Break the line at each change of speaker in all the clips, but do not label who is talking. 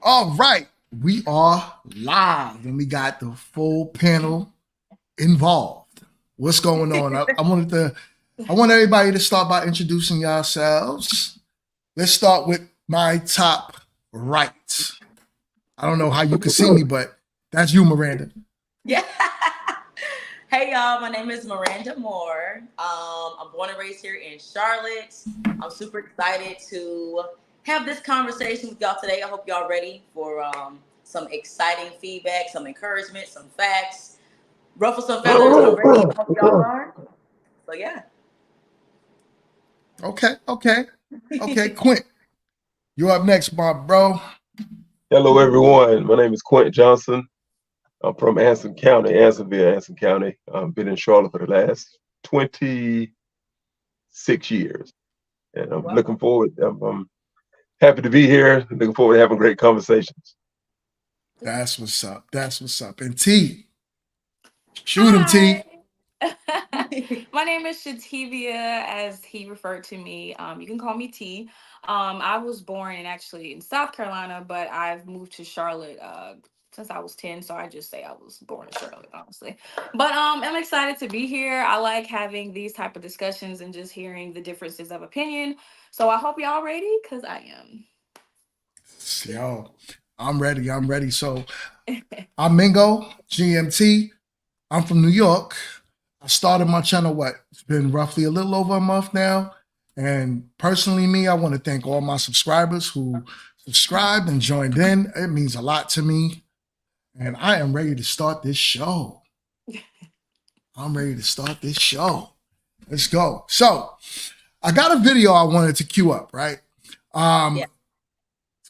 All right, we are live and we got the full panel involved. What's going on? I want everybody to start by introducing yourselves. Let's start with my top right. I don't know how you can see me, but that's you, Miranda.
Yeah. Hey y'all, my name is Miranda Moore. I'm born and raised here in Charlotte. I'm super excited to have this conversation with y'all today. I hope y'all ready for some exciting feedback, some encouragement, some facts, ruffle some feathers. I'm ready. I hope y'all are. So yeah.
Okay. Quint, you're up next, my bro.
Hello, everyone. My name is Quentin Johnson. I'm from Anson County, Ansonville, Anson County. I've been in Charlotte for the last 26 years, and I'm
Wow.
looking forward. I'm happy to be here. Looking forward to having great conversations.
That's what's up. That's what's up. And T, shoot him,
Hi.
T.
My name is Shativia, as he referred to me. You can call me T. I was born in South Carolina, but I've moved to Charlotte since I was 10, so I just say I was born in Charlotte, honestly. But I'm excited to be here. I like having these type of discussions and just hearing the differences of opinion. So I hope y'all ready, because I
Yo, I'm ready. I'm ready. So I'm Mingo, GMT. I'm from New York. I started my channel, it's been roughly a little over a month now. And personally, I want to thank all my subscribers who subscribed and joined in. It means a lot to me. And I am ready to start this show. I'm ready to start this show. Let's go. So I got a video I wanted to queue up, right?
Yeah.
Um,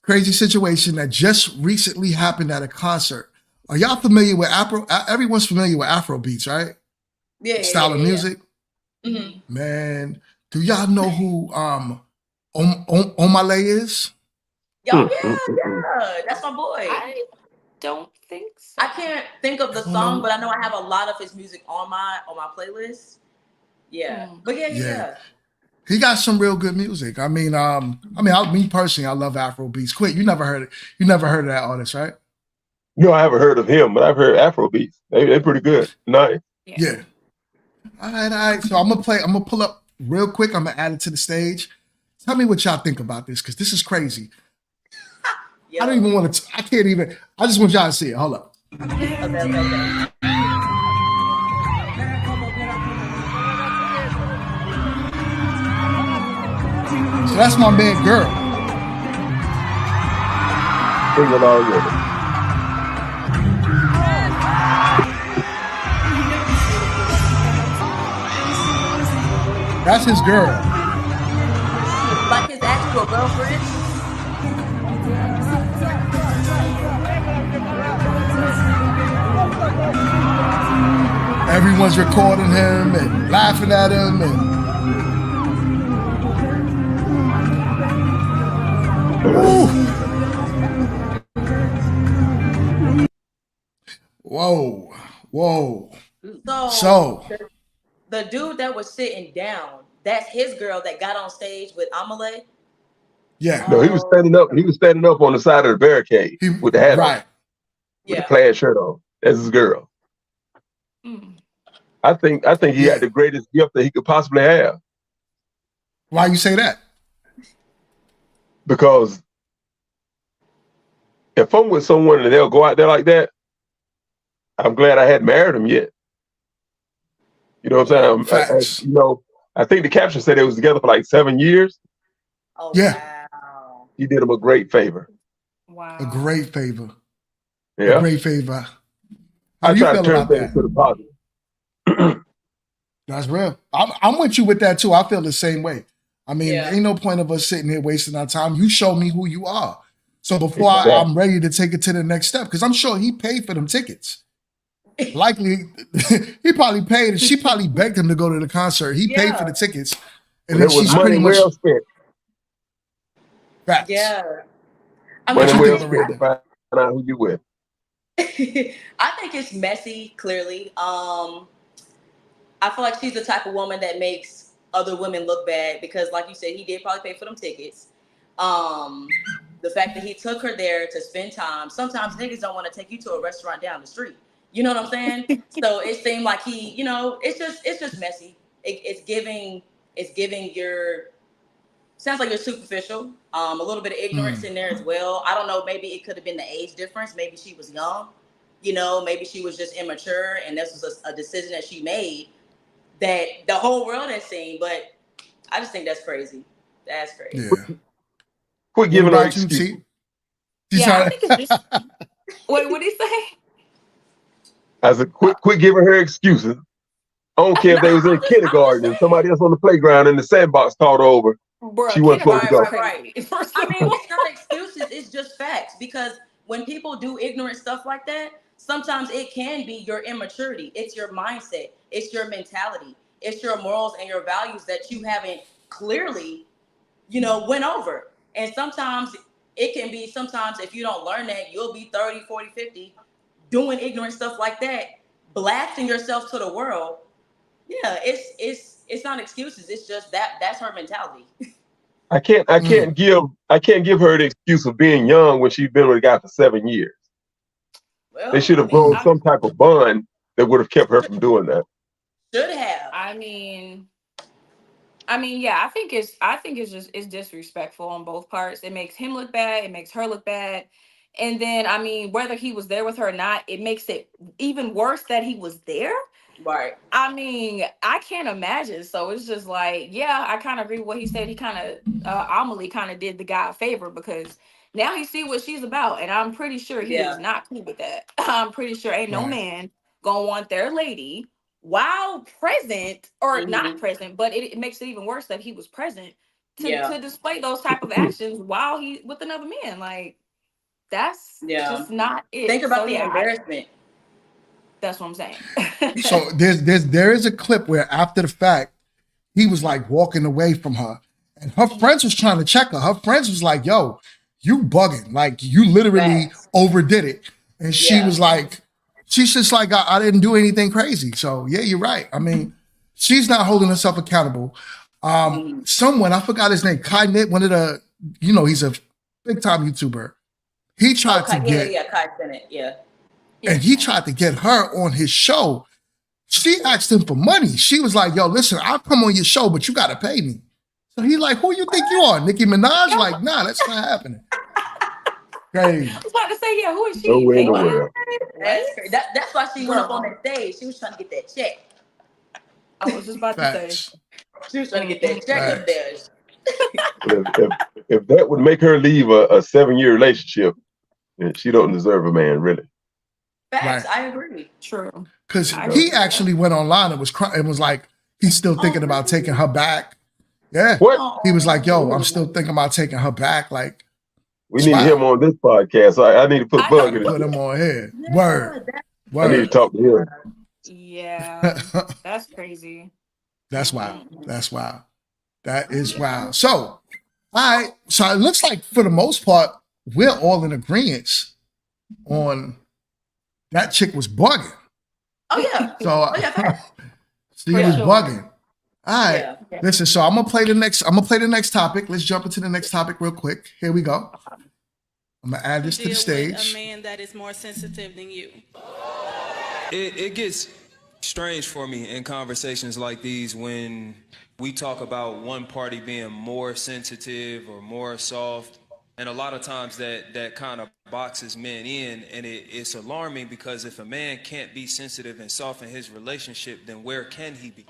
Crazy situation that just recently happened at a concert. Are y'all familiar with Afro? Everyone's familiar with Afro beats, right?
Yeah, yeah,
Style
yeah,
of
yeah,
music.
yeah.
Man, do y'all know who Omale is?
Y'all, yeah. That's my boy.
I don't think
I
so.
can't think of
I
the
don't
song, but
know.
I know I have a lot of his music on my playlist. Yeah.
Mm.
But yeah, yeah,
Yeah,
yeah.
he got some real good music. Me personally, I love Afro beats. Quit, you never heard it. You never heard of that artist, right?
I haven't heard of him, but I've heard Afro beats. They're pretty good. Nice.
Yeah.
Yeah. All right, all right. So I'm gonna play. I'm gonna pull up real quick. I'm gonna add it to the stage. Tell me what y'all think about this, because this is crazy. I don't
Yo.
even want to. I can't even. I just want y'all to see it. Hold up.
Okay, okay, okay.
So that's my man, girl.
Singing already.
That's his girl.
Like his actual girlfriend.
Everyone's recording him and laughing at him, and ooh, whoa, whoa.
So
So
the dude that was sitting down, that's his girl that got on stage with Amelie.
yeah,
No, he was
Oh,
standing up. He was standing up on the side of the barricade
he
with the hat on,
right.
with the
yeah.
plaid shirt on. That's his girl.
Mm.
I think he had
Yeah.
the greatest gift that he could possibly have
Why you say that?
because if I'm with someone and they'll go out there like that, I'm glad I hadn't married him yet. You know what
Yeah.
I'm saying?
Facts.
I think the caption said they was together for like 7 years.
Oh
Yeah,
wow.
He did him a great favor.
a
Wow.
great favor. A
Yeah,
great favor. How
I
do you
try to
feel
turn
about
things
that?
to the positive.
That's real. I'm with you with that too. I feel the same way. I mean,
Yeah.
ain't no point of us sitting here wasting our time. You show me who you are. So before I'm
Exactly.
ready to take it to the next step, because I'm sure he paid for them tickets. Likely, he probably paid. She probably begged him to go to the concert. He paid for
Yeah.
the tickets, and
And
then
it was
she's
I
pretty
money
much
well spent.
facts.
yeah. I mean,
What
Money
you
I
well
think,
think
spent to
Miranda?
find out who you with.
I think it's messy, clearly. I feel like she's the type of woman that makes other women look bad because, like you said, he did probably pay for them tickets. Um, The fact that he took her there to spend time. Sometimes niggas don't want to take you to a restaurant down the street. You know what I'm saying? So it seemed like he, you know, it's just messy. It's giving your, sounds like you're superficial. A little bit of ignorance in there as well. I don't know. Maybe it could have been the age difference. Maybe she was young. You know, maybe she was just immature, and this was a decision that she made that the whole world has seen. But I just think that's crazy. That's crazy.
Yeah.
Quit giving her
What about you,
excuses.
T?
Yeah, I think it's just. What did he say?
I said, quit giving her excuses. I don't care if they was in kindergarten and somebody else on the playground and the sandbox caught her over.
Bruh,
She wasn't supposed to go.
Right. I mean, it's not excuses. It's just facts. Because when people do ignorant stuff like that, sometimes it can be your immaturity. It's your mindset. It's your mentality. It's your morals and your values that you haven't clearly, you know, went over. And sometimes it can be, sometimes if you don't learn that, you'll be 30, 40, 50 doing ignorant stuff like that, blasting yourself to the world. Yeah, it's not excuses. It's just that's her mentality.
I can't give her the excuse of being young when she's been with a guy for 7 years.
Well,
They should have grown some type of bond that would have kept her from doing that.
Should have.
I mean, yeah, I think it's disrespectful on both parts. It makes him look bad. It makes her look bad. And then, I mean, whether he was there with her or not, it makes it even worse that he was there.
Right.
I mean, I can't imagine. So it's just like, yeah, I kind of agree with what he said. He kind of, Amelie kind of did the guy a favor because now he see what she's about. And I'm pretty sure he is not cool with that. I'm pretty sure ain't no man gonna want their lady while present or not present, but it makes it even worse that he was present to display those type of actions while he with another man. Like, that's just not it.
Think about the embarrassment.
That's what I'm saying.
So there is a clip where after the fact, he was like walking away from her, and her friends was trying to check her. Her friends was like, "Yo, you bugging? Like you literally overdid it." And she was like, she's just like, I didn't do anything crazy. So yeah, you're right. I mean, she's not holding herself accountable. Someone, I forgot his name, Kai Nit, one of the, you know, he's a big time YouTuber. He tried to get
Kai Bennett,
and he tried to get her on his show. She asked him for money. She was like, yo, listen, I'll come on your show, but you got to pay me. So he's like, who you think you are? Nicki Minaj? Like, nah, that's not happening. Crazy.
I was about to say, yeah, who is she?
No way in the world.
That's crazy. That's why she went up on that stage. She was trying to get that check.
I was just about to say.
She was trying to get that check up there.
If that would make her leave a 7-year relationship, then she don't deserve a man, really.
Facts, I agree.
True.
Because he actually went online and was crying and was like, he's still thinking about taking her back. Yeah.
What?
He was like, yo, I'm still thinking about taking her back. Like,
we need him on this podcast. So I need to put a bug in it.
Put him on here. Word.
I need to talk to him.
Yeah. That's crazy.
That's wild. That's wild. That is wild. So, all right. So it looks like for the most part, we're all in agreement on that chick was bugging.
Oh yeah.
So she was bugging. All right. Yeah. Listen, so I'm gonna play the next topic. Let's jump into the next topic real quick. Here we go. I'm gonna add this to the stage.
A man that is more sensitive than you.
It gets strange for me in conversations like these when we talk about one party being more sensitive or more soft. And a lot of times that kind of boxes men in, and it's alarming because if a man can't be sensitive and soft in his relationship, then where can he be?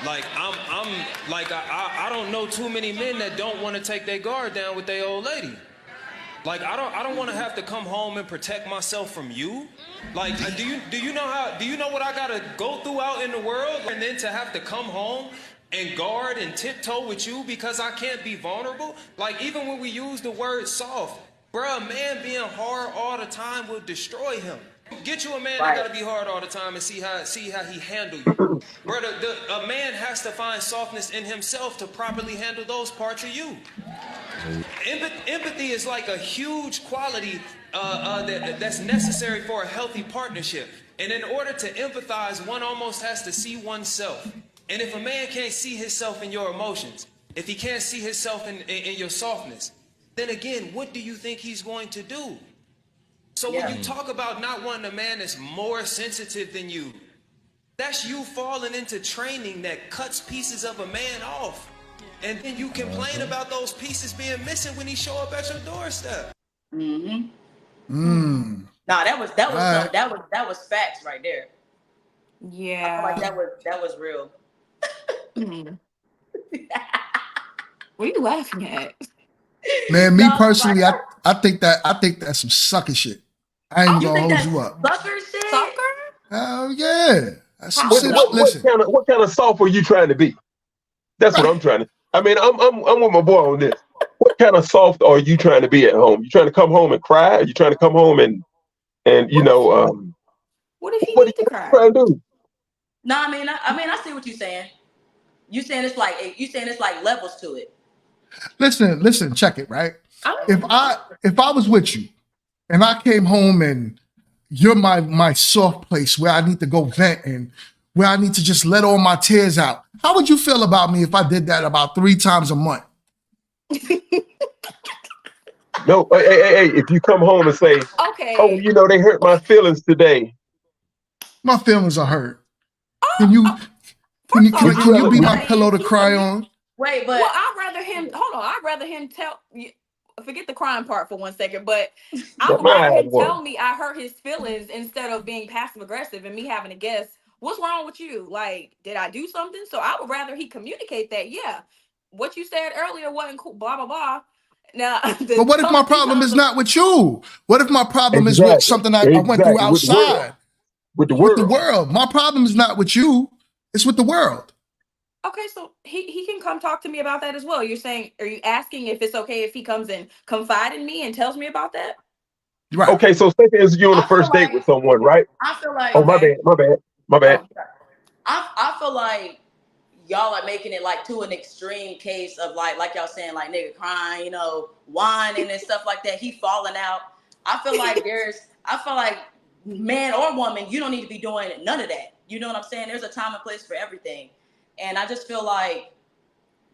Like I don't know too many men that don't want to take their guard down with their old lady. Like I don't want to have to come home and protect myself from you. Like do you know what I gotta go through out in the world, and then to have to come home and guard and tiptoe with you because I can't be vulnerable? Like, even when we use the word soft, bruh, a man being hard all the time will destroy him. Get you a man that gotta be hard all the time and see how he handle you. Brother, a man has to find softness in himself to properly handle those parts of you. Empathy is like a huge quality that's necessary for a healthy partnership. And in order to empathize, one almost has to see oneself. And if a man can't see himself in your emotions, if he can't see himself in your softness, then again, what do you think he's going to do? So
Yeah.
when you talk about not wanting a man that's more sensitive than you, that's you falling into training that cuts pieces of a man off. And then you complain about those pieces being missing when he show up at your doorstep.
Mm-hmm.
Mm.
Nah, that was
All right.
that was facts right there. I feel
Yeah.
like that was real.
Mhm. What are you laughing at?
Man, me
No,
personally,
like,
I think that's some sucker shit. I ain't even
you
gonna
think
hold
that's
you up.
sucker shit?
Soccer?
Hell yeah. That's some
How
shit.
so?
Listen,
What kind of soft are you trying to be? That's what
right.
I'm trying to. I mean, I'm with my boy on this. What kind of soft are you trying to be at home? You trying to come home and cry? Are you trying to come home and
What if
what are
he need to
you
cry?
trying to do?
No, I mean I see what you're saying. You saying it's like levels to it.
Listen, check it, right?
I
If I was with you and I came home and you're my soft place where I need to go vent and where I need to just let all my tears out, how would you feel about me if I did that about 3 times a month?
No, hey, if you come home and say, "Oh,
Okay.
you know, they hurt my feelings today,"
My feelings are hurt.
Oh,
Can you
first off,
would
can
you
you
rather?
be
Would
my
you,
pillow to
he
cry on?
wait,
Well,
but
I'd rather him hold on. I'd rather him tell you. Forget the crying part for 1 second, but I would
my
rather
eyes
him
water.
tell me I hurt his feelings instead of being passive aggressive and me having to guess what's wrong with you. Like, did I do something? So I would rather he communicate that. Yeah, what you said earlier wasn't cool. Blah blah blah. Now
But
the
what if my
coming three
problem
times
is not with you? What if my problem is with
Exactly,
something I went through
exactly. With the world,
outside,
with the
with the
world.
world? My problem is not with you. It's with the world.
Okay, so he can come talk to me about that as well. You're saying, are you asking if it's okay if he comes and confide in me and tells me about that?
Right.
Okay, so say for instance you're on the
I feel
first date
like
with someone, right? Oh, my
Okay.
bad, my bad, my bad.
oh, sorry. I feel like y'all are making it like to an extreme case of like y'all saying like nigga crying, whining and stuff like that. He falling out. I feel like man or woman, you don't need to be doing none of that. You know what I'm saying? There's a time and place for everything. And I just feel like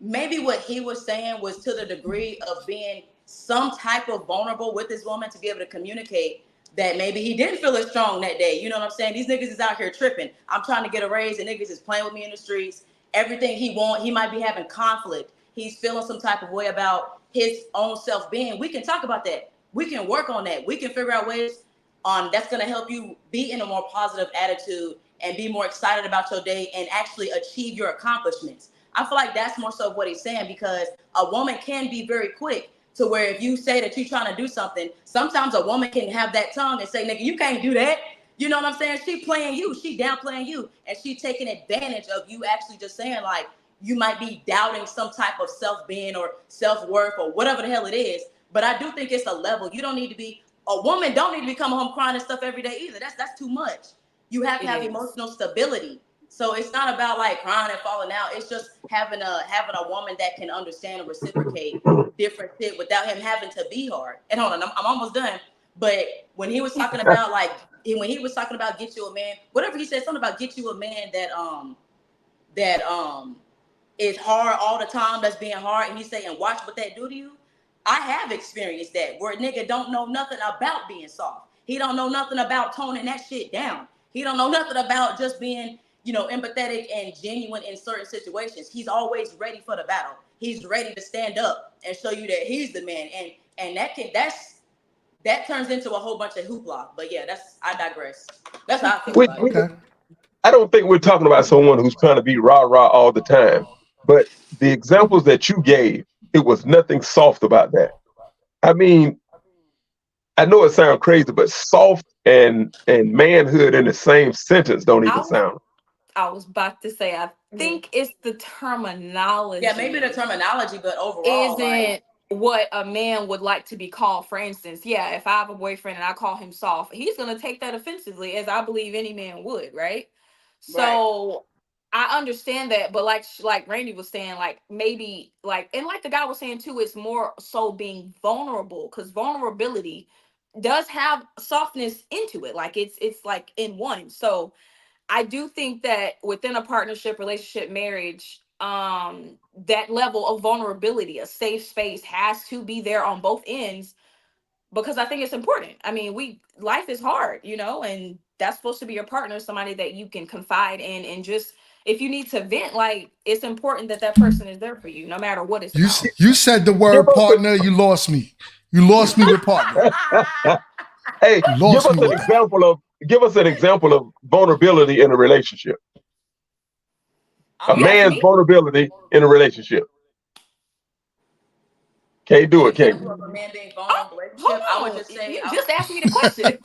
maybe what he was saying was to the degree of being some type of vulnerable with this woman to be able to communicate that maybe he didn't feel as strong that day. You know what I'm saying? These niggas is out here tripping. I'm trying to get a raise and niggas is playing with me in the streets. Everything he might be having conflict. He's feeling some type of way about his own self-being. We can talk about that. We can work on that. We can figure out ways on that's going to help you be in a more positive attitude and be more excited about your day and actually achieve your accomplishments. I feel like that's more so what he's saying because a woman can be very quick to where if you say that you're trying to do something, sometimes a woman can have that tongue and say, nigga, you can't do that. You know what I'm saying? She playing you, she downplaying you, and she taking advantage of you actually just saying like, you might be doubting some type of self-being or self-worth or whatever the hell it is. But I do think it's a level. You don't need to be, a woman don't need to be coming home crying and stuff every day either. That's too much. You have to
It
have
is.
emotional stability. So it's not about like crying and falling out. It's just having a woman that can understand and reciprocate different shit without him having to be hard. And hold on, I'm almost done. But when he was talking about get you a man, whatever he said, something about get you a man that is hard all the time, that's being hard, and he say, and watch what that do to you. I have experienced that where a nigga don't know nothing about being soft. He don't know nothing about toning that shit down. He don't know nothing about just being, empathetic and genuine in certain situations. He's always ready for the battle. He's ready to stand up and show you that he's the man. And that turns into a whole bunch of hoopla. But yeah, I digress. That's how I feel
We,
about it.
we,
Okay.
I don't think we're talking about someone who's trying to be rah rah all the time. But the examples that you gave, it was nothing soft about that. I mean, I know it sounds crazy, but soft and manhood in the same sentence don't even
I was
sound.
I was about to say I think it's the
Yeah, maybe the
terminology
terminology, but overall, like,
isn't what a man would like to be called. For instance, yeah, if I have a boyfriend and I call him soft, he's gonna take that offensively, as I believe any man would, right?
right.
So I understand that, but like Randy was saying, like maybe like and like the guy was saying too, it's more so being vulnerable because vulnerability does have softness into it. Like it's like in one. So I do think that within a partnership, relationship, marriage, that level of vulnerability, a safe space has to be there on both ends, because I think it's important. I mean, life is hard, and that's supposed to be your partner, somebody that you can confide in, and just if you need to vent, like, it's important that that person is there for you, no matter what it's about.
You said the word partner, you lost me. You lost me with partner.
Hey,
You lost me with that.
give us an example of vulnerability in a relationship. A
You
man's
asking me?
vulnerability in a relationship. Can't do it, can't you?
Example of a man being vulnerable in a
Hold
relationship, I would
on.
just say,
You just asked me the question.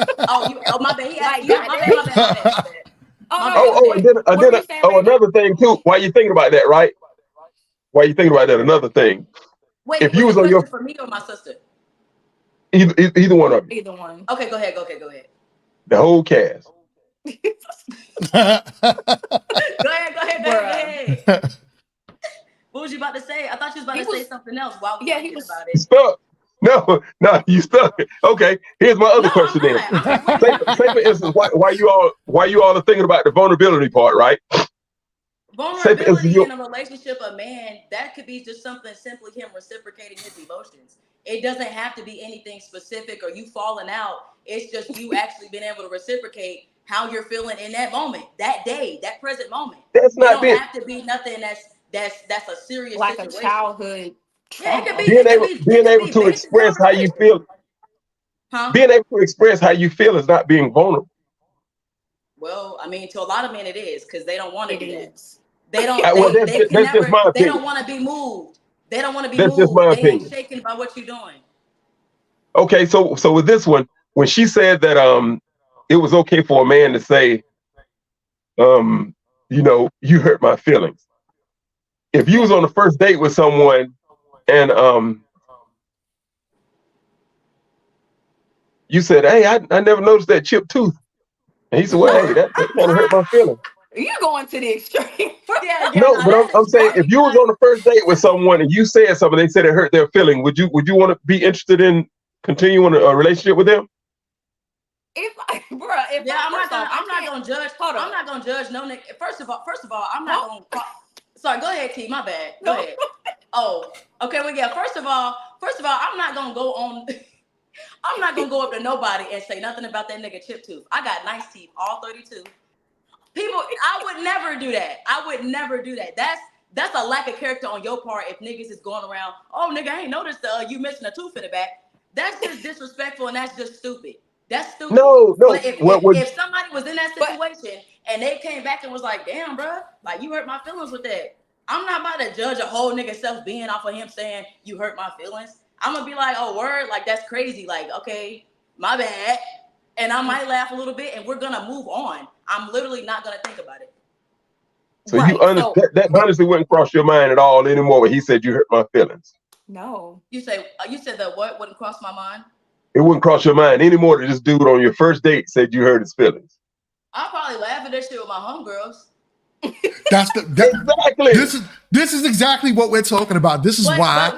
my bad. He asked
Like,
you. My bad. My bad. My bad. My bad.
Oh,
My
no,
Oh, and then,
what were you saying, Megan?
another thing too. While you thinking about that, right? While you thinking about that, another thing.
Wait,
If
was
you was
the
on your
question for me or my sister?
either one of you,
Either one.
Okay, go ahead. Go ahead.
the whole cast.
Go ahead. What was you about to say? I thought you was about to say something else while we were thinking about it.
Stuck. No, you stuck. Okay, here's my other question then. Say for instance, why you all are thinking about the vulnerability part, right?
Vulnerability in a relationship, a man, that could be just something simply him reciprocating his emotions. It doesn't have to be anything specific or you falling out. It's just you actually being able to reciprocate how you're feeling in that moment, that day, that present moment.
That's not
it don't have to be nothing that's a serious
like
situation.
a childhood.
Yeah, it could be.
Being able to express how you feel.
Huh?
Being able to express how you feel is not being vulnerable.
Well, I mean, to a lot of men it is because they don't want to do that. They don't. They don't want to be moved. They don't want to be moved.
Just my
opinion.
Ain't
shaken by what you're doing.
Okay, so with this one, when she said that it was okay for a man to say, you hurt my feelings. If you was on the first date with someone and you said, hey, I never noticed that chipped tooth. And he said, well, hey, that kind of hurt my feelings.
You going to the extreme.
No, but I'm saying if you was on the first date with someone and you said something, they said it hurt their feeling, would you want to be interested in continuing a relationship with them?
I'm not gonna judge. I'm not gonna judge no nigga. First of all, I'm not gonna. Sorry, go ahead, T. My bad. Go ahead. Oh, okay. Well, yeah. First of all, I'm not gonna go on. I'm not gonna go up to nobody and say nothing about that nigga chip tooth. I got nice teeth, all 32. People, I would never do that. That's a lack of character on your part if niggas is going around, oh, nigga, I ain't noticed you missing a tooth in the back. That's just disrespectful and that's just stupid. That's stupid.
No.
But if somebody was in that situation and they came back and was like, damn, bro, like you hurt my feelings with that. I'm not about to judge a whole nigga self-being off of him saying you hurt my feelings. I'm gonna be like, oh, word, like that's crazy. Like, okay, my bad. And I might laugh a little bit and we're gonna move on. I'm literally not gonna think about it.
So that honestly wouldn't cross your mind at all anymore when he said you hurt my feelings.
No. You said that what wouldn't cross my mind?
It wouldn't cross your mind anymore that this dude on your first date said you hurt his feelings.
I'll probably laugh at that shit with my homegirls.
Exactly.
This is exactly what we're talking about. This is why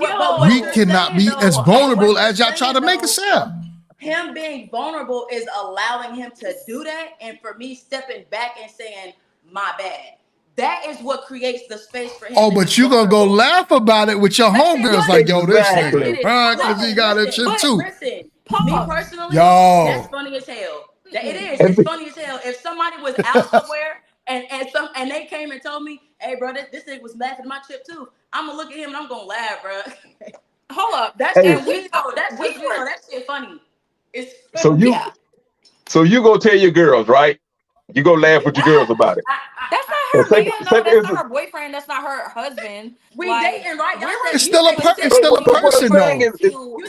we cannot be as vulnerable as y'all try to make us sound.
Him being vulnerable is allowing him to do that, and for me stepping back and saying my bad. That is what creates the space for him.
Oh, but you gonna go laugh about it with your homegirls like, yo, this nigga, because he got a chip too.
Listen, me personally,
yo,
that's funny as hell. It is. It's funny as hell. If somebody was out somewhere and they came and told me, hey, bro, this nigga was laughing at my chip too, I'm gonna look at him and I'm gonna laugh, bro.
Hold up.
That's that shit funny. It's funny.
So you go tell your girls, right? You go laugh with your girls about it.
That's not her man. No, that's not her boyfriend. That's not her husband.
We dating, right?
It's still a person, though.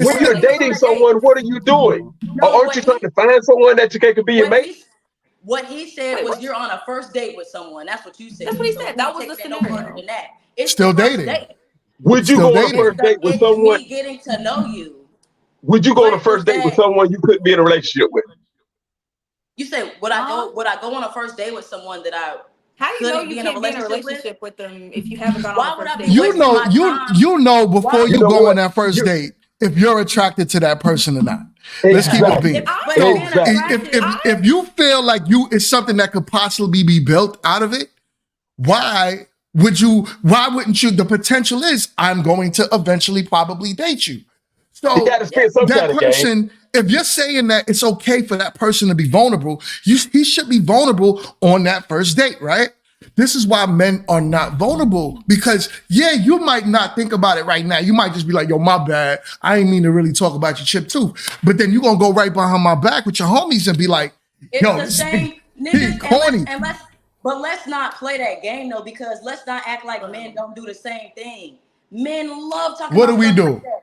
When you're dating someone, what are you doing? Or aren't you trying to find someone that you can be your mate?
What he said was you're on a first date with someone. That's what you said.
That's what he said. That was the scenario.
It's
still dating.
Would you go on a first date with someone?
Me getting to know you.
Would you go on a first date with someone you couldn't be in a relationship with?
You say, would I go on a first date with someone that I
How do you know you can't be in a relationship with them if you haven't gone on a first date?
You know before you go on that first date if you're attracted to that person or not. Let's keep it being. If you feel like it's something that could possibly be built out of it, why why wouldn't you? The potential is I'm going to eventually probably date you. So
You got to spend some
that
kind of game.
person, if you're saying that it's okay for that person to be vulnerable, he should be vulnerable on that first date, right? This is why men are not vulnerable because, yeah, you might not think about it right now. You might just be like, yo, my bad. I ain't mean to really talk about your chip tooth. But then you're going to go right behind my back with your homies and be like,
It's
yo,
the
this
same
he
niggas.
corny.
But let's not play that game though, because let's not act like men don't do the same thing. Men love talking
What
about
do we
stuff
do?
like that.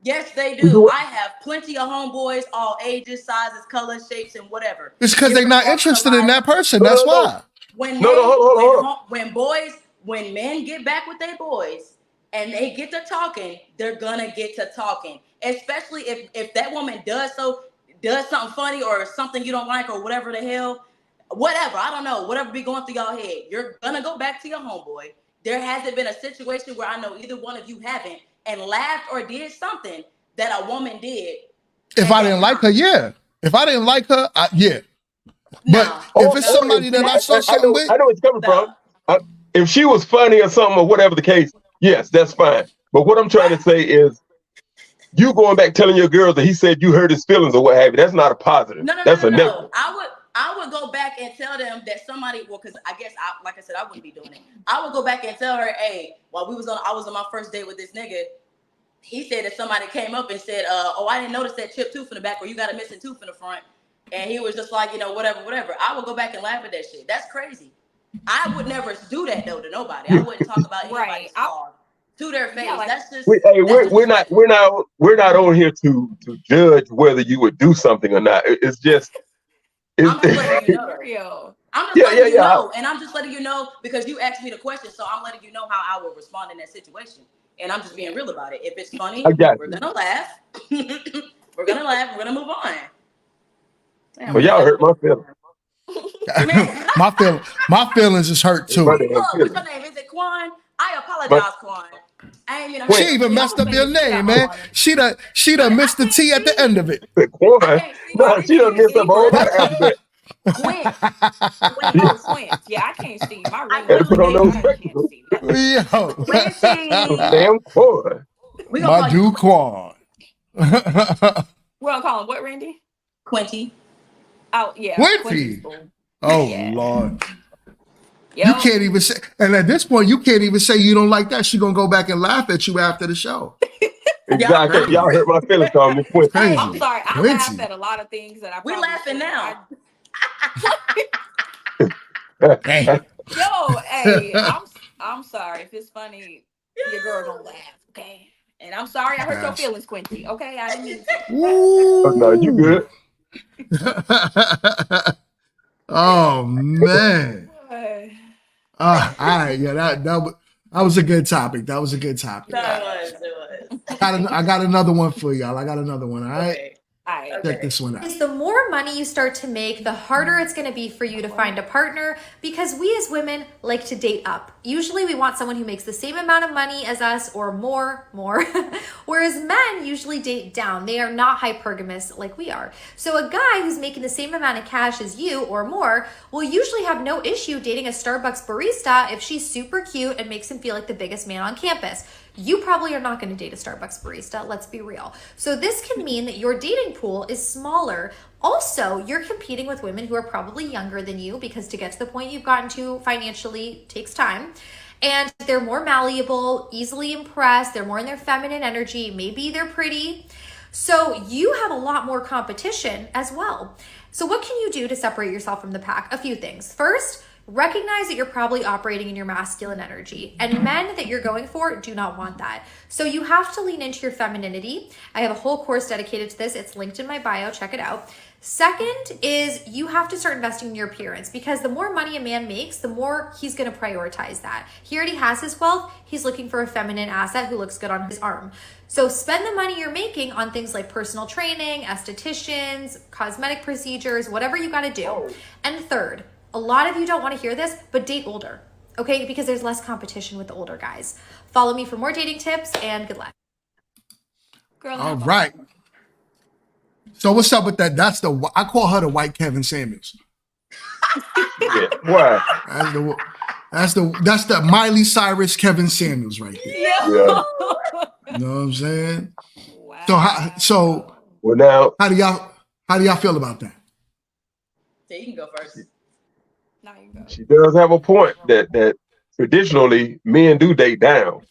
Yes, they
We
do.
do it.
I have plenty of homeboys, all ages, sizes, colors, shapes, and whatever.
It's because they're not
Different walks of
interested in
life.
that person.
No,
That's
no, no.
why.
When
No, no, hold on.
when men get back with their boys and they get to talking, they're gonna get to talking. Especially if that woman does something funny or something you don't like or whatever the hell, whatever, I don't know, whatever be going through y'all head, you're gonna go back to your homeboy. There hasn't been a situation where I know either one of you haven't and laughed or did something that a woman did.
If I didn't like her, yeah. If I didn't like her, yeah. But if it's somebody that I saw something with,
I know where it's coming from. If she was funny or something or whatever the case, yes, that's fine. But what I'm trying to say is, you going back telling your girl that he said you hurt his feelings or what have you, that's not a positive. That's a negative.
I would go back and tell them that somebody, well, because I guess like I said, I wouldn't be doing it. I would go back and tell her, hey, while I was on my first date with this nigga, he said that somebody came up and said, oh, I didn't notice that chipped tooth in the back or you got a missing tooth in the front. And he was just like, whatever. I would go back and laugh at that shit. That's crazy. I would never do that though to nobody. I wouldn't talk about anybody's flaws to their face.
Yeah, like,
that's just
We're not on here to judge whether you would do something or not. It's just
I'm just letting you know.
Real.
I'm just letting you know, and I'm just letting you know because you asked me the question, so I'm letting you know how I would respond in that situation, and I'm just being real about it. If it's funny, we're gonna laugh. We're gonna laugh. We're gonna move on. Damn,
well, y'all hurt my feelings.
my feelings is hurt too.
What's your name? Is it Quan? I apologize, Quan. I ain't even.
She even messed up your name, man. She done missed the T at the end of it.
Quan? No, she done missed up all that alphabet.
Quint. Yeah, I can't see. My ring.
Gotta put on those spectacles.
Yo,
Damn Quan.
my dude Quan.
We're gonna call him what, Randy?
Quinty.
Oh yeah.
Quinty. Oh
Yeah.
Lord.
Yo.
You can't even say, and at this point, you can't even say you don't like that. She gonna go back and laugh at you after the show.
Exactly. Y'all hurt my feelings calling me Quincy.
Crazy.
I'm sorry. I
Quincy.
laughed at a lot of things that I.
We laughing now.
Damn.
Yo, hey, I'm sorry if it's funny. Your girl don't laugh, okay? And I'm sorry I hurt your feelings, Quincy. Okay, I didn't mean to.
Oh, no, you good.
Oh man. All right, yeah, that was a good topic. That was a good topic.
It was.
I got another one for y'all. I got another one. All right.
Okay.
All right.
Check this one out.
Is the more money you start to make, the harder it's going to be for you to find a partner because we as women like to date up. Usually we want someone who makes the same amount of money as us or more, whereas men usually date down. They are not hypergamous like we are. So a guy who's making the same amount of cash as you or more will usually have no issue dating a Starbucks barista if she's super cute and makes him feel like the biggest man on campus. You probably are not going to date a Starbucks barista, let's be real. So this can mean that your dating pool is smaller. Also, you're competing with women who are probably younger than you because to get to the point you've gotten to financially takes time. And they're more malleable, easily impressed, they're more in their feminine energy, maybe they're pretty. So you have a lot more competition as well. So what can you do to separate yourself from the pack? A few things. First, recognize that you're probably operating in your masculine energy, and men that you're going for do not want that. So you have to lean into your femininity. I have a whole course dedicated to this. It's linked in my bio. Check it out. Second is you have to start investing in your appearance because the more money a man makes, the more he's going to prioritize that. He already has his wealth. He's looking for a feminine asset who looks good on his arm. So spend the money you're making on things like personal training, estheticians, cosmetic procedures, whatever you got to do. And third, a lot of you don't want to hear this, but date older, okay? Because there's less competition with the older guys. Follow me for more dating tips and good luck.
Girl,
All right. So what's up with that? I call her the white Kevin Samuels.
Yeah. Why?
That's the Miley Cyrus, Kevin Samuels right there.
Yeah.
Yeah.
You know what I'm saying?
Wow.
So
Well, now
how do y'all feel about that?
So you can go first.
Now you go.
she does have a point that traditionally men do date down.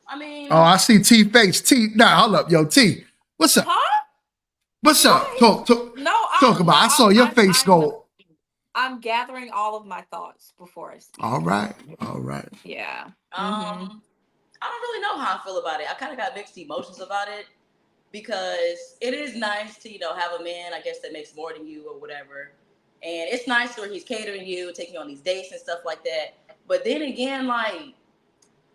I mean,
Oh, I see T face. T, nah, hold up, yo, T. What's up?
Huh?
What's up? Talk
No,
talk about. I saw your face go.
I'm gathering all of my thoughts before I speak.
All right.
Yeah.
I don't really know how I feel about it. I kind of got mixed emotions about it because it is nice to, have a man, I guess, that makes more than you or whatever. And it's nice where he's catering you, taking you on these dates and stuff like that. But then again, like,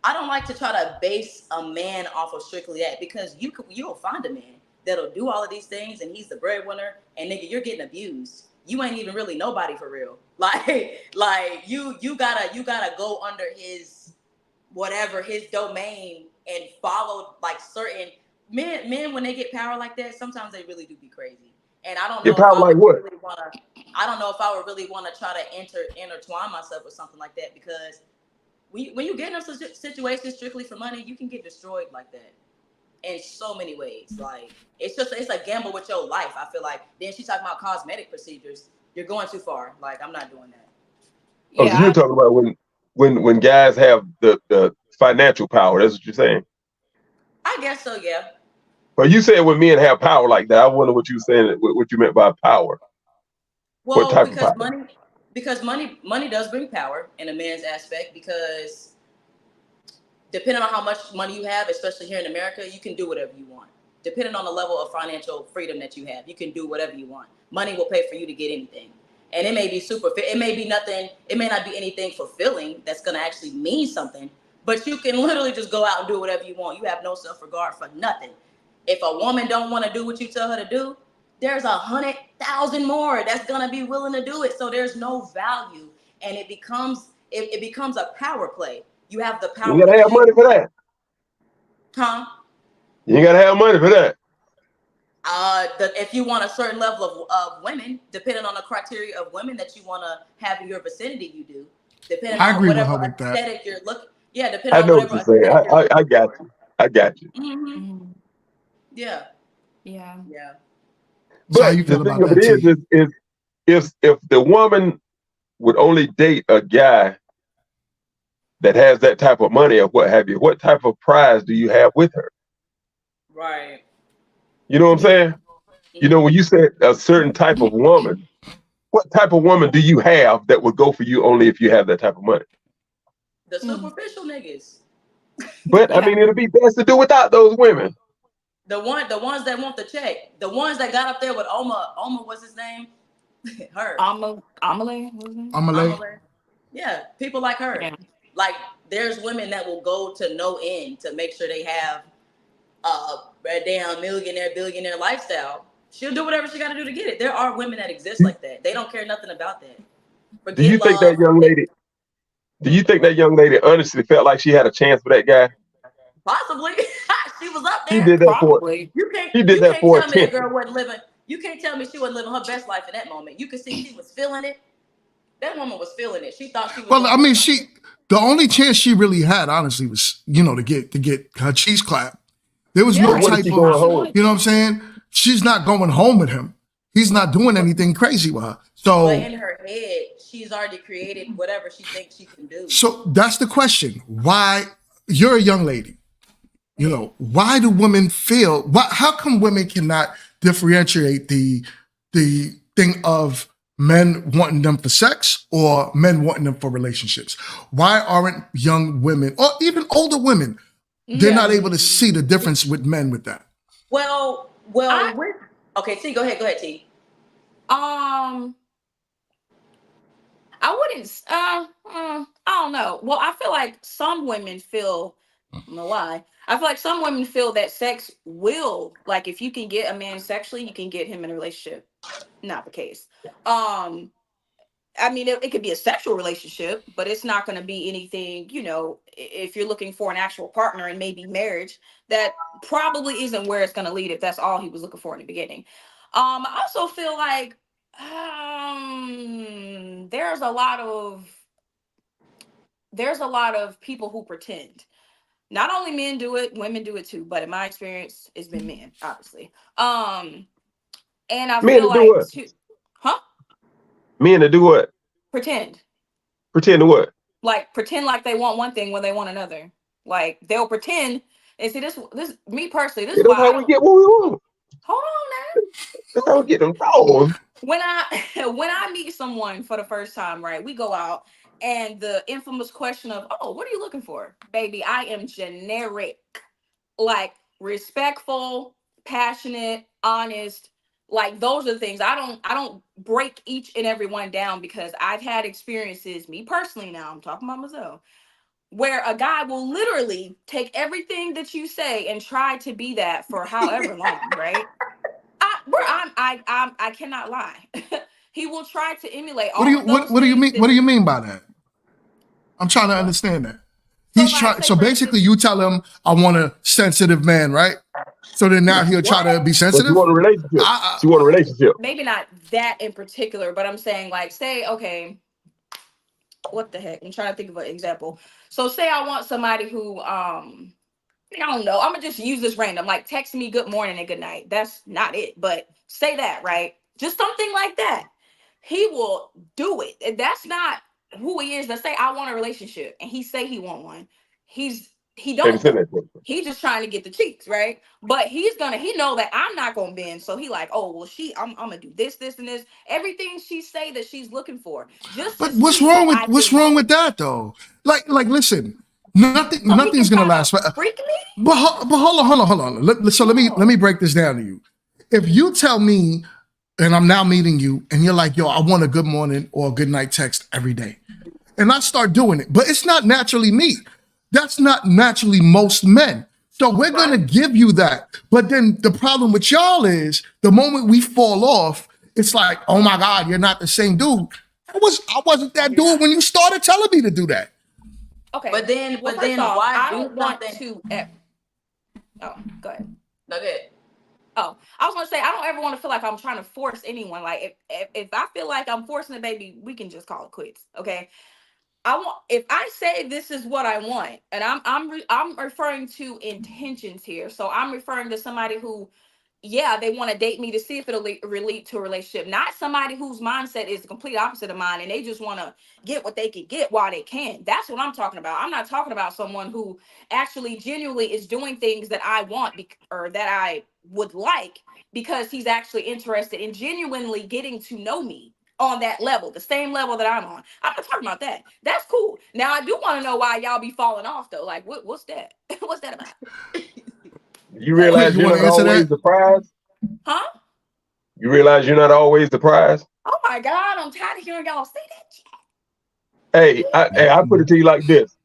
I don't like to try to base a man off of strictly that, because you'll find a man that'll do all of these things and he's the breadwinner, and nigga, you're getting abused. You ain't even really nobody for real. Like you gotta go under his whatever, his domain, and follow like certain men when they get power like that. Sometimes they really do be crazy, and I don't know
Get power like what?
I don't know if I would really want to try to intertwine myself with something like that, because when you get in a situation strictly for money, you can get destroyed like that in so many ways. Like, it's a gamble with your life, I feel like. Then she's talking about cosmetic procedures. You're going too far. Like, I'm not doing that.
Oh, so you're talking about when guys have the financial power. That's what you're saying.
I guess so, yeah.
But you said when men have power like that, I wonder what you were saying, what you meant by power.
Well,
What type of
because
power?
money does bring power in a man's aspect, because depending on how much money you have, especially here in America, you can do whatever you want. Depending on the level of financial freedom that you have, you can do whatever you want. Money will pay for you to get anything. And it may be it may be nothing, it may not be anything fulfilling that's gonna actually mean something, but you can literally just go out and do whatever you want. You have no self-regard for nothing. If a woman don't want to do what you tell her to do, there's 100,000 more that's gonna be willing to do it. So there's no value, and it becomes a power play. You have the power.
You gotta have money for that.
Huh?
You gotta have money for that.
If you want a certain level of women, depending on the criteria of women that you want to have in your vicinity, you do. Depending
I
on
agree with
whatever
her with that.
aesthetic you're looking. Yeah, depending
I
on
know
whatever
what you're saying.
aesthetic you're
I got you. I got you.
Mm-hmm. Yeah.
Yeah.
Yeah.
So how
But
you
the
feel
thing
about
of it
that,
is if the woman would only date a guy that has that type of money or what have you, what type of prize do you have with her?
Right.
You know what I'm saying? You know, when you said a certain type of woman, what type of woman do you have that would go for you only if you have that type of money?
The superficial niggas.
But I mean, it'll be best to do without those women.
The ones that want the check. The ones that got up there with Oma, what's his name? Her.
Amelie.
Amelie?
Yeah, people like her.
Yeah.
Like, there's women that will go to no end to make sure they have a damn millionaire, billionaire lifestyle. She'll do whatever she got to do to get it. There are women that exist like that. They don't care nothing about that.
Do you think that young lady? Do you think that young lady honestly felt like she had a chance for that guy?
Possibly. She was up there.
She did that
Probably.
She did that for
tell me that
attention.
girl wasn't living. You can't tell me she wasn't living her best life in that moment. You could see she was feeling it. That woman was feeling it. She thought she was.
Well, I mean, the only chance she really had, honestly, was to get her cheese clapped. There was no
What if
type
she
of,
going home?
you know what I'm saying? She's not going home with him. He's not doing anything crazy with her. So,
but in her head, she's already created whatever she thinks she can do.
so that's the question. Why you're a young lady? Why do women feel? How come women cannot differentiate the thing of men wanting them for sex or men wanting them for relationships? Why aren't young women or even older women? They're not able to see the difference with men with that.
Well, okay, T, go ahead, T.
I wouldn't. I don't know. Well, I feel like some women feel. I don't know why. I feel like some women feel that sex will, like, if you can get a man sexually, you can get him in a relationship. Not the case. I mean, it could be a sexual relationship, but it's not going to be anything, if you're looking for an actual partner and maybe marriage, that probably isn't where it's going to lead if that's all he was looking for in the beginning. I also feel like There's a lot of people who pretend. Not only men do it, women do it too, but in my experience, it's been men, obviously. And I
Men
feel
to do
like
what?
huh?
Men to do what?
Pretend.
Pretend to what?
Like pretend like they want one thing when they want another. Like they'll pretend and see this me personally, this
Yeah,
is why
that's how
I
we
don't
get what we want.
hold on now.
That's how we get them wrong.
When I when I meet someone for the first time, right? We go out and the infamous question of, "Oh, what are you looking for?" Baby, I am generic. Like respectful, passionate, honest. Like those are the things. I don't break each and every one down because I've had experiences, me personally now, I'm talking about myself, where a guy will literally take everything that you say and try to be that for however long, right? I cannot lie. He will try to emulate
What do
all
you
of those
what do you
things
mean?
that
What do you mean by that? I'm trying to
what?
understand that.
So
He's
like
trying.
say
So
for
basically,
instance,
you tell him, "I want a sensitive man," right? So then now he'll try
what?
to be
But you
sensitive.
want a relationship.
I,
She want a relationship.
Maybe not that in particular, but I'm saying like say, okay, what the heck? I'm trying to think of an example. So say I want somebody who I don't know. I'm gonna just use this random, like text me good morning and good night. That's not it, but say that, right? Just something like that. He will do it. And that's not who he is. Let's say I want a relationship and he say he want one. He
Maybe
don't
send
though.
that to him.
He's just trying to get the cheeks, right? But he know that I'm not gonna bend. So he like, oh well, I'm gonna do this, and this. Everything she say that she's looking for, just to
but what's
see if
wrong with
I
what's
can.
wrong with that though? Listen,
So he
nothing's
can
gonna
try
last.
to freak me.
But hold on. So let me
Oh.
break this down to you. If you tell me, and I'm now meeting you, and you're like, "Yo, I want a good morning or a good night text every day," and I start doing it, but it's not naturally me. That's not naturally most men. So we're
Right.
gonna give you that. But then the problem with y'all is the moment we fall off, it's like, oh my God, you're not the same dude. I wasn't that
You're
dude
not.
when you started telling me to do that.
Okay.
But then,
Well, first off,
why
I
do
don't want
something?
to. Oh, go ahead.
No good.
Oh, I was gonna say I don't ever want to feel like I'm trying to force anyone. Like if I feel like I'm forcing a baby, we can just call it quits. Okay. I want if I say this is what I want, and I'm referring to intentions here. So I'm referring to somebody who, yeah, they want to date me to see if it'll relate to a relationship. Not somebody whose mindset is the complete opposite of mine, and they just want to get what they can get while they can. That's what I'm talking about. I'm not talking about someone who actually genuinely is doing things that I want or that I would like because he's actually interested in genuinely getting to know me on that level, the same level that I'm on. I'm not talking about that. That's cool. Now I do want to know why y'all be falling off though. Like what's that? What's that about?
You
Like,
Quick,
realize
you
you're
want to
not
answer
always
that?
the prize?
huh?
You realize you're not always the prize?
Oh my God, I'm tired of hearing y'all say that shit.
Hey, I put it to you like this.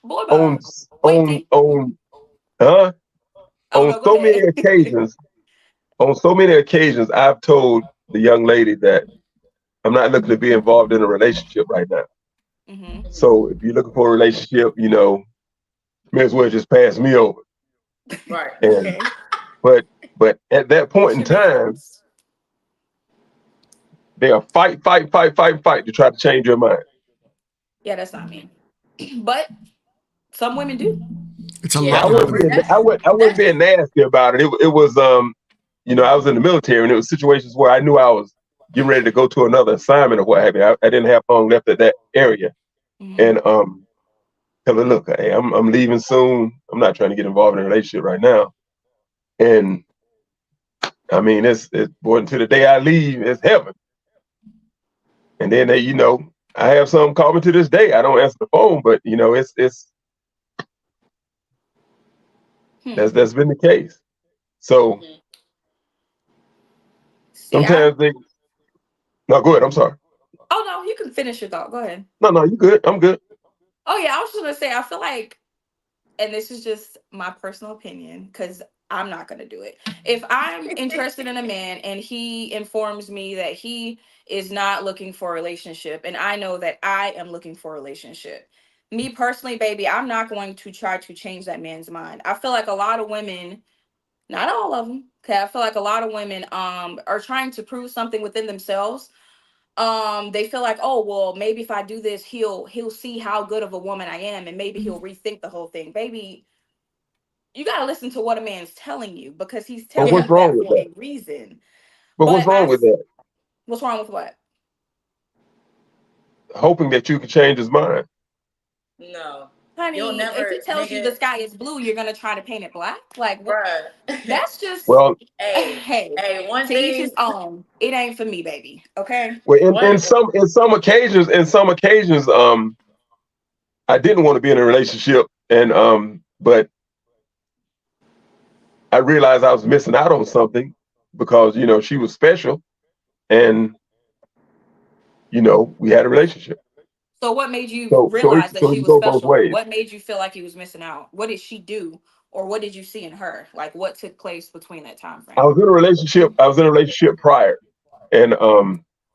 Boy,
On
bye. Wait,
on
T.
on huh?
Oh
On
no, go
so many
ahead.
occasions, I've told the young lady that I'm not looking to be involved in a relationship right now.
Mm-hmm.
So if you're looking for a relationship, may as well just pass me over.
Right.
And
Okay.
but at that point
Get
in
your
time,
man's.
they'll fight to try to change your mind.
Yeah, that's not me. But some women do.
It's a
Yeah,
I
lot of
no,
wouldn't
women.
be I wouldn't
that's
be nasty about it. It was I was in the military and it was situations where I knew I was getting ready to go to another assignment or what have you. I didn't have long left at that area.
Mm-hmm.
And tell her, look, hey, I'm leaving soon. I'm not trying to get involved in a relationship right now. And I mean it's boy, until the day I leave, it's heaven. And then I have some call me to this day. I don't answer the phone, but it's
Hmm.
that's been the case. So
Mhm.
See,
sometimes they no go ahead, I'm sorry.
oh no, you can finish your thought. Go ahead.
No, you good. I'm good.
Oh yeah, I was just gonna say I feel like, and this is just my personal opinion, because I'm not gonna do it. If I'm interested in a man and he informs me that he is not looking for a relationship, and I know that I am looking for a relationship, me personally, baby, I'm not going to try to change that man's mind. I feel like a lot of women, not all of them, Okay, I feel like a lot of women are trying to prove something within themselves. They feel like, oh well, maybe if I do this, he'll see how good of a woman I am, and maybe he'll rethink the whole thing. Baby, you gotta listen to what a man's telling you, because he's
But
telling
what's
you
wrong
that
with
for
that?
a reason.
But what's
But
wrong with that?
what's wrong with what?
Hoping that you could change his mind.
No, you'll
Honey, if he
never,
tells you
nigga,
the sky is blue, you're gonna try to paint it black? Like, what?
bruh.
That's just,
Well,
Hey,
hey,
hey, one
to each his
thing,
own. It ain't for me, baby. Okay?
well,
one,
in some occasions, I didn't want to be in a relationship, and but I realized I was missing out on something because she was special, and we had a relationship.
So what made you
So
realize that
it
she
can
was
go both
special?
ways.
What made you feel like you was missing out? What did she do? Or what did you see in her? Like, what took place between that time
I
frame?
was in a relationship. I was in a relationship prior, and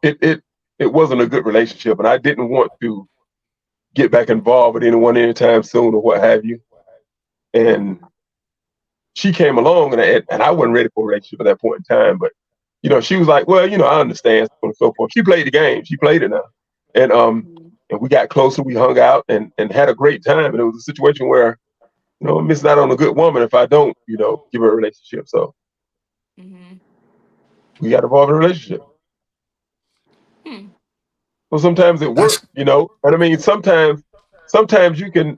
it wasn't a good relationship, and I didn't want to get back involved with anyone anytime soon or what have you. And she came along, and I wasn't ready for a relationship at that point in time. But she was like, "Well, I understand," so on and so forth. She played the game. She played it now, and
Mhm.
and we got closer. We hung out and had a great time. And it was a situation where I'm missing out on a good woman if I don't give her a relationship. So
Mhm.
we got involved in a relationship.
Hmm.
So sometimes it
That's
works, and I mean sometimes you can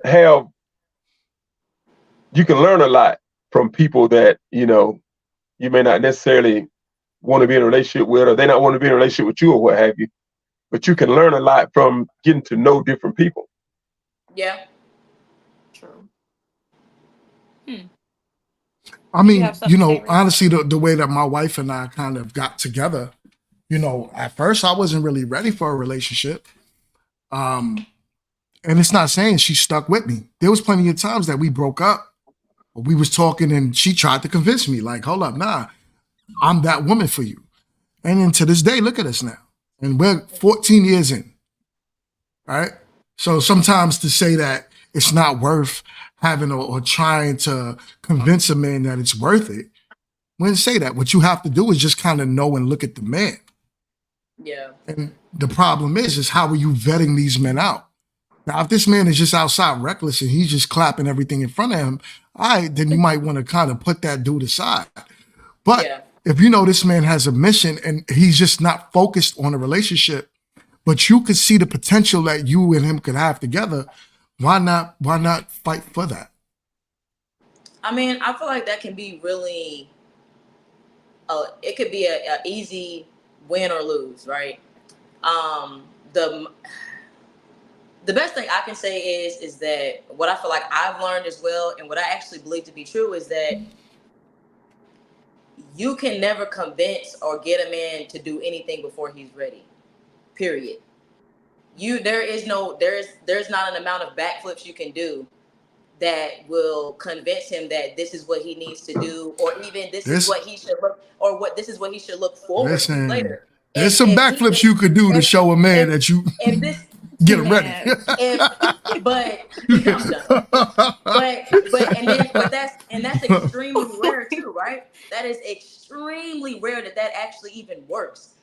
learn a lot from people that you may not necessarily want to be in a relationship with, or they not want to be in a relationship with you, or what have you. But you can learn a lot from getting to know different people.
yeah.
True. Hmm.
I
Did you
mean,
have something to say, Ray?
honestly, the way that my wife and I kind of got together, at first I wasn't really ready for a relationship. Um, and it's not saying she stuck with me. There was plenty of times that we broke up, or we was talking and she tried to convince me, like, hold up, nah, I'm that woman for you. And then to this day, look at us now. And we're 14 years in, right? So sometimes to say that it's not worth having or trying to convince a man that it's worth it, wouldn't say that. What you have to do is just kind of know and look at the man.
Yeah.
And the problem is how are you vetting these men out? Now, if this man is just outside reckless and he's just clapping everything in front of him, all right, then you might want to kind of put that dude aside. But
Yeah.
if this man has a mission and he's just not focused on a relationship, but you could see the potential that you and him could have together, why not fight for that?
I mean, I feel like that can be really, it could be a easy win or lose, right? The best thing I can say is that what I feel like I've learned as well, and what I actually believe to be true, is that you can never convince or get a man to do anything before he's ready. Period. There's not an amount of backflips you can do that will convince him that this is what he needs to do, or even this is
This
what he should look, or what this is what he should look forward to
Listen,
later.
there's
If
some
if he
backflips you could do to
if
show a man
if
that you
if this
get him ready.
Man.
if but I'm done. That's extremely rare too, right? That is extremely rare that actually even works.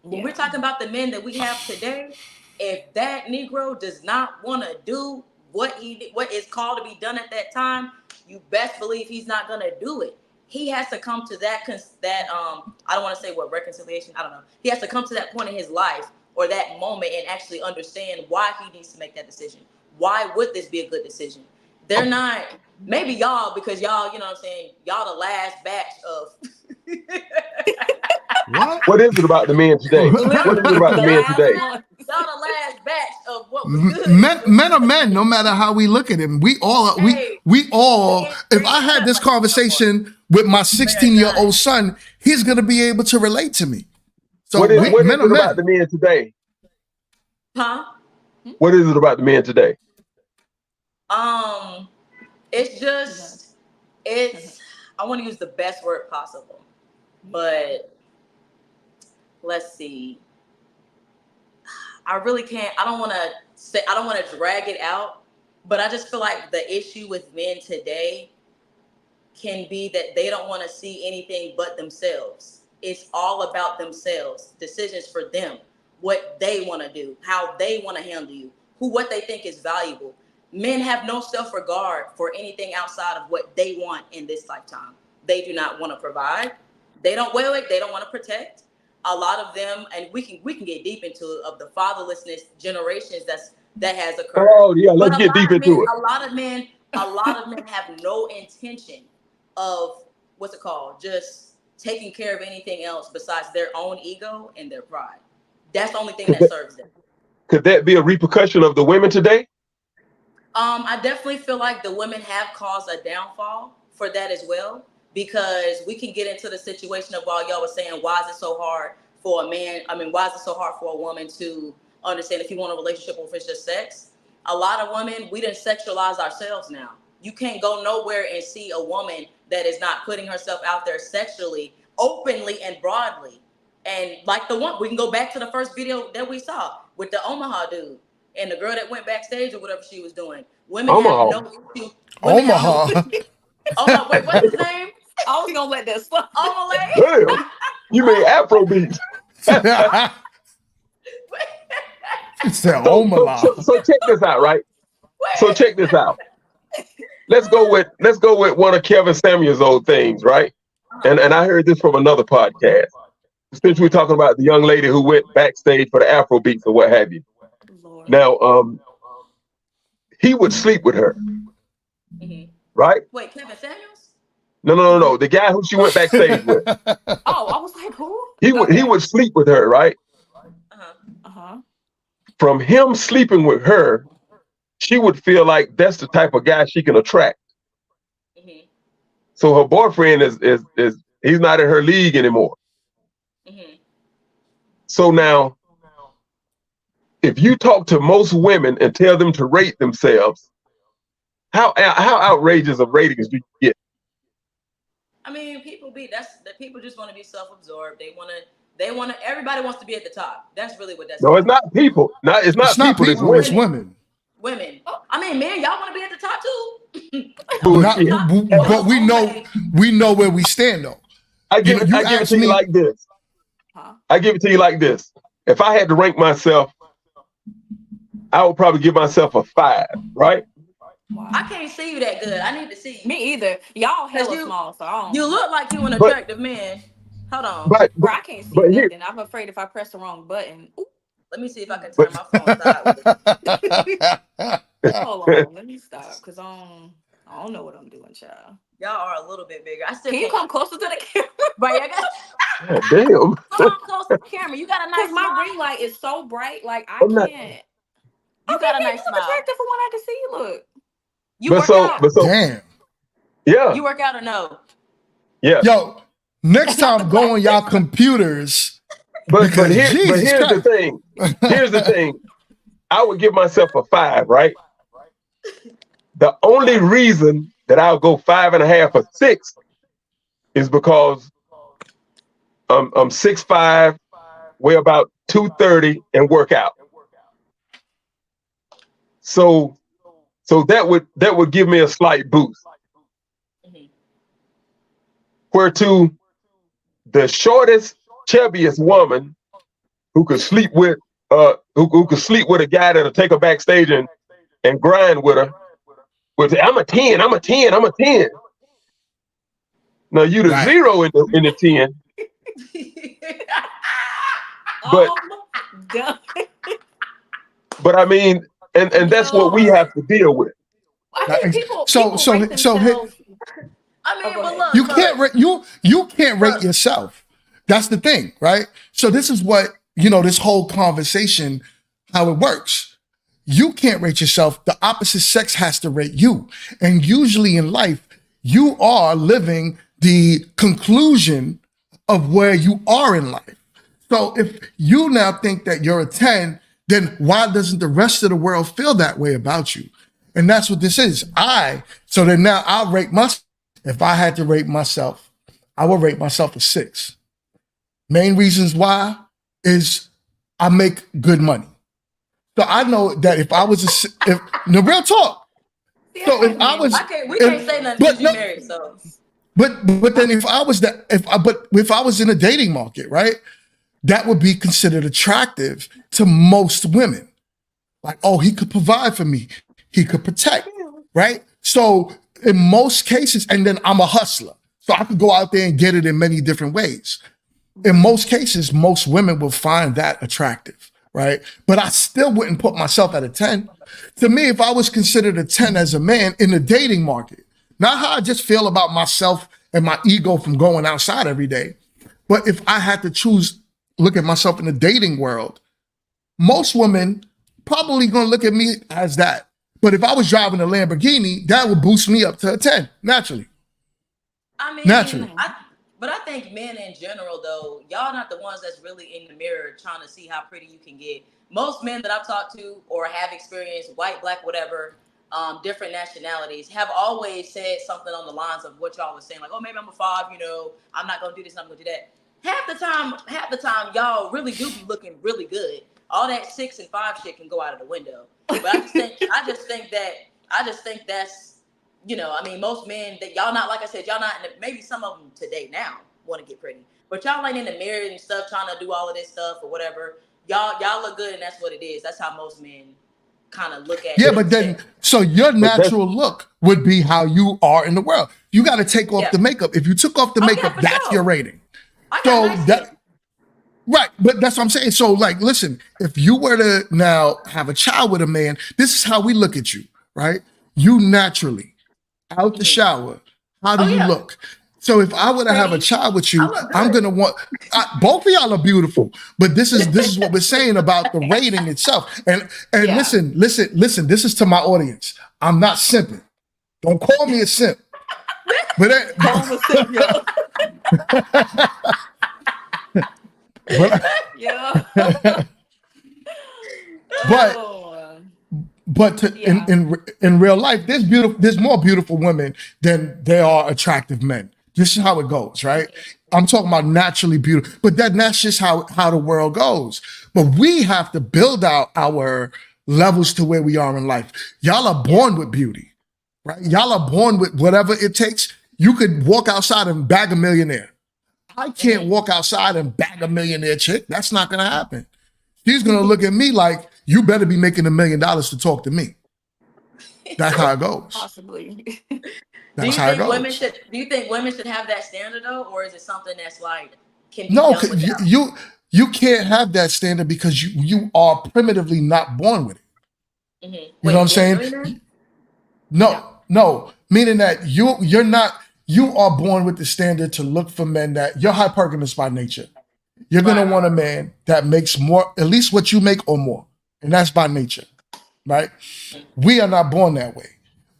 When we're
Yeah.
talking about the men that we have today, if that Negro does not want to do what is called to be done at that time, you best believe he's not gonna do it. He has to come to I don't want to say what reconciliation, I don't know. He has to come to that point in his life or that moment and actually understand why he needs to make that decision. Why would this be a good decision? They're not, maybe y'all, because y'all, you know what I'm saying, y'all the last batch of
What?
What is it about the men today? What is it
Literally
about the
the
men
last
today?
one.
y'all the last batch of what was
Men,
good.
men are men, no matter how we look at him. We all,
Hey,
if I had this conversation with my 16-year-old son, he's going to be able to relate to me. So
What is
men are
it about the
men.
men today?
huh?
What is it about the men today?
It's just I want to use the best word possible, but let's see. I really can't. I don't want to drag it out, but I just feel like the issue with men today can be that they don't want to see anything but themselves. It's all about themselves, decisions for them, what they want to do, how they want to handle you, what they think is valuable. Men have no self-regard for anything outside of what they want in this lifetime. They do not want to provide. They don't they don't want to protect. A lot of them, and we can get deep into it, of the fatherlessness generations that has occurred.
Oh yeah, let's get deep into it.
A lot of men have no intention of just taking care of anything else besides their own ego and their pride. That's the only thing that serves them.
Could that be a repercussion of the women today?
I definitely feel like the women have caused a downfall for that as well, because we can get into the situation of, while y'all was saying, why is it so hard for a man? I mean, why is it so hard for a woman to understand if you want a relationship or if it's just sex? A lot of women, we didn't sexualize ourselves now. You can't go nowhere and see a woman that is not putting herself out there sexually, openly and broadly. And like the one, we can go back to the first video that we saw with the Omaha dude and the girl that went backstage or whatever she was doing. Women
Omaha.
have no issue.
Omaha.
Omaha. Wait, what's his name?
I was gonna let that slide.
Omaha.
Damn, you mean Afro beats.
It's the Omaha.
So check this out, right? So check this out. Let's go with one of Kevin Samuels' old things, right? And I heard this from another podcast. Since we're talking about the young lady who went backstage for the Afro beats or what have you.
Lord.
Now, he would sleep with her, right?
Wait, Kevin Samuels?
No. The guy who she went backstage with.
Oh, I was like, who?
He would sleep with her, right?
Uh-huh.
From him sleeping with her, she would feel like that's the type of guy she can attract.
Mm-hmm.
So her boyfriend is he's not in her league anymore.
Mm-hmm.
So now, if you talk to most women and tell them to rate themselves, how outrageous of ratings do you get?
I mean, people just want to be self-absorbed. They want to. Everybody wants to be at the top. That's really what that's.
No, it's not people. It's not people.
It's women.
Women. I mean, men, y'all want to be at the top too.
But we know where we stand though.
I give it to you like this.
Huh?
I give it to you like this. If I had to rank myself, I would probably give myself a 5, right?
Wow.
I can't see you that good. I need to see you.
Me either. Y'all hella small, so I don't.
You look like you an attractive man. Hold on.
Bro, I can't see
but
nothing. I'm afraid if I press the wrong button. Ooh,
Let me see if I can turn my phone sideways.
hold on, let me stop, because I don't know what I'm doing, child.
Y'all are a little bit bigger. I still
Can you
can't.
come closer to the camera?
Right, I got.
God damn.
Come close to the camera. You got a nice
Because my
smile.
ring light is so bright, like I
I'm not-
can't.
You got a nice
look
smile.
attractive for when I can see you. Look.
You
But
work out.
Damn.
Yeah.
You work out or no?
Yeah.
Yo, next time go on y'all computers.
But
Because
here's
Jesus
the
Christ.
thing. Here's the thing. I would give myself a 5, right? The only reason that I'll go 5.5 or 6 is because I'm 6'5", weigh about 230, and work out. So that would give me a slight boost.
Mhm.
Where to the shortest, chubbiest woman who could sleep with who could sleep with a guy that'll take her backstage and grind with her would say, I'm a 10. Now you the
Right.
0 in the 10. But-
God.
But I mean, and that's what we have to deal with.
I think people.
So-
people
so-
rate
so-
themselves-
I mean,
Oh, go
but
ahead.
look,
You
look.
can't rate you can't rate yourself. That's the thing, right? So this is what, this whole conversation, how it works. You can't rate yourself. The opposite sex has to rate you. And usually in life, you are living the conclusion of where you are in life. So if you now think that you're a 10, then why doesn't the rest of the world feel that way about you? And that's what this is. So then now I'll rate myself. If I had to rate myself, I would rate myself a 6. Main reasons why is I make good money. So I know that if I was the real talk. So if I was,
We can't say nothing
but
because you
no-
married, so.
But then if I was if I was in a dating market, right, that would be considered attractive to most women. Like, oh, he could provide for me, he could protect, right? So in most cases, and then I'm a hustler, so I could go out there and get it in many different ways. In most cases, most women will find that attractive, right? But I still wouldn't put myself at a 10. To me, if I was considered a 10 as a man in the dating market, not how I just feel about myself and my ego from going outside every day, but if I had to choose, look at myself in the dating world, most women probably gonna look at me as that. But if I was driving a Lamborghini, that would boost me up to a 10, naturally.
I mean,
Naturally.
but I think men in general, though, y'all not the ones that's really in the mirror trying to see how pretty you can get. Most men that I've talked to or have experienced, white, black, whatever, different nationalities, have always said something on the lines of what y'all was saying, like, oh, maybe I'm a 5, I'm not gonna do this, I'm not gonna do that. Half the time, y'all really do be looking really good. All that 6 and 5 shit can go out of the window. But I just think that's, I mean, most men that y'all not, like I said, y'all not, maybe some of them today now want to get pretty, but y'all ain't in the mirror and stuff trying to do all of this stuff or whatever. Y'all look good, and that's what it is. That's how most men kind of look at it.
Yeah, but then, so your natural look would be how you are in the world. You got to take off the makeup. If you took off the makeup,
for
that's
sure.
your rating.
I
So
got nice
that,
skin.
right, but that's what I'm saying. So, like, listen, if you were to now have a child with a man, this is how we look at you, right? You naturally, out the shower, how do you look? So if I were to have a child with you, I'm gonna want both of y'all are beautiful, but this is what we're saying about the rating itself. And listen, this is to my audience. I'm not simping. Don't call me a simp. But but in real life, there's more beautiful women than there are attractive men. This is how it goes, right? I'm talking about naturally beautiful, but that's just how the world goes. But we have to build out our levels to where we are in life. Y'all are born with beauty, right? Y'all are born with whatever it takes. You could walk outside and bag a millionaire. I can't walk outside and bag a millionaire chick. That's not gonna happen. She's gonna look at me like, you better be making $1 million to talk to me. That's how it goes.
Possibly.
That's how it goes.
Do you think women should have that standard though, or is it something that's like can be
No,
done without?
you can't have that standard because you are primitively not born with it.
Mm-hmm.
You know what I'm saying? No, meaning that you are born with the standard to look for men that you're hypergamous by nature. You're gonna want a man that makes more, at least what you make or more, and that's by nature, right? We are not born that way.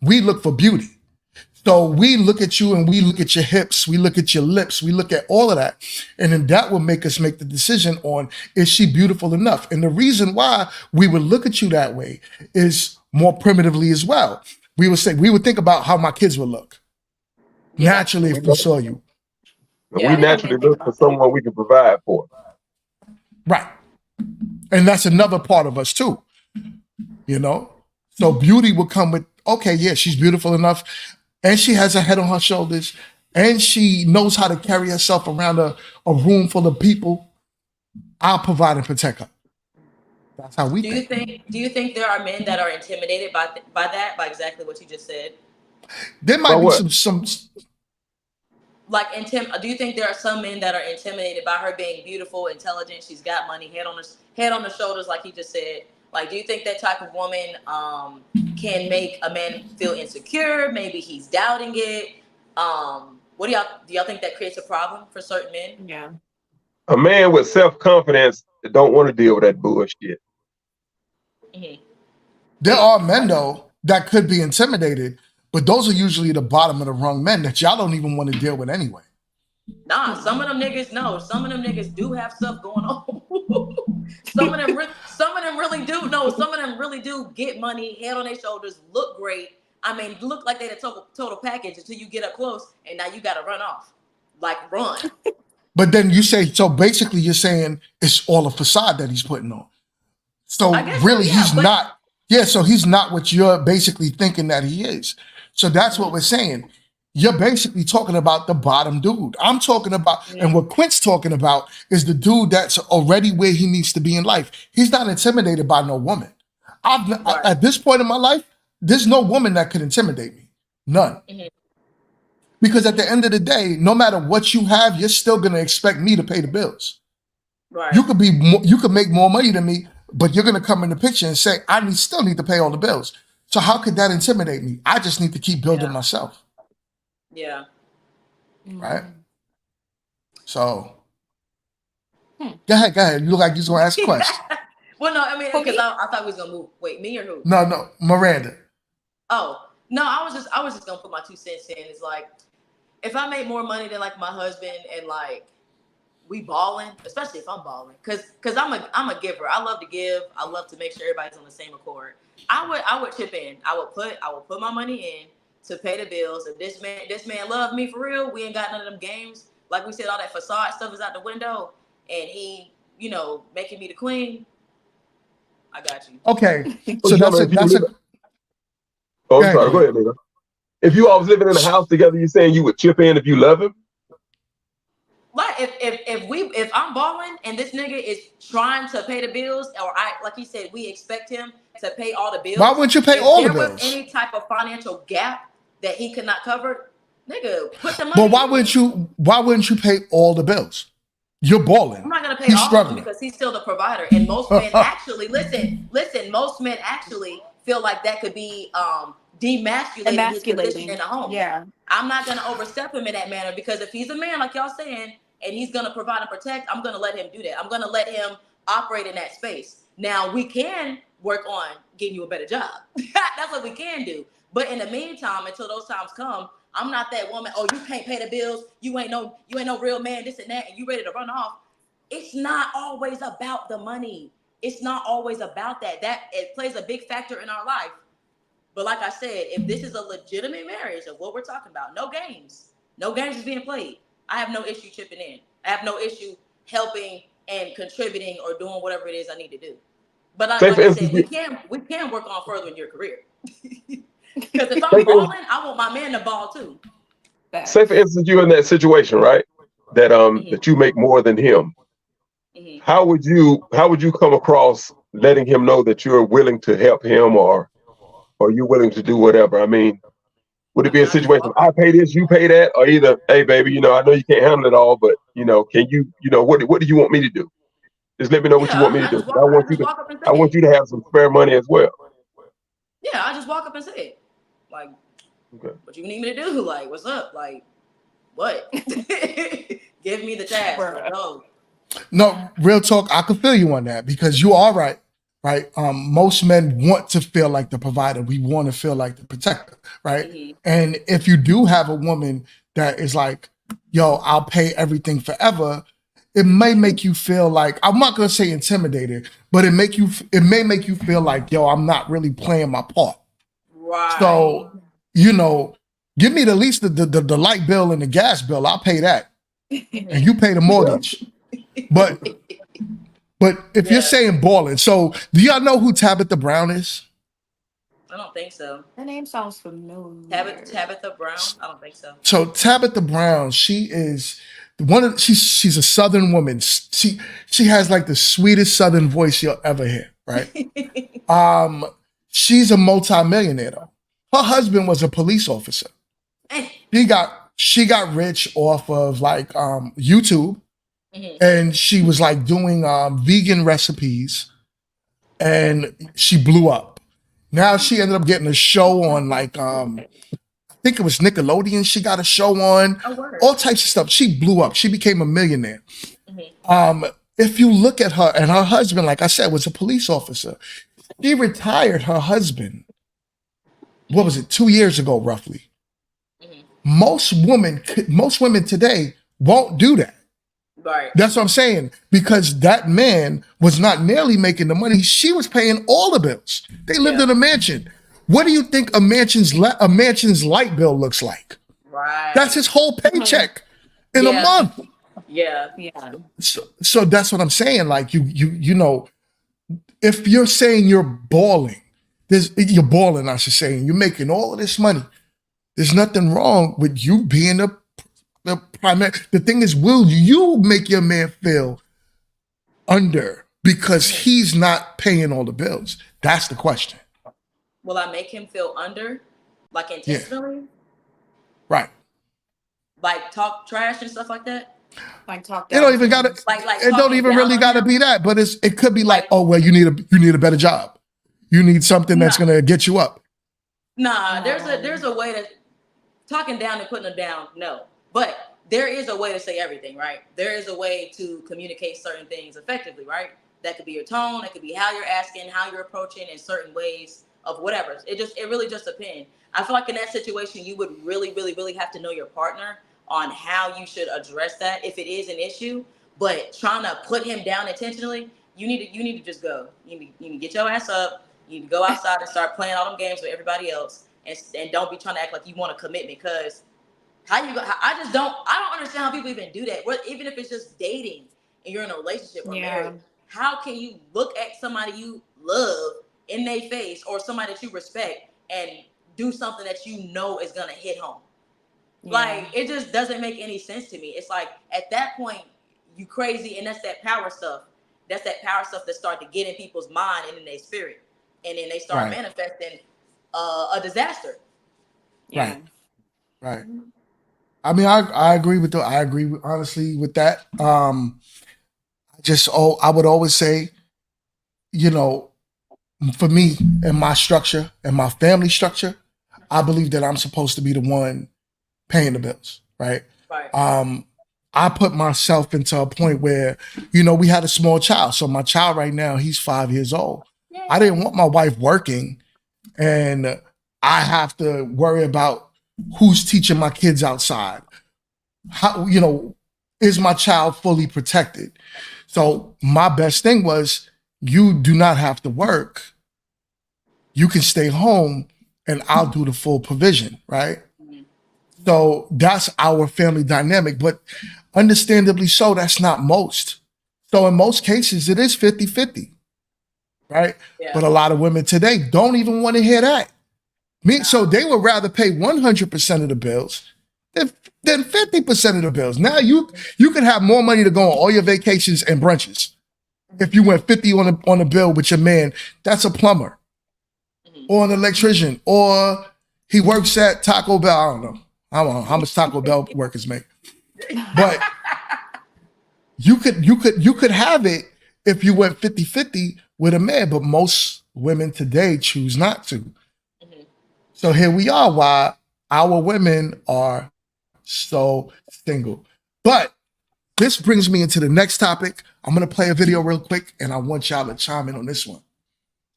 We look for beauty. So we look at you and we look at your hips, we look at your lips, we look at all of that. And then that will make us make the decision on, is she beautiful enough? And the reason why we would look at you that way is more primitively as well. We would think about how my kids would look naturally if we saw you.
We naturally look for someone we can provide for.
Right. And that's another part of us too, So beauty will come with, okay, yeah, she's beautiful enough. And she has a head on her shoulders, and she knows how to carry herself around a room full of people. I'll provide and protect her. That's how we think.
Do you think there are men that are intimidated by that, by exactly what you just said?
There might be some.
Do you think there are some men that are intimidated by her being beautiful, intelligent, she's got money, head on the shoulders, like you just said? Like, do you think that type of woman can make a man feel insecure? Maybe he's doubting it. Do y'all think that creates a problem for certain men?
Yeah.
A man with self-confidence that don't want to deal with that bullshit.
Mm-hmm.
There are men though that could be intimidated, but those are usually the bottom of the rung men that y'all don't even want to deal with anyway.
Nah, some of them niggas do have stuff going on. Some of them really do. No, some of them really do get money, head on their shoulders, look great. I mean, look like they're the total package until you get up close, and now you got to run off. Like, run.
But then you say, so basically you're saying it's all a facade that he's putting on. So really he's not. Yeah, so he's not what you're basically thinking that he is. So that's what we're saying. you're basically talking about the bottom dude. I'm talking about, and what Quint's talking about is the dude that's already where he needs to be in life. He's not intimidated by no woman.
Right.
At this point in my life, there's no woman that could intimidate me. None.
Mhm.
Because at the end of the day, no matter what you have, you're still gonna expect me to pay the bills.
Right.
You could make more money than me, but you're gonna come in the picture and say, still need to pay all the bills. So how could that intimidate me? I just need to keep building
Yeah.
myself.
Yeah.
Right. So go ahead. You look like you're gonna ask a question.
Well, no, I mean,
For
because
me?
I thought we was gonna move. Wait, me or who?
No, Miranda.
Oh, no, I was just gonna put my 2 cents in. It's like, if I make more money than like my husband and like we balling, especially if I'm balling, cause I'm a giver. I love to give. I love to make sure everybody's on the same accord. I would chip in. I would put my money in to pay the bills. If this man loved me for real, we ain't got none of them games. Like we said, all that facade stuff is out the window, and he, making me the queen. I got you.
Okay.
So
So that's
Oh,
Go
I'm
ahead,
sorry.
go
Go ahead, nigga. If you all was living in a house together, you saying you would chip in if you love him?
Like if I'm balling and this nigga is trying to pay the bills, or like he said, we expect him to pay all the bills.
Why wouldn't you pay
if
all the
there was
bills?
any type of financial gap that he could not cover, nigga, put the money.
But why
in.
wouldn't you pay all the bills? You're balling.
I'm not gonna pay
He's
all of
struggling.
them because he's still the provider. And most men actually listen. Most men actually feel like that could be demasculating his position in the home.
Yeah.
I'm not gonna overstep him in that manner, because if he's a man, like y'all saying, and he's gonna provide and protect, I'm gonna let him do that. I'm gonna let him operate in that space. Now we can work on getting you a better job. That's what we can do. But in the meantime, until those times come, I'm not that woman. Oh, you can't pay the bills. You ain't no real man. This and that, and you ready to run off. It's not always about the money. It's not always about that. That it plays a big factor in our life. But like I said, if this is a legitimate marriage of what we're talking about, no games is being played. I have no issue chipping in. I have no issue helping and contributing or doing whatever it is I need to do. But like I said, we can work on furthering your career. Because if I'm balling, I want my man to ball too.
Say for instance, you're in that situation, right? That that you make more than him.
Mhm.
How would you come across letting him know that you're willing to help him, or you're willing to do whatever? I mean, would it be a situation, I pay this, you pay that, or either, hey baby, I know you can't handle it all, but can you, what do you want me to do? Just let me know what you want me to do. I want you to have some spare money as well.
Yeah, I just walk up and say it. Like,
Okay.
what you need me to do? Like, what's up? Like, what? Give me the task. Let's go.
No, real talk, I could feel you on that, because you are right. Right. Most men want to feel like the provider. We want to feel like the protector. Right.
Mhm.
And if you do have a woman that is like, yo, I'll pay everything forever, it may make you feel like, I'm not gonna say intimidated, but it may make you feel like, yo, I'm not really playing my part.
Right.
So, give me at least the light bill and the gas bill. I'll pay that. And you pay the mortgage. But if you're saying balling, so do y'all know who Tabitha Brown is?
I don't think so.
The name sounds familiar.
Tabitha Brown? I don't think so.
So Tabitha Brown, she is she's a Southern woman. She has like the sweetest Southern voice you'll ever hear, right? She's a multimillionaire though. Her husband was a police officer. She got rich off of like YouTube.
Mhm.
And she was like doing vegan recipes, and she blew up. Now she ended up getting a show on like I think it was Nickelodeon. She got a show on,
Oh, word.
all types of stuff. She blew up. She became a millionaire.
Mhm.
If you look at her, and her husband, like I said, was a police officer. She retired her husband. What was it? 2 years ago, roughly.
Mhm.
Most women today won't do that.
Right.
That's what I'm saying. Because that man was not nearly making the money. She was paying all the bills. They lived in a mansion. What do you think a mansion's light bill looks like?
Right.
That's his whole paycheck in a month.
Yeah.
Yeah.
So that's what I'm saying. Like if you're saying you're balling, I should say, and you're making all of this money, There's nothing wrong with you being the primary. The thing is, will you make your man feel under because he's not paying all the bills? That's the question.
Will I make him feel under, like
Yeah,
intentionally,
right.
like talk trash and stuff like that?
Like talk
It don't
down
even
to
gotta.
him.
Like
It don't
talking
even
down
really
on
gotta
him?
be that. But it could be like,
Like,
oh well, you need a better job. You need something that's
nah,
gonna get you up.
nah. There's
No.
a way to talking down and putting them down. No, but there is a way to say everything, right? There is a way to communicate certain things effectively, right? That could be your tone. That could be how you're asking, how you're approaching, in certain ways of whatever. It really just depends. I feel like in that situation, you would really, really, really have to know your partner on how you should address that if it is an issue. But trying to put him down intentionally, you need to just go. You need to get your ass up. You need to go outside and start playing all them games with everybody else, and don't be trying to act like you want a commitment. Because how you go? I don't understand how people even do that. Even if it's just dating and you're in a relationship or married,
Yeah.
how can you look at somebody you love in their face or somebody that you respect and do something that you know is gonna hit home?
Yeah.
Like, it just doesn't make any sense to me. It's like at that point you crazy, and that's that power stuff. That's that power stuff that start to get in people's mind and in their spirit, and then they start
Right,
manifesting a disaster.
Yeah.
right, right. I mean, I agree with honestly with that. I would always say, you know, for me and my structure and my family structure, I believe that I'm supposed to be the one paying the bills, right?
Right.
I put myself into a point where, we had a small child. So my child right now, he's 5 years old. I didn't want my wife working and I have to worry about who's teaching my kids outside. How, is my child fully protected? So my best thing was you do not have to work. You can stay home and I'll do the full provision, right?
Mhm.
So that's our family dynamic, but understandably so, that's not most. So in most cases, it is 50-50, right?
Yeah.
But a lot of women today don't even want to hear that. So they would rather pay 100% of the bills than 50% of the bills. Now you could have more money to go on all your vacations and brunches. If you went 50 on a bill with your man, that's a plumber
Mhm.
or an electrician, or he works at Taco Bell. I don't know. I don't know how much Taco Bell workers make. But you could have it if you went 50-50 with a man, but most women today choose not to.
Mhm.
So here we are, why our women are so single. But this brings me into the next topic. I'm gonna play a video real quick, and I want y'all to chime in on this one.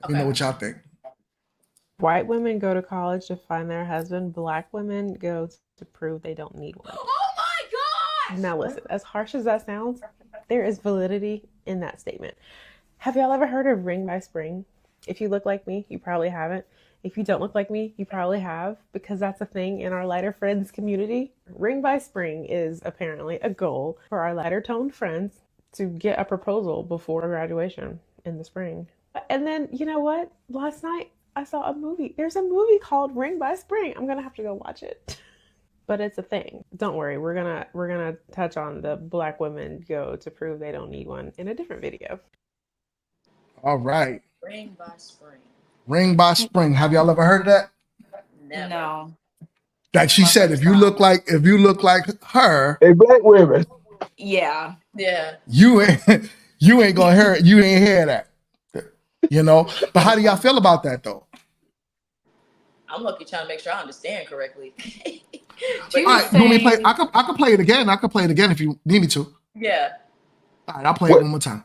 Let me know
Okay.
what y'all think.
White women go to college to find their husband. Black women go to prove they don't need one.
Oh my
Now, listen, as harsh as that sounds, there is validity in that statement. Have y'all ever heard of ring by spring? If you look like me, you probably haven't. If you don't look like me, you probably have, because that's a thing in our lighter friends community. Ring by spring is apparently a goal for our lighter toned friends to get a proposal before graduation in the spring. And then, you know what? Last night I saw a movie. There's a movie called Ring by Spring. I'm gonna have to go watch it. But it's a thing. Don't worry, we're gonna touch on the black women go to prove they don't need one in a different video.
All right.
Ring by spring.
Ring by spring. Have y'all ever heard of that?
Never.
No.
Like she
My
said,
first
if you look
time.
like her,
Hey, black women,
Yeah.
Yeah.
you ain't gonna hear it. You ain't hear that. But how do y'all feel about that though?
I'm lucky trying to make sure I understand correctly.
She
But
All
was
right, you want me to play?
saying,
I could play it again. I could play it again if you need me to.
yeah.
All right, I'll play it
what?
one more time.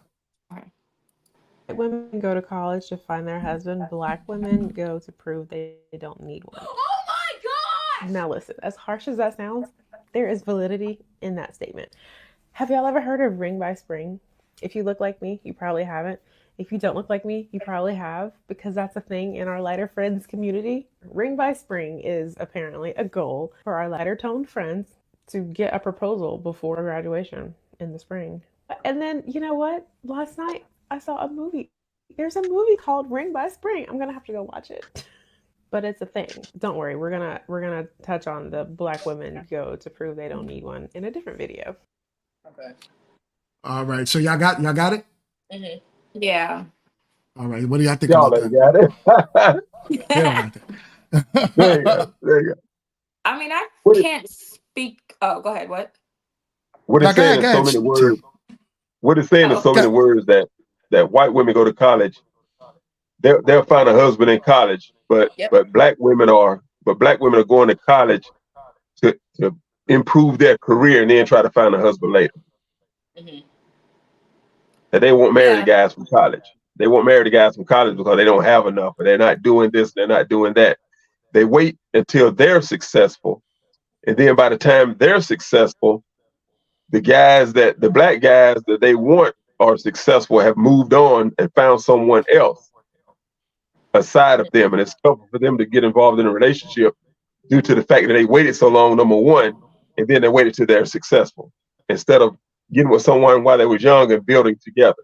White women go to college to find their husband. Black women go to prove they don't need one.
Oh my gosh.
Now, listen, as harsh as that sounds, there is validity in that statement. Have y'all ever heard of ring by spring? If you look like me, you probably haven't. If you don't look like me, you probably have, because that's a thing in our lighter friends community. Ring by spring is apparently a goal for our lighter toned friends to get a proposal before graduation in the spring. And then, you know what? Last night I saw a movie. There's a movie called Ring by Spring. I'm gonna have to go watch it. but it's a thing. Don't worry, we're gonna touch on the black women go to prove they don't need one in a different video.
Okay.
All right. So y'all got it?
Mm-hmm.
Yeah.
All right. What do y'all think
Y'all
about
ain't
that?
got it.
They don't got that.
There you go. There you go.
I mean, I
What it,
can't speak. Oh, go ahead. What?
what
Now
it's saying in
go
so
ahead,
many
T.
words. What it's saying in
Oh,
so many
Go.
words that white women go to college, they'll find a husband in college, but
Yep.
black women are going to college to improve their career and then try to find a husband later.
Mm-hmm.
That they won't marry the
yeah.
guys from college. They won't marry the guys from college because they don't have enough, or they're not doing this, they're not doing that. They wait until they're successful, and then by the time they're successful, the black guys that they want are successful, have moved on and found someone else aside of them, and it's tough for them to get involved in a relationship due to the fact that they waited so long, number one, and then they waited till they're successful instead of getting with someone while they was young and building together.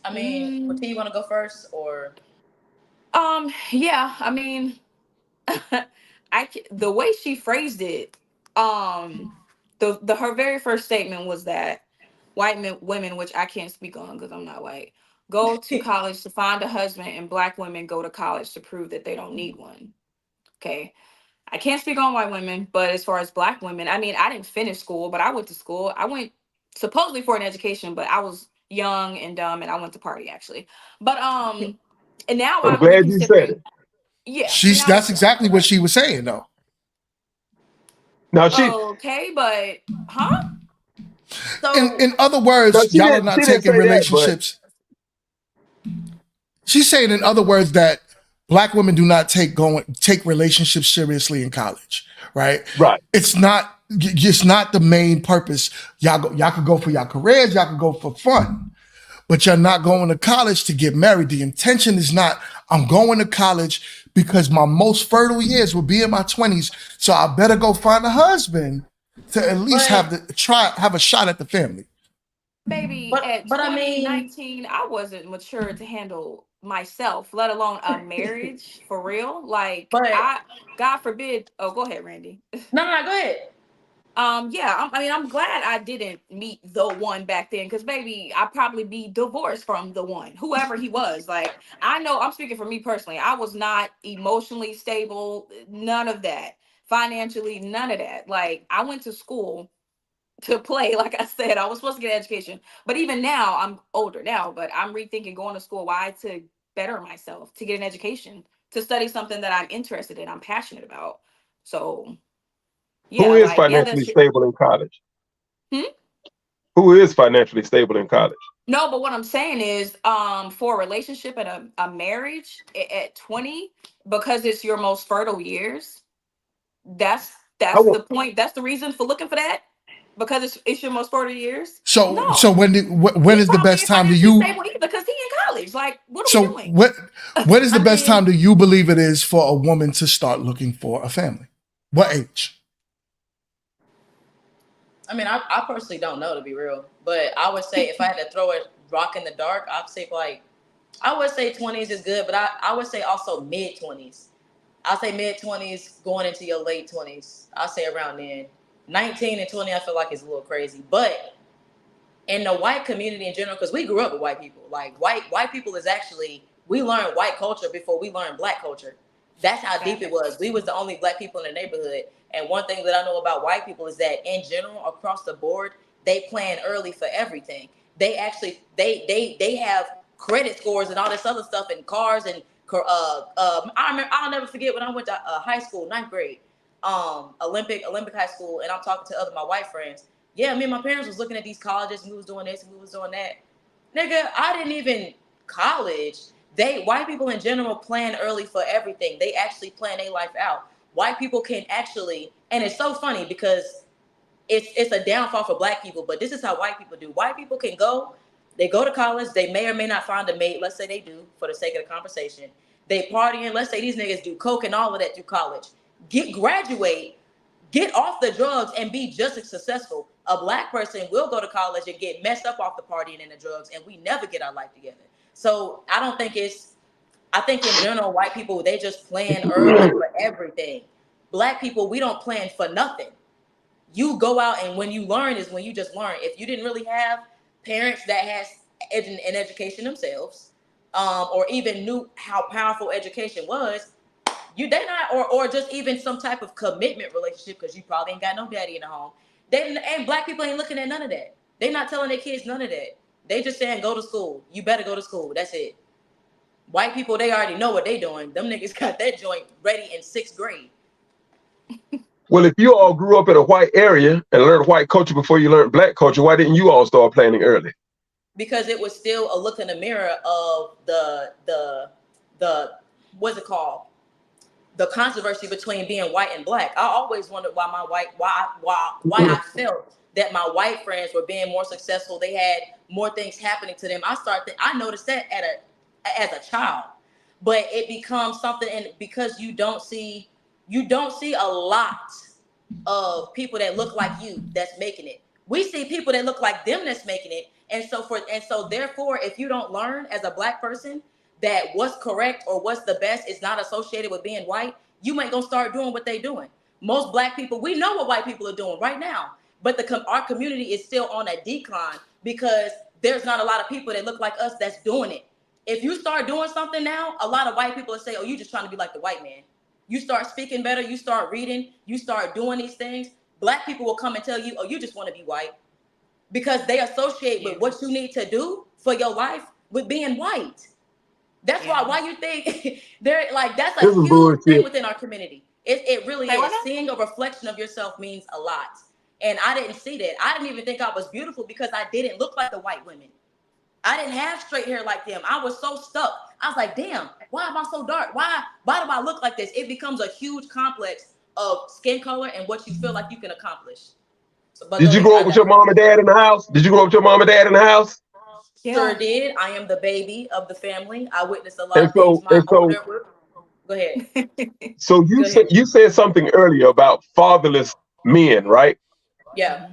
I mean, T, you want to go first or?
Yeah. I mean, the way she phrased it, the her very first statement was that women, which I can't speak on because I'm not white, go to college to find a husband, and black women go to college to prove that they don't need one. Okay. I can't speak on white women, but as far as black women, I mean, I didn't finish school, but I went to school. I went supposedly for an education, but I was young and dumb, and I went to party actually. But and now
I'm
I'm
glad you said
reconsidering.
it.
Yeah, so now
That's exactly what she was saying though.
Now
okay, but huh?
So
In other words, y'all are not
she didn't
taking
say that, but
relationships. She's saying in other words that black women do not take relationships seriously in college, right?
right.
It's not the main purpose. Y'all could go for your careers, y'all could go for fun, but you're not going to college to get married. The intention is not, I'm going to college because my most fertile years will be in my 20s, so I better go find a husband to at least have a shot at the family.
Baby,
but
at
I mean,
2019, I wasn't mature to handle myself, let alone a marriage for real. Like,
but
God forbid. Oh, go ahead, Randy.
no, go ahead.
Yeah, I mean, I'm glad I didn't meet the one back then, because baby, I'd probably be divorced from the one, whoever he was. Like, I know I'm speaking for me personally. I was not emotionally stable, none of that. Financially, none of that. Like, I went to school to play. Like I said, I was supposed to get an education, but even now, I'm older now, but I'm rethinking going to school. Why? To better myself, to get an education, to study something that I'm interested in, I'm passionate about. So
Who
yeah,
is
like, yeah,
financially
that's
stable in college?
hmm?
Who is financially stable in college?
No, but what I'm saying is, for a relationship and a marriage at 20, because it's your most fertile years, that's
I
the
want,
point. That's the reason for looking for that. Because it's your most fertile years.
So
No,
when
he
is the
probably
best
ain't
time do
financially
you?
stable either because he in college. Like, what are we
So
doing?
when is the
I
best
mean,
time do you believe it is for a woman to start looking for a family? What age?
I mean, I personally don't know, to be real, but I would say if I had to throw a rock in the dark, I'd say like, I would say 20s is good, but I would say also mid 20s. I'll say mid 20s going into your late 20s. I'll say around then. 19 and 20, I feel like it's a little crazy, but in the white community in general, because we grew up with white people. Like white people is actually, we learned white culture before we learned black culture. That's how deep it was. We was the only black people in the neighborhood. And one thing that I know about white people is that in general, across the board, they plan early for everything. They actually they have credit scores and all this other stuff and cars and I remember, I'll never forget when I went to high school, ninth grade, Olympic high school, and I'm talking to other my white friends. Yeah, me and my parents was looking at these colleges and we was doing this and we was doing that. Nigga, I didn't even college. White people in general plan early for everything. They actually plan their life out. White people can actually, and it's so funny because it's a downfall for black people, but this is how white people do. White people can they go to college, they may or may not find a mate. Let's say they do, for the sake of the conversation. They partying, let's say these niggas do coke and all of that through college. Graduate, get off the drugs and be just as successful. A black person will go to college and get messed up off the partying and the drugs, and we never get our life together. So I don't think it's I think in general, white people, they just plan early for everything. Black people, we don't plan for nothing. You go out and when you learn is when you just learn. If you didn't really have parents that has an education themselves, or even knew how powerful education was, they not, or just even some type of commitment relationship, because you probably ain't got no daddy in the home. And black people ain't looking at none of that. They not telling their kids none of that. They just saying go to school. You better go to school. That's it. White people, they already know what they doing. Them niggas got that joint ready in 6th grade.
Well, if you all grew up in a white area and learned white culture before you learned black culture, why didn't you all start planning early?
Because it was still a look in the mirror of the what's it called? The controversy between being white and black. I always wondered why I felt that my white friends were being more successful. They had more things happening to them. I noticed that as a child, but it becomes something, and because you don't see a lot of people that look like you that's making it. We see people that look like them that's making it, and so therefore, if you don't learn as a black person that what's correct or what's the best is not associated with being white, you ain't gonna start doing what they doing. Most black people, we know what white people are doing right now, but our community is still on a decline because there's not a lot of people that look like us that's doing it. If you start doing something now, a lot of white people will say, oh, you just trying to be like the white man. You start speaking better, you start reading, you start doing these things. Black people will come and tell you, oh, you just want to be white. Because they associate with what you need to do for your life with being white. That's why you think they're like, that's a huge thing within our community. It really is. Seeing a reflection of yourself means a lot. And I didn't see that. I didn't even think I was beautiful because I didn't look like the white women. I didn't have straight hair like them. I was so stuck. I was like, damn, why am I so dark? Why do I look like this? It becomes a huge complex of skin color and what you feel like you can accomplish.
Did you grow up with your mom and dad in the house?
Sure did. I am the baby of the family. I witnessed a lot of things. Go ahead.
So you said something earlier about fatherless men, right?
Yeah.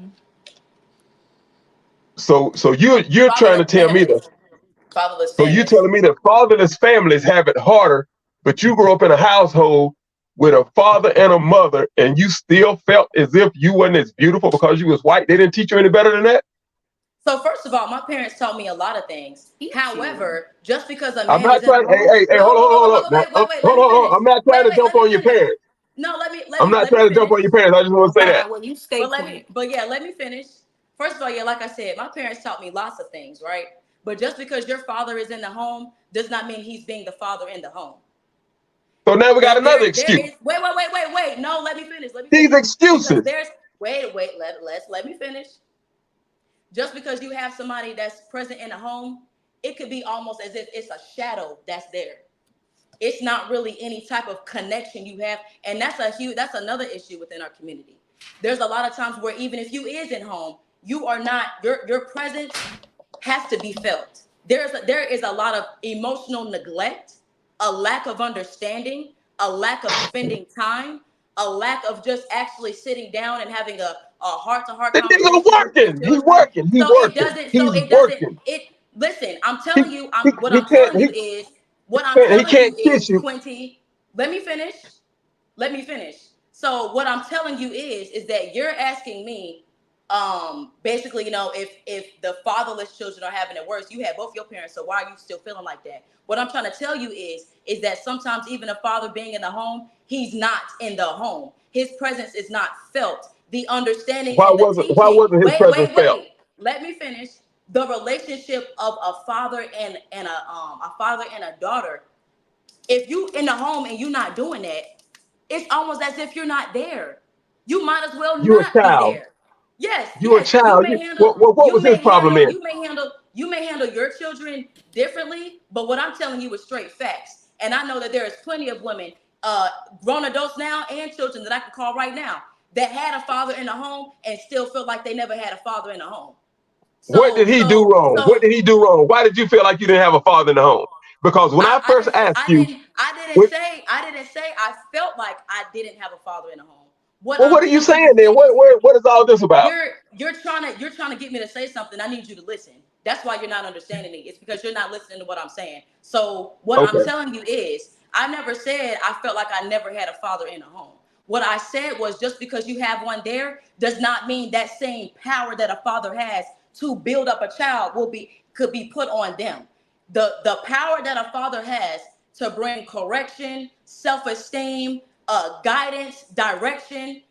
So you're trying to tell me that
fatherless
families. So you're telling me that fatherless families have it harder, but you grew up in a household with a father and a mother, and you still felt as if you weren't as beautiful because you was white? They didn't teach you any better than that?
So first of all, my parents taught me a lot of things. However, just because a man
I'm not trying. Hey, hold on. I'm not trying to jump on your parents.
No,
I'm not trying to jump on your parents. I just want to say that.
Well, you stay
let me finish. First of all, yeah, like I said, my parents taught me lots of things, right? But just because your father is in the home does not mean he's being the father in the home.
So now we got another excuse.
Wait. No, let me finish.
These excuses.
Let me finish. Just because you have somebody that's present in the home, it could be almost as if it's a shadow that's there. It's not really any type of connection you have. And that's another issue within our community. There's a lot of times where even if you is in home, you are not, your presence has to be felt. There is a lot of emotional neglect, a lack of understanding, a lack of spending time, a lack of just actually sitting down and having a heart-to-heart conversation.
He's working.
Listen, I'm telling you, Quinty, let me finish. So what I'm telling you is that you're asking me, basically, if the fatherless children are having it worse, you had both your parents, so why are you still feeling like that? What I'm trying to tell you is that sometimes even a father being in the home, he's not in the home. His presence is not felt. The understanding.
Why wasn't his presence felt?
Let me finish. The relationship of a father and a daughter. If you in the home and you're not doing that, it's almost as if you're not there. You might as well not be there. Yes,
you're a child. What was his problem in?
You may handle your children differently, but what I'm telling you is straight facts. And I know that there is plenty of women, grown adults now and children that I can call right now that had a father in the home and still feel like they never had a father in the home.
What did he do wrong? What did he do wrong? Why did you feel like you didn't have a father in the home? Because when I first asked you,
I didn't say I felt like I didn't have a father in the home. What
Well,
I'm
what are you
telling
saying then?
is
What is all this about?
you're trying to get me to say something. I need you to listen. That's why you're not understanding me. It's because you're not listening to what I'm saying. So what I'm
Okay.
telling you is, I never said I felt like I never had a father in a home. What I said was, just because you have one there does not mean that same power that a father has to build up a child could be put on them. The power that a father has to bring correction, self-esteem, guidance, direction,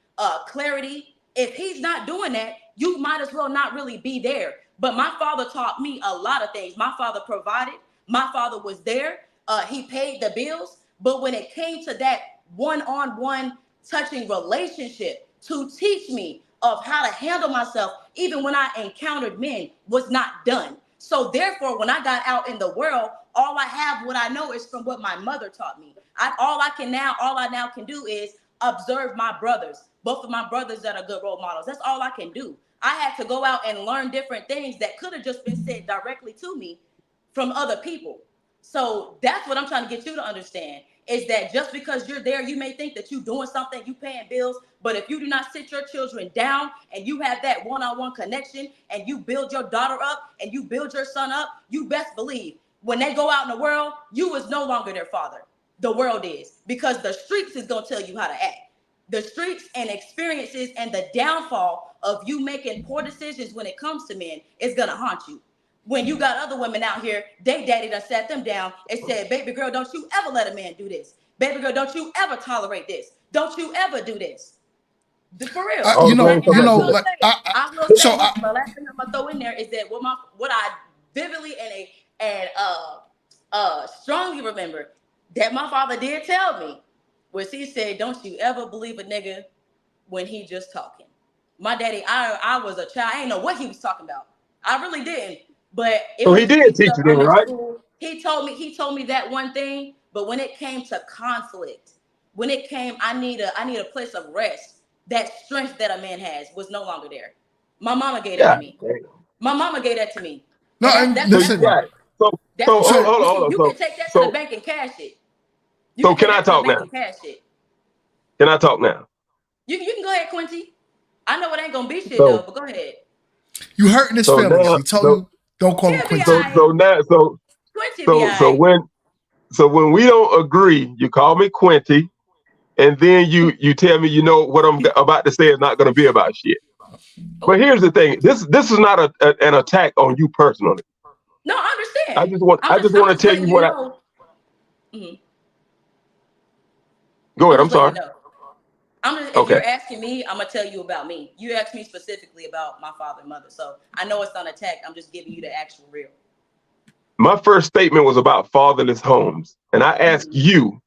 clarity. If he's not doing that, you might as well not really be there. But my father taught me a lot of things. My father provided. My father was there. He paid the bills. But when it came to that one-on-one touching relationship to teach me of how to handle myself, even when I encountered men, was not done. So therefore, when I got out in the world, all I have, what I know, is from what my mother taught me. All I now can do is observe my brothers, both of my brothers that are good role models. That's all I can do. I had to go out and learn different things that could have just been said directly to me from other people. So that's what I'm trying to get you to understand, is that just because you're there, you may think that you're doing something, you paying bills, but if you do not sit your children down and you have that one-on-one connection and you build your daughter up and you build your son up, you best believe when they go out in the world, you is no longer their father. The world is, because the streets is going to tell you how to act. The streets and experiences and the downfall of you making poor decisions when it comes to men is going to haunt you. When you got other women out here, they daddy done sat them down and said, baby girl, don't you ever let a man do this. Baby girl, don't you ever tolerate this. Don't you ever do this. For real.
You know,
Okay,
you know,
so
like
I will
so
say, the last thing I'm gonna throw in there is that what I vividly and strongly remember that my father did tell me was, he said, don't you ever believe a nigga when he just talking. My daddy, I was a child. I didn't know what he was talking about. I really didn't. But it
So
was
he did teach you then,
in
right?
school. He told me that one thing. But when it came to conflict, when it came, I need a place of rest. That strength that a man has was no longer there. My mama gave that to
Yeah.
me. My mama gave that to me.
no,
And
and
So
that's
you
listen,
got it. So
that's
so hold
so
hold on,
you
hold
see,
on.
you can take that to the
So
bank and cash it. You
so
can take
can I
that to the
talk
bank
now?
and cash it.
Can I talk now?
You can go ahead, Quincy. I know it ain't gonna be shit though,
So
but go ahead.
you hurting his
so
feelings.
now
He told
so
you don't call him
He'll be all
Quincy.
so
right.
so now so
Quincy be all
so so
right.
when so when we don't agree, you call me Quinty, and then you tell me, you know what I'm about to say is not going to be about shit. But here's the thing: this is not an attack on you personally.
No, I
I
understand.
just want
I'm
I
just
just
I'm
want to
just
tell
letting
you
you
what I
know. Mhm.
go
I'm
ahead. I'm
just letting you
sorry.
know. If
Okay.
you're asking me, I'm gonna tell you about me. You asked me specifically about my father and mother, so I know it's not an attack. I'm just giving you the actual real.
My first statement was about fatherless homes, and I asked
Mhm.
you.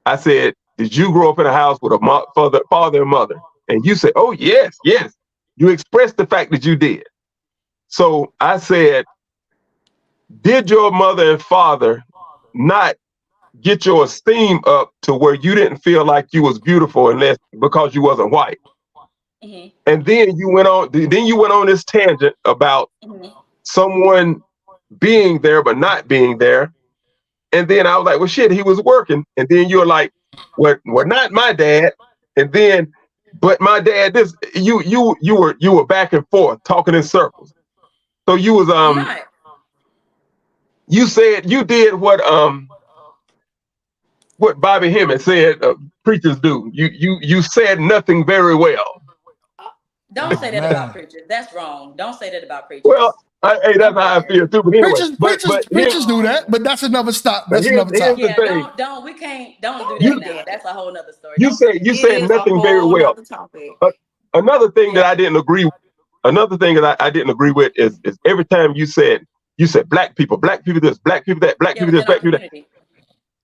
I said, "Did you grow up in a house with a father and mother?" And you said, "Oh yes, yes." You expressed the fact that you did. So I said, "Did your mother and father not get your esteem up to where you didn't feel like you was beautiful unless because you wasn't white?"
Mhm.
And then you went on this tangent about
Mhm.
someone being there but not being there. And then I was like, well, shit, he was working. And then you're like, well, not my dad. And then, but my dad, this you were back and forth talking in circles. So you was
I'm not.
you said you did what Bobby Hemmett said preachers do. You said nothing very well.
Don't
Oh
say that about
man.
preachers. That's wrong. Don't say that about
Well,
preachers.
hey, that's
Don't
how
say
I
that.
feel too. But anyway,
Preachers,
but
preachers,
but here's
preachers do that, but that's another stop.
but
That's another
here's the
topic.
Yeah,
thing.
don't do
Don't
that
You
do
now.
that.
That's a whole nother story.
you
Don't say
said
that.
you
It
said
is a
nothing very
whole
well.
nother topic.
Uh, another thing that
Yeah.
I didn't agree. Another thing that I didn't agree with is every time you said black people this, black people that, black
Yeah,
people this,
within our
black people that.
community.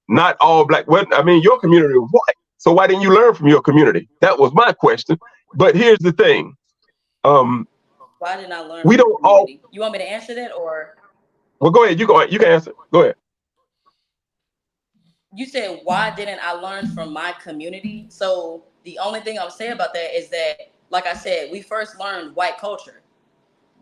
Not all black. Well, I mean, your community was white, so why didn't you learn from your community? That was my question. But here's the thing: um,
Why didn't I learn
we
from the
don't all.
community? You want me to answer that, or
Well, go ahead. You go. You can answer. Go ahead.
you said why didn't I learn from my community? So the only thing I'll say about that is that, like I said, we first learned white culture.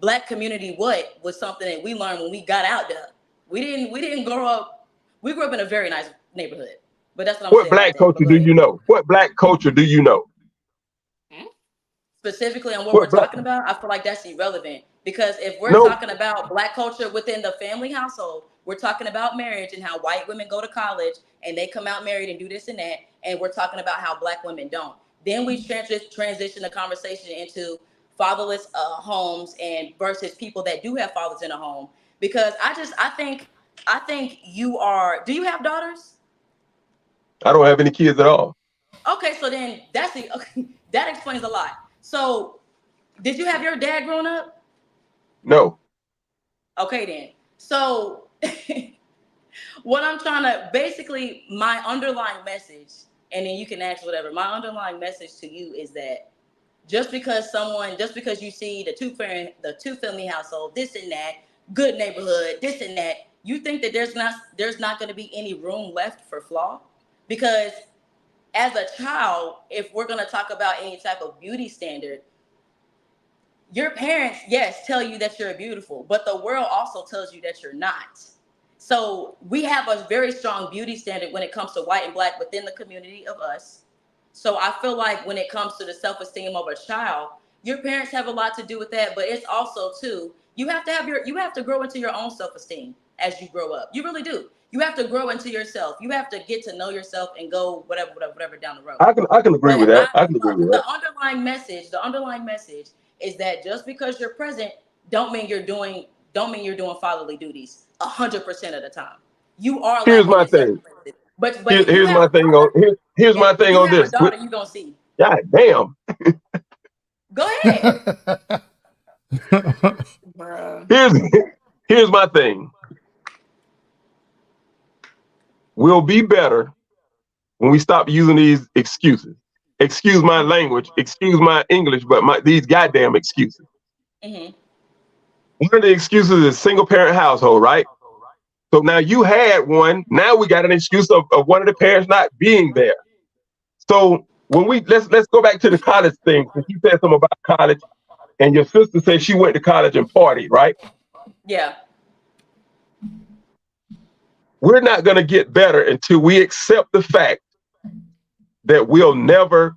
Black community what was something that we learned when we got out there. We didn't grow up. We grew up in a very nice neighborhood, but that's what I'm
What
saying about
black
that. But
culture
go
do
ahead.
you know? What black culture do you know?
specifically on what
Well,
we're talking about, I feel like that's irrelevant. Because if we're
no,
talking about Black culture within the family household, we're talking about marriage and how white women go to college and they come out married and do this and that, and we're talking about how Black women don't. Then we transition the conversation into fatherless homes and versus people that do have fathers in a home. Because I think you are. Do you have daughters?
I don't have any kids at all.
Okay, so then that explains a lot. So, did you have your dad growing up?
No.
Okay, then. So, what I'm trying to basically, my underlying message, and then you can ask whatever. My underlying message to you is that just because you see the two family household, this and that, good neighborhood, this and that, you think that there's not going to be any room left for flaw? Because as a child, if we're going to talk about any type of beauty standard, your parents, yes, tell you that you're beautiful, but the world also tells you that you're not. So we have a very strong beauty standard when it comes to white and Black within the community of us. So I feel like when it comes to the self-esteem of a child, your parents have a lot to do with that, but it's also too, you have to grow into your own self-esteem as you grow up. You really do. You have to grow into yourself. You have to get to know yourself and go whatever down the road.
I can agree with that. I can agree with that.
The underlying message is that just because you're present don't mean you're doing fatherly duties 100% of the time. You are.
Here's my thing.
But
here's my thing on here's my thing on this.
Daughter, you gonna see.
God damn.
Go ahead.
Here's my thing. We'll be better when we stop using these excuses. Excuse my language, excuse my English, but these goddamn excuses.
Mm-hmm.
One of the excuses is single parent household, right? So now you had one. Now we got an excuse of one of the parents not being there. So when let's go back to the college thing, because you said something about college, and your sister said she went to college and partied, right?
Yeah.
We're not going to get better until we accept the fact that we'll never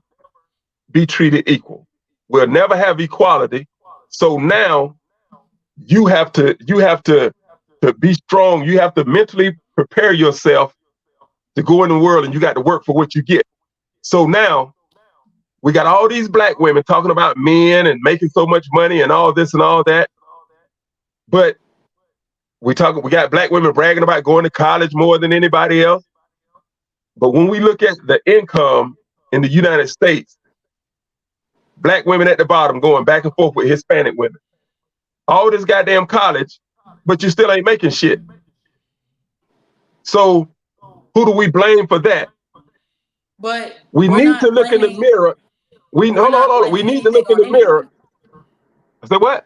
be treated equal. We'll never have equality. So now you have to be strong. You have to mentally prepare yourself to go in the world, and you got to work for what you get. So now we got all these Black women talking about men and making so much money and all this and all that. But we got Black women bragging about going to college more than anybody else. But when we look at the income in the United States, Black women at the bottom going back and forth with Hispanic women. All this goddamn college, but you still ain't making shit. So who do we blame for that?
But
we need to look in the mirror. Hold on. We need to look in the mirror. I said what?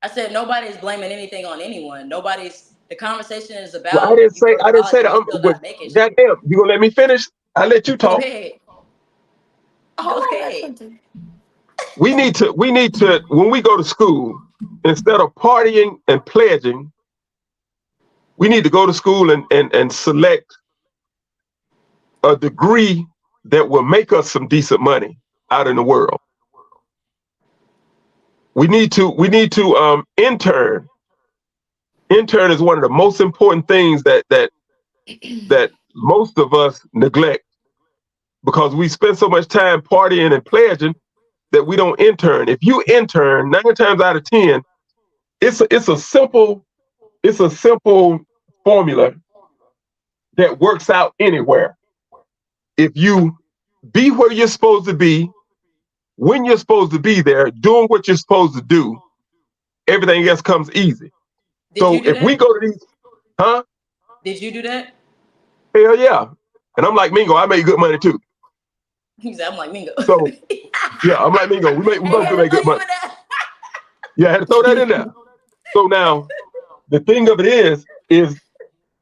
I said nobody's blaming anything on anyone. The conversation is about.
Well, I didn't say that. Goddamn, you gonna let me finish? I let you talk.
Go ahead. Go ahead.
We need to, when we go to school, instead of partying and pledging, we need to go to school and select a degree that will make us some decent money out in the world. We need to intern. Intern is one of the most important things that most of us neglect, because we spend so much time partying and pledging that we don't intern. If you intern, 9 times out of 10, it's a simple formula that works out anywhere. If you be where you're supposed to be, when you're supposed to be there, doing what you're supposed to do, everything else comes easy. So if we go to these,
Did you do that?
Hell yeah. And I'm like Mingo, I make good money too.
He said, I'm like Mingo.
So yeah, I'm like Mingo. We both make good money. Yeah, I had to throw that in there. So now the thing of it is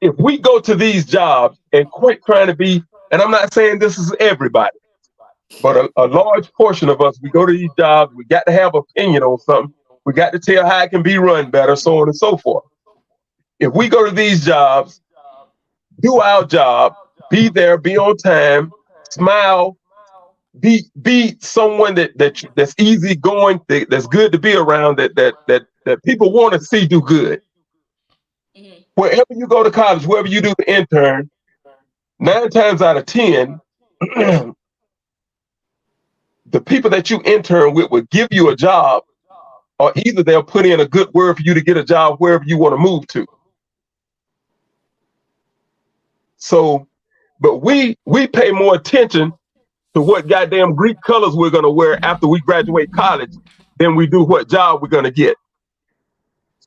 if we go to these jobs and quit trying to be, and I'm not saying this is everybody, but a large portion of us, we go to these jobs, we got to have opinion on something. We got to tell how it can be run better, so on and so forth. If we go to these jobs, do our job, be there, be on time, smile, be someone that's easy going, that's good to be around, that people want to see do good.
Mhm.
Wherever you go to college, wherever you do the intern, 9 times out of 10, the people that you intern with will give you a job, or either they'll put in a good word for you to get a job wherever you want to move to. So, but we pay more attention to what goddamn Greek colors we're gonna wear after we graduate college than we do what job we're gonna get.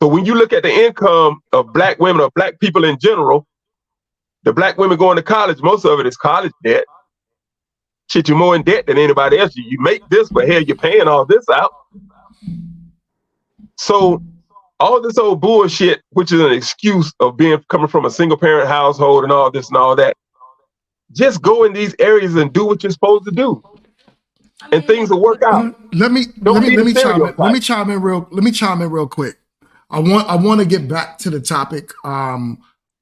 So when you look at the income of black women or black people in general, the black women going to college, most of it is college debt. Shit, you're more in debt than anybody else. You make this, but hell, you're paying all this out. So all this old bullshit, which is an excuse of coming from a single parent household and all this and all that, just go in these areas and do what you're supposed to do, and things will work out.
Let me chime in real quick. I want to get back to the topic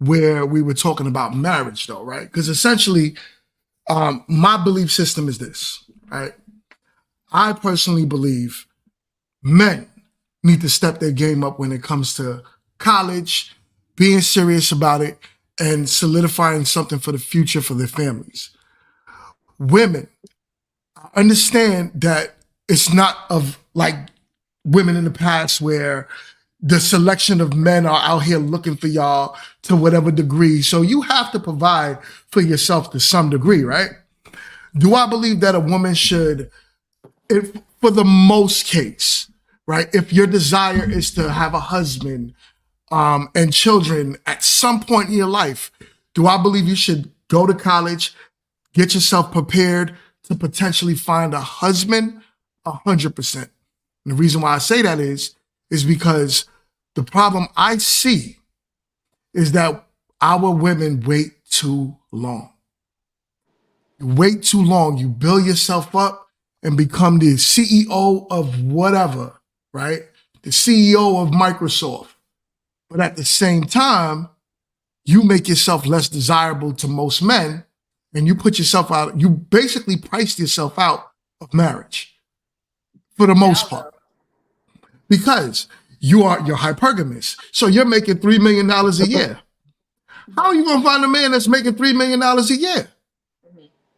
where we were talking about marriage, though, right? Because essentially, my belief system is this, right? I personally believe men need to step their game up when it comes to college, being serious about it, and solidifying something for the future for their families. Women, I understand that it's not of like women in the past where the selection of men are out here looking for y'all to whatever degree. So you have to provide for yourself to some degree, right? Do I believe that a woman should, if for the most case, right, if your desire is to have a husband and children at some point in your life, do I believe you should go to college, get yourself prepared to potentially find a husband? 100%. And the reason why I say that is because the problem I see is that our women wait too long. You wait too long. You build yourself up and become the CEO of whatever, right? The CEO of Microsoft. But at the same time, you make yourself less desirable to most men, and you put yourself out, you basically priced yourself out of marriage for the most part. Because you're hypergamous. So you're making $3 million a year. How are you gonna find a man that's making $3 million a year?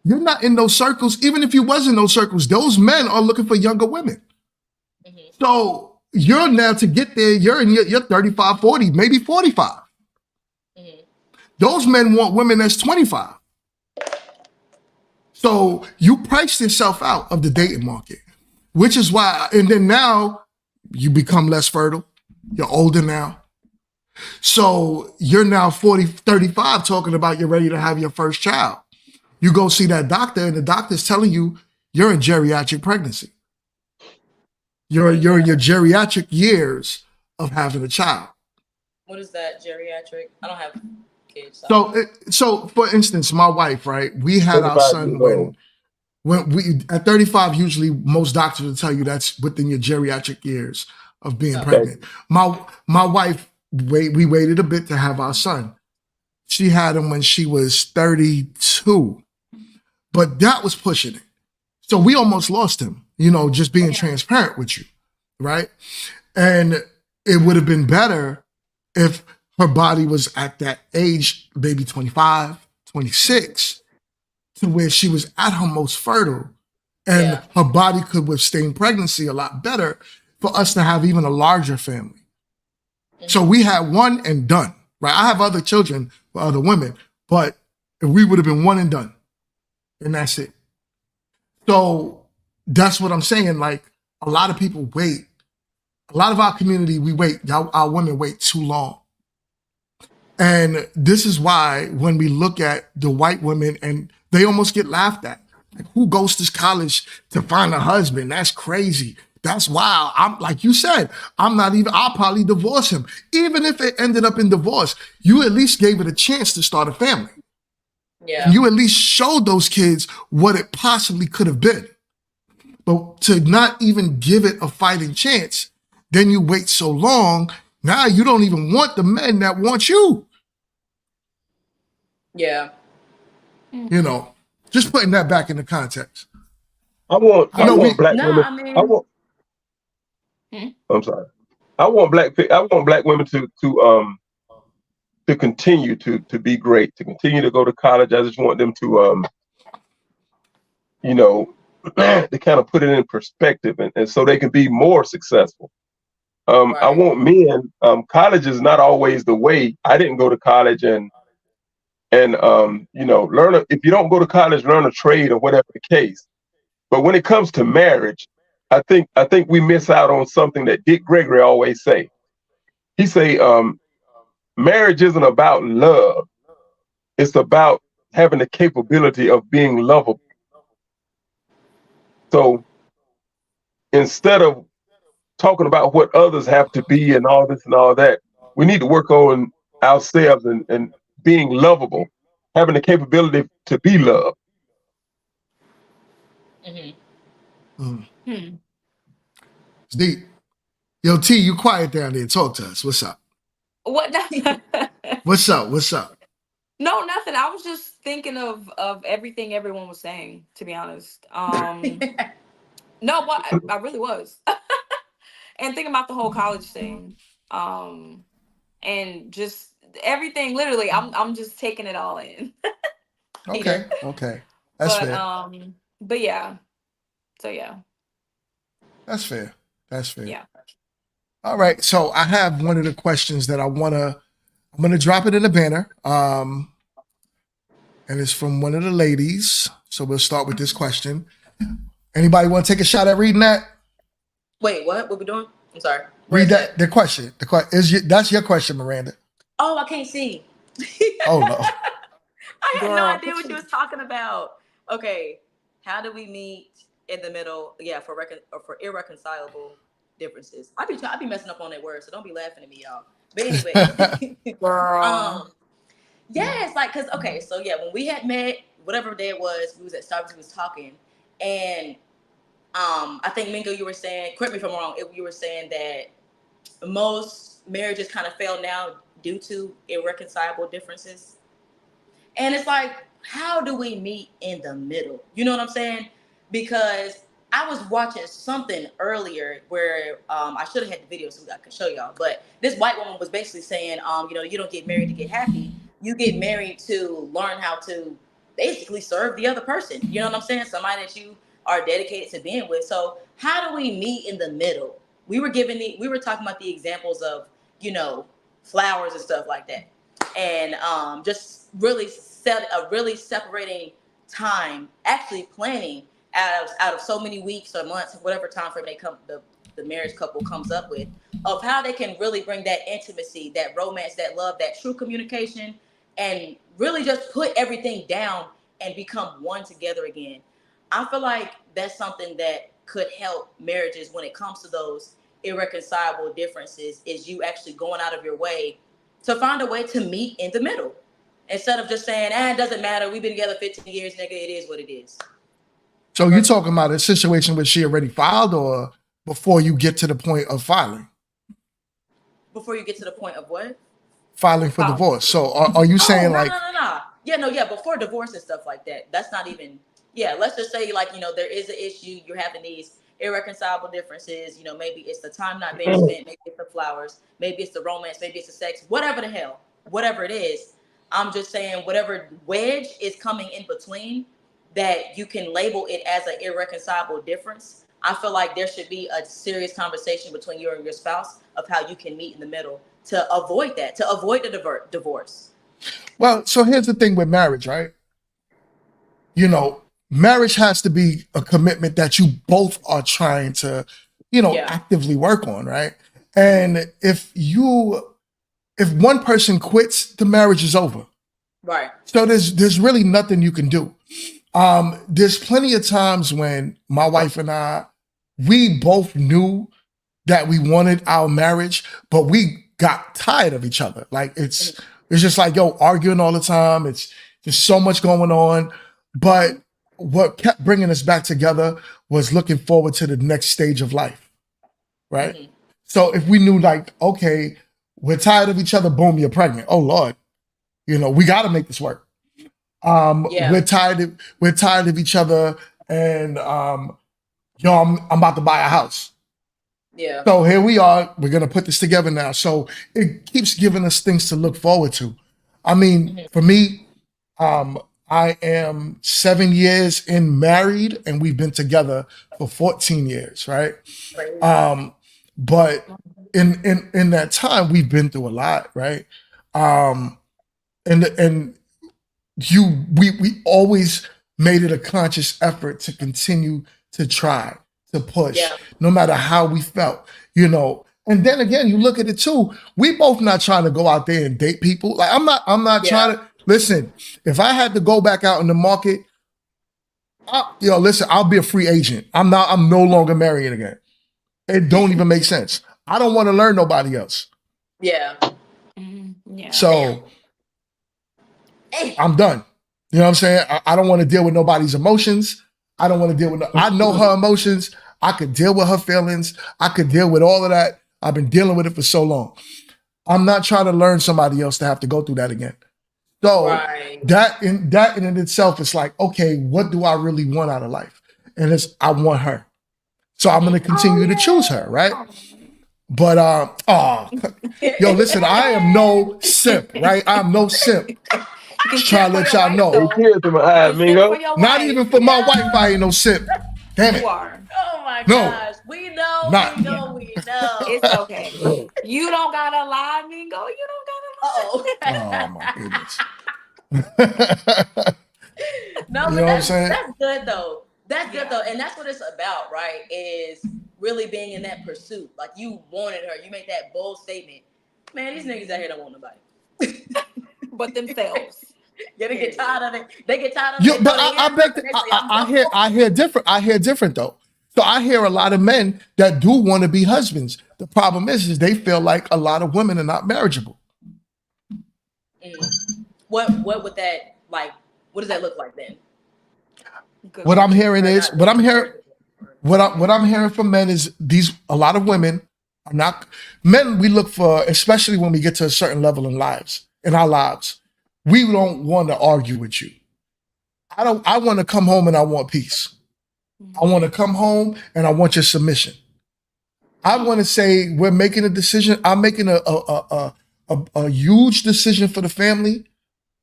You're not in those circles. Even if you was in those circles, those men are looking for younger women. So you're now, to get there, you're in your 35, 40, maybe 45. Those men want women that's 25. So you priced yourself out of the dating market, which is why, and then now you become less fertile. You're older now. So you're now 40, 35 talking about you're ready to have your first child. You go see that doctor and the doctor's telling you you're in geriatric pregnancy. You're in your geriatric years of having a child.
What is that, geriatric? I don't have kids.
So for instance, my wife, right? We had our son when we at 35. Usually, most doctors will tell you that's within your geriatric years of being pregnant. My wife, we waited a bit to have our son. She had him when she was 32, but that was pushing it. So we almost lost him. Just being transparent with you, right? And it would have been better if her body was at that age, maybe 25, 26, to where she was at her most fertile and her body could withstand pregnancy a lot better for us to have even a larger family. So we had one and done, right? I have other children with other women, but we would have been one and done. And that's it. So that's what I'm saying. Like, a lot of people wait. A lot of our community, we wait. Our women wait too long. And this is why when we look at the white women, and they almost get laughed at. Like, who goes to college to find a husband? That's crazy. That's wild. I'm like you said, I'll probably divorce him. Even if it ended up in divorce, you at least gave it a chance to start a family. Yeah. You at least showed those kids what it possibly could have been. But to not even give it a fighting chance, then you wait so long, now you don't even want the men that want you.
Yeah.
Just putting that back into context.
I want
I
I
know we.
want black
No,
women.
I
I
mean,
want.
Hmm?
I'm sorry. I want black women to continue to be great, to continue to go to college. I just want them to you know to kind of put it in perspective, and so they can be more successful. I
right.
want men. College is not always the way. I didn't go to college and if you don't go to college, learn a trade or whatever the case. But when it comes to marriage, I think we miss out on something that Dick Gregory always say. He say marriage isn't about love. It's about having the capability of being lovable. So instead of talking about what others have to be and all this and all that, we need to work on ourselves and being lovable, having the capability to be loved.
Hmm.
Mm,
Hmm.
it's deep. Yo, T, you quiet down there. Talk to us. What's up?
What?
What's up? What's up?
No, nothing. I was just thinking of everything everyone was saying, to be honest. No, but I really was. And thinking about the whole college thing. And just everything, literally, I'm just taking it all in.
Okay. Okay. That's
But
fair.
but yeah. So yeah.
That's fair. That's fair.
Yeah.
All right. So I have one of the questions that I'm gonna drop it in the banner. And it's from one of the ladies. So we'll start with this question. Anybody want to take a shot at reading that?
Wait, what? What we doing? I'm sorry.
Read
Where's
that. The question. That's your question, Miranda.
Oh, I can't see.
Oh no.
I had no
Girl,
idea what you was talking about. Okay, how do we meet in the middle? Yeah, for for irreconcilable differences. I be messing up on that word, so don't be laughing at me, y'all. But anyway,
girl.
yeah, it's like okay, so yeah, when we had met, whatever day it was, we was at Starbucks, we was talking, and I think Mingo, you were saying, correct me if I'm wrong, you were saying that most marriages kind of fail now due to irreconcilable differences. And it's like, how do we meet in the middle? You know what I'm saying? Because I was watching something earlier where I should have had the video so I could show y'all. But this white woman was basically saying, you don't get married to get happy. You get married to learn how to basically serve the other person. You know what I'm saying? Somebody that you are dedicated to being with. So how do we meet in the middle? We were talking about the examples of, flowers and stuff like that. And just really separating time, actually planning out of so many weeks or months, whatever time frame the marriage couple comes up with, of how they can really bring that intimacy, that romance, that love, that true communication, and really just put everything down and become one together again. I feel like that's something that could help marriages when it comes to those irreconcilable differences, is you actually going out of your way to find a way to meet in the middle. Instead of just saying, it doesn't matter, we've been together 15 years, nigga, it is what it is.
So you're talking about a situation where she already filed, or before you get to the point of filing?
Before you get to the point of what?
Filing for divorce. So are you saying
no,
like
no. Yeah, before divorce and stuff like that. That's not even, let's just say there is an issue, you're having these irreconcilable differences, maybe it's the time not being spent, maybe it's the flowers, maybe it's the romance, maybe it's the sex, whatever the hell, whatever it is. I'm just saying whatever wedge is coming in between that you can label it as an irreconcilable difference. I feel like there should be a serious conversation between you and your spouse of how you can meet in the middle to avoid that, to avoid the divorce.
Well, so here's the thing with marriage, right? Marriage has to be a commitment that you both are trying to, actively work on, right? And if one person quits, the marriage is over.
Right.
So there's really nothing you can do. There's plenty of times when my wife and I, we both knew that we wanted our marriage, but we got tired of each other. Like it's just like, arguing all the time. It's just so much going on. But what kept bringing us back together was looking forward to the next stage of life, right? Mm-hmm. So if we knew like, okay, we're tired of each other, boom, you're pregnant. Oh Lord, we got to make this work. We're tired of each other and yo, I'm about to buy a house.
Yeah.
So here we are. We're gonna put this together now. So it keeps giving us things to look forward to. I mean, for me, I am 7 years in married, and we've been together for 14 years, right? But in that time, we've been through a lot, right? And we always made it a conscious effort to continue to try to push,
Yeah.
no matter how we felt, you know. And then again, you look at it too. We both not trying to go out there and date people. Like I'm not
Yeah.
trying to listen. If I had to go back out in the market, listen, I'll be a free agent. I'm no longer marrying again. It don't even make sense. I don't want to learn nobody else.
Yeah.
Yeah.
So
Hey.
I'm done. You know what I'm saying? I don't want to deal with nobody's emotions. I don't want to deal with. I know her emotions. I could deal with her feelings. I could deal with all of that. I've been dealing with it for so long. I'm not trying to learn somebody else to have to go through that again. So
Right.
that in itself is like, okay, what do I really want out of life? And I want her. So I'm gonna continue to choose her, right? But yo, listen, I am no simp, right? I'm no simp.
You can
Just trying to let y'all know.
Hey, tears in my eyes,
You simp
Mingo.
for your
Not
wife.
even for my wife, I ain't no simp. Damn
You
it.
are.
Oh my
No.
gosh. We know.
Not.
We know. We know.
It's okay. You don't gotta lie, Mingo. You don't gotta lie.
Uh-oh.
Oh my goodness.
No,
You
but
know what I'm saying?
that's good though. That's good
Yeah.
though, and that's what it's about, right? Is really being in that pursuit. Like you wanted her, you made that bold statement. Man, these niggas out here don't want nobody.
But themselves.
Yeah, they get tired of it. They get tired of
Yo,
it.
but I hear different. I hear different though. So I hear a lot of men that do want to be husbands. The problem is they feel like a lot of women are not marriageable.
What would that like? What does that look like then?
Good.
What I'm hearing from men is a lot of women are not men. We look for, especially when we get to a certain level in our lives, we don't want to argue with you. I want to come home and I want peace. I want to come home and I want your submission. I want to say we're making a decision. I'm making a huge decision for the family,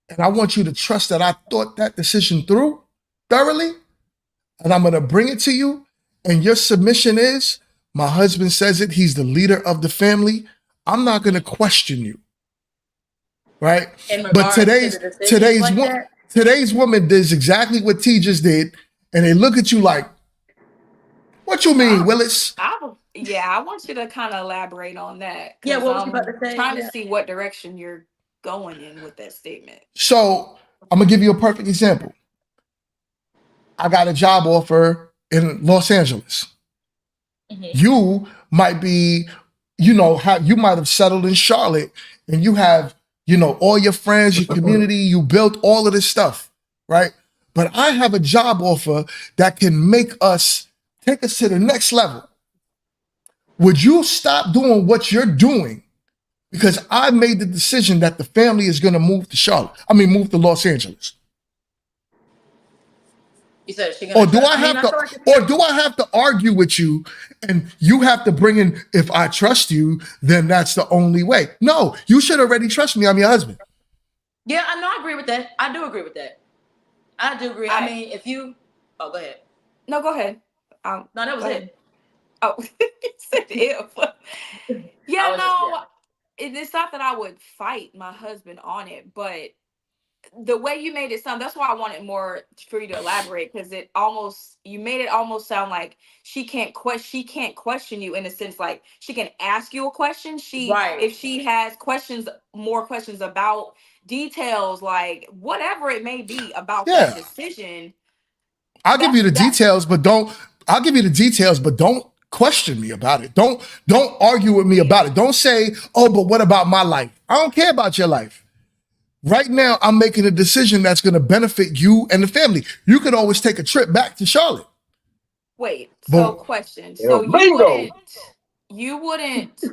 and I want you to trust that I thought that decision through thoroughly, and I'm going to bring it to you. And your submission is, my husband says it, he's the leader of the family. I'm not going to question you, right?
In
But
regards to the decisions like that?
today's woman does exactly what T just did, and they look at you like, what you mean, Willis?
I want you to kind of elaborate on that.
Yeah,
'cause
what was you
I'm
about to say?
trying
Yeah.
to see what direction you're going in with that statement.
So I'm gonna give you a perfect example. I got a job offer in Los Angeles. You might be, you might have settled in Charlotte, and you have, all your friends, your community, you built all of this stuff, right? But I have a job offer that can take us to the next level. Would you stop doing what you're doing because I made the decision that the family is going to move to Los Angeles?
You said she
Or do I have to argue with you, and you have to bring in, if I trust you, then that's the only way? No, you should already trust me. I'm your husband.
Yeah, I know. I agree with that. I do agree with that. I do agree. I mean, if you, go ahead.
No, go ahead.
No, that was it.
Oh, you said if. Yeah,
I was
no, it's not that I would fight my husband on it, but the way you made it sound, that's why I wanted more for you to elaborate, because you made it almost sound like she can't question you, in a sense, like she can ask you a question. If she has more questions about details, like whatever it may be about that decision.
I'll give you the details, but don't question me about it. Don't argue with me about it. Don't say, oh, but what about my life? I don't care about your life. Right now, I'm making a decision that's going to benefit you and the family. You could always take a trip back to Charlotte.
Wait, question.
Yeah,
So
bingo.
you wouldn't,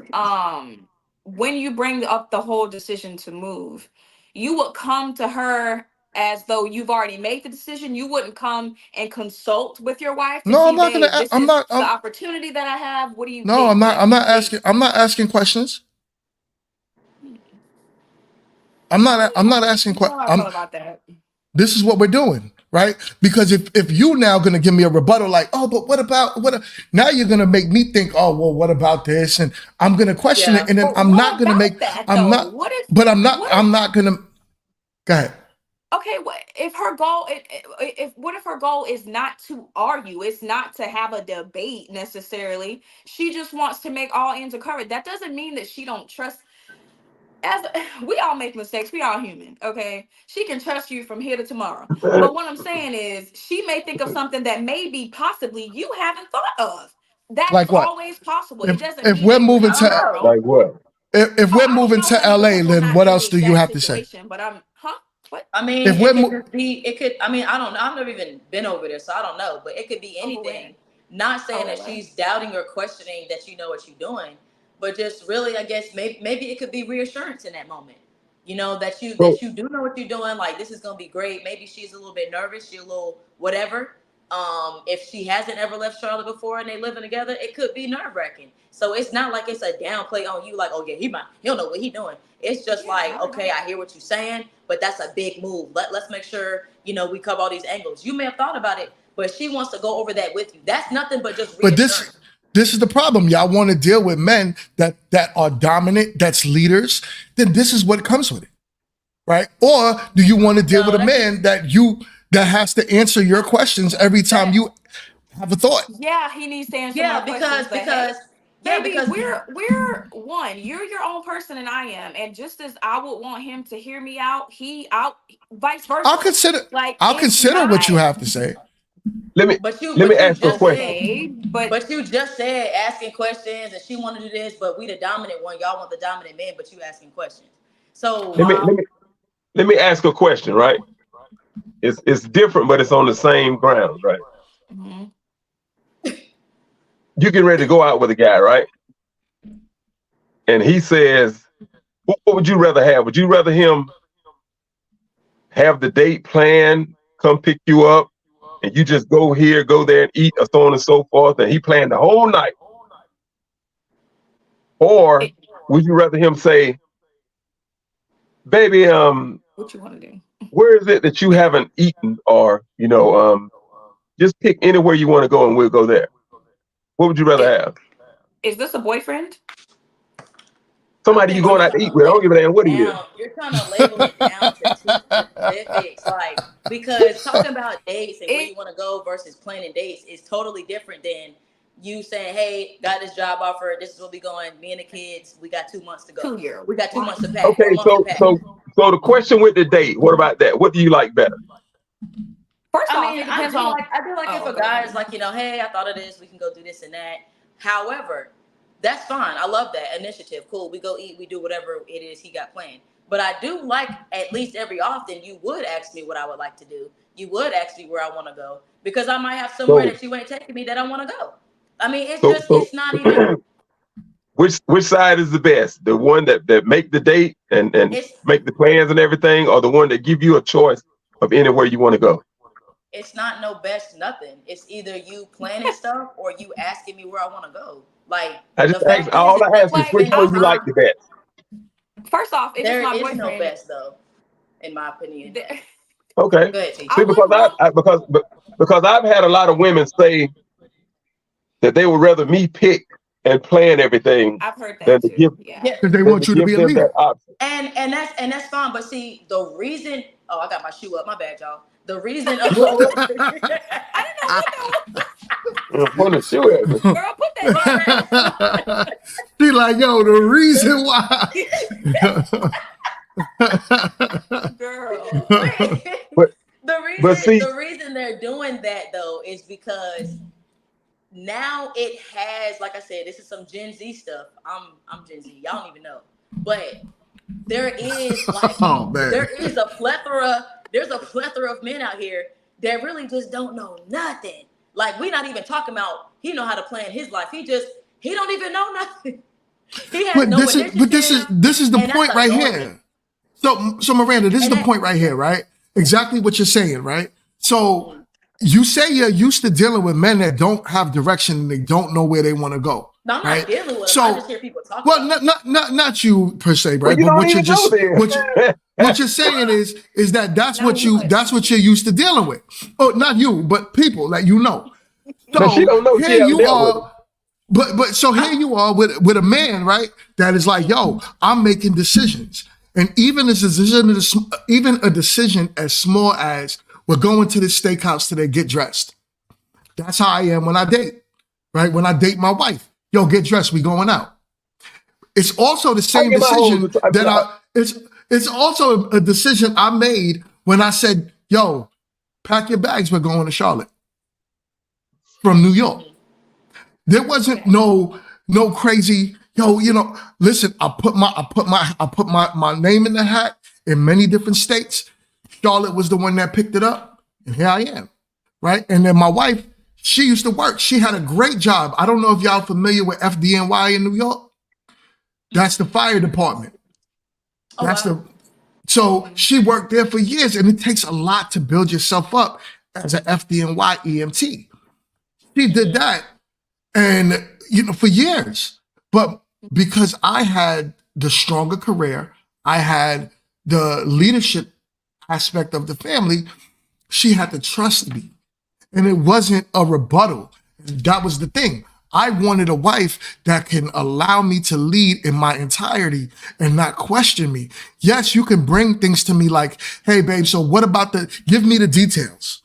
when you bring up the whole decision to move, you would come to her as though you've already made the decision? You wouldn't come and consult with your wife to
No, I'm
see,
not gonna.
babe, this
I'm
is
not.
the opportunity that I have. What do you
No,
think?
I'm not.
Like,
I'm not
babe,
asking. I'm not asking questions. I'm not asking
you know how I
questions.
feel about that.
This is what we're doing, right? Because if you now going to give me a rebuttal like, oh, but what about now you're going to make me think, oh, well, what about this? And I'm going to question
Yeah.
it, and then
But
I'm
what
not going to
about
make.
that
I'm
though?
not.
What if?
But I'm not.
What if?
I'm not going to. Go ahead.
Okay, what if her goal? If what if her goal is not to argue? It's not to have a debate necessarily. She just wants to make all ends are covered. That doesn't mean that she don't trust. As we all make mistakes, we all human. Okay, she can trust you from here to tomorrow. But what I'm saying is, she may think of something that maybe possibly you haven't thought of. That is
Like what?
always possible. It doesn't
If
mean
we're
that you're
moving
I don't
to
know.
wrong.
Like what?
if
Oh,
we're
I don't
moving
know,
to
honey,
LA,
because we're
then
not
what
in
else
the
do you
exact
have to say?
situation. But what?
I mean,
If we're
it could
mo-
just be. It could. I mean, I don't know. I've never even been over there, so I don't know. But it could be
Over where?
anything. Not saying that
LA.
she's doubting or questioning that you know what you're doing, but just really, I guess maybe it could be reassurance in that moment. You know that
So
you do know what you're doing. Like this is gonna be great. Maybe she's a little bit nervous. She's a little whatever. If she hasn't ever left Charlotte before and they living together, it could be nerve wracking. So it's not like it's a downplay on you. Like, oh yeah, he don't know what he doing. It's just
Yeah,
like,
not at
okay,
all.
I hear what you're saying, but that's a big move. Let's make sure we cover all these angles. You may have thought about it, but she wants to go over that with you. That's nothing but just
But
reassurance.
this is the problem. Y'all want to deal with men that are dominant, that's leaders. Then this is what comes with it, right? Or do you want to deal
No,
with a man that has to answer your questions every time you have a thought?
Yeah, he needs to answer
Yeah,
my questions. But hey, baby,
because
we're one. You're your own person, and I am. And just as I would want him to hear me out, vice versa.
I'll consider.
Like
I'll
it's
consider what you
not
have to say.
let me
but you
ask you a
just
question.
said, but you just said asking questions and she want to do this, but we the dominant one. Y'all want the dominant man, but you asking questions. So
Let me ask a question, right? It's different, but it's on the same ground, right?
Mhm.
You get ready to go out with a guy, right? And he says, what would you rather have? Would you rather him have the date planned, come pick you up, and you just go here, go there and eat, or so on and so forth, and he planned the whole night? Or would you rather him say, baby,
What you want to do?
where is it that you haven't eaten? Or, just pick anywhere you want to go and we'll go there. What would you rather have?
Is this a boyfriend?
Somebody you going out to eat with. I don't give a damn what he is.
You're trying to label it down to two specifics, like because talking about dates and where you want to go versus planning dates is totally different than you saying, "Hey, got this job offer. This is where we going. Me and the kids. We got 2 months to go.
2 years.
We got 2 months to pack.
Okay,
1 month to pack."
so the question with the date. What about that? What do you like better?
First off,
I mean,
it depends on.
I feel like if
Oh,
a
go
guy
ahead.
is like, hey, I thought of this, we can go do this and that. However, that's fine. I love that initiative. Cool. We go eat, we do whatever it is he got planned. But I do like at least every often you would ask me what I would like to do. You would ask me where I want to go because I might have somewhere that you ain't taking me that I want to go. I mean, it's not even.
Which side is the best? The one that make the date and make the plans and everything, or the one that give you a choice of anywhere you want to go?
It's not no best nothing. It's either you planning stuff or you asking me where I want to go. Like
I just ask, all I ask is which one you like the best.
First off, if
there
it's my
is
boyfriend,
no best though, in my opinion.
Okay.
Go ahead, T.
See, because I've had a lot of women say that they would rather me pick and plan everything
I've heard that
than to
too.
give.
Yeah.
Because they want you to be a
them
leader.
that option.
And that's fine. But see, the reason. Oh, I got my shoe up. My bad, y'all. The reason.
I didn't know what
Point the shoe at me.
girl, put that down.
She like, yo, the reason why.
Girl.
But
the reason they're doing that though is because now it has, like I said, this is some Gen Z stuff. I'm Gen Z. Y'all don't even know, but there is like there's a plethora of men out here that really just don't know nothing. Like we're not even talking about he know how to plan his life. He don't even know nothing. He has
this is the point right here. So Miranda, this is the point right here, right? exactly what you're saying, right? So you say you're used to dealing with men that don't have direction and they don't know where they want to go.
No, I'm
right?
not dealing with them. I
So,
just hear people talk
well,
about
not you per se,
Well,
right?
you
But
don't
what you're
even
just
know then.
what you're saying is that's
No,
what
you
that's what you're used to dealing with. Oh, not you, but people that you know.
No, she don't know. She
here
haven't
you
dealt with
are. But so here you are with a man, right? That is like, yo, I'm making decisions, and even a decision as small as we're going to the steakhouse today, get dressed. That's how I am when I date, right? When I date my wife, yo, get dressed, we going out. It's also the same
get my
decision
hoes- I-
that it's also a decision I made when I said, yo, pack your bags, we're going to Charlotte from New York. There wasn't no crazy, yo, listen, I put my name in the hat in many different states. Charlotte was the one that picked it up, and here I am, right? And then my wife, she used to work. She had a great job. I don't know if y'all familiar with FDNY in New York. That's the fire department. So she worked there for years, and it takes a lot to build yourself up as an FDNY EMT. She did that, and for years. But because I had the stronger career, I had the leadership aspect of the family, she had to trust me. And it wasn't a rebuttal. That was the thing. I wanted a wife that can allow me to lead in my entirety and not question me. Yes, you can bring things to me like, hey, babe, so what about give me the details.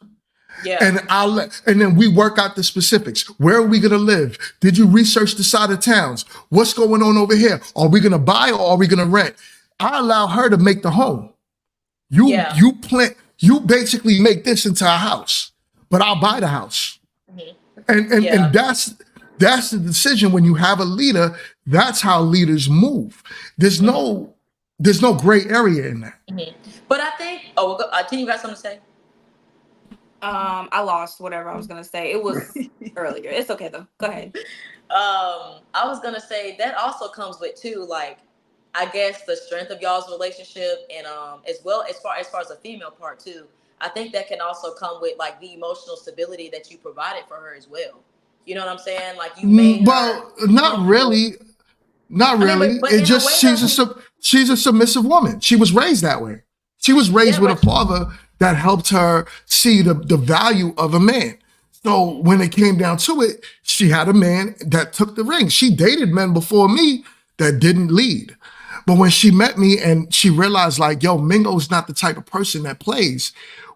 Yeah.
And then we work out the specifics. Where are we going to live? Did you research the side of towns? What's going on over here? Are we going to buy or are we going to rent? I allow her to make the home. You basically make this into a house, but I'll buy the house. And that's the decision when you have a leader. That's how leaders move. There's no gray area in that.
But I think, Tina, you got something to say?
I lost whatever I was gonna say. It was earlier. It's okay though. Go ahead.
I was gonna say that also comes with too, like, I guess the strength of y'all's relationship, and as well as far as the female part too. I think that can also come with like the emotional stability that you provided for her as well. You know what I'm saying? Like you made
well, not really. Not really.
but
It
in
just
a way
she's a submissive woman. She was raised that way. She was raised with a father that helped her see the value of a man. So when it came down to it, she had a man that took the ring. She dated men before me that didn't lead. But when she met me and she realized like, yo, Mingo's not the type of person that plays.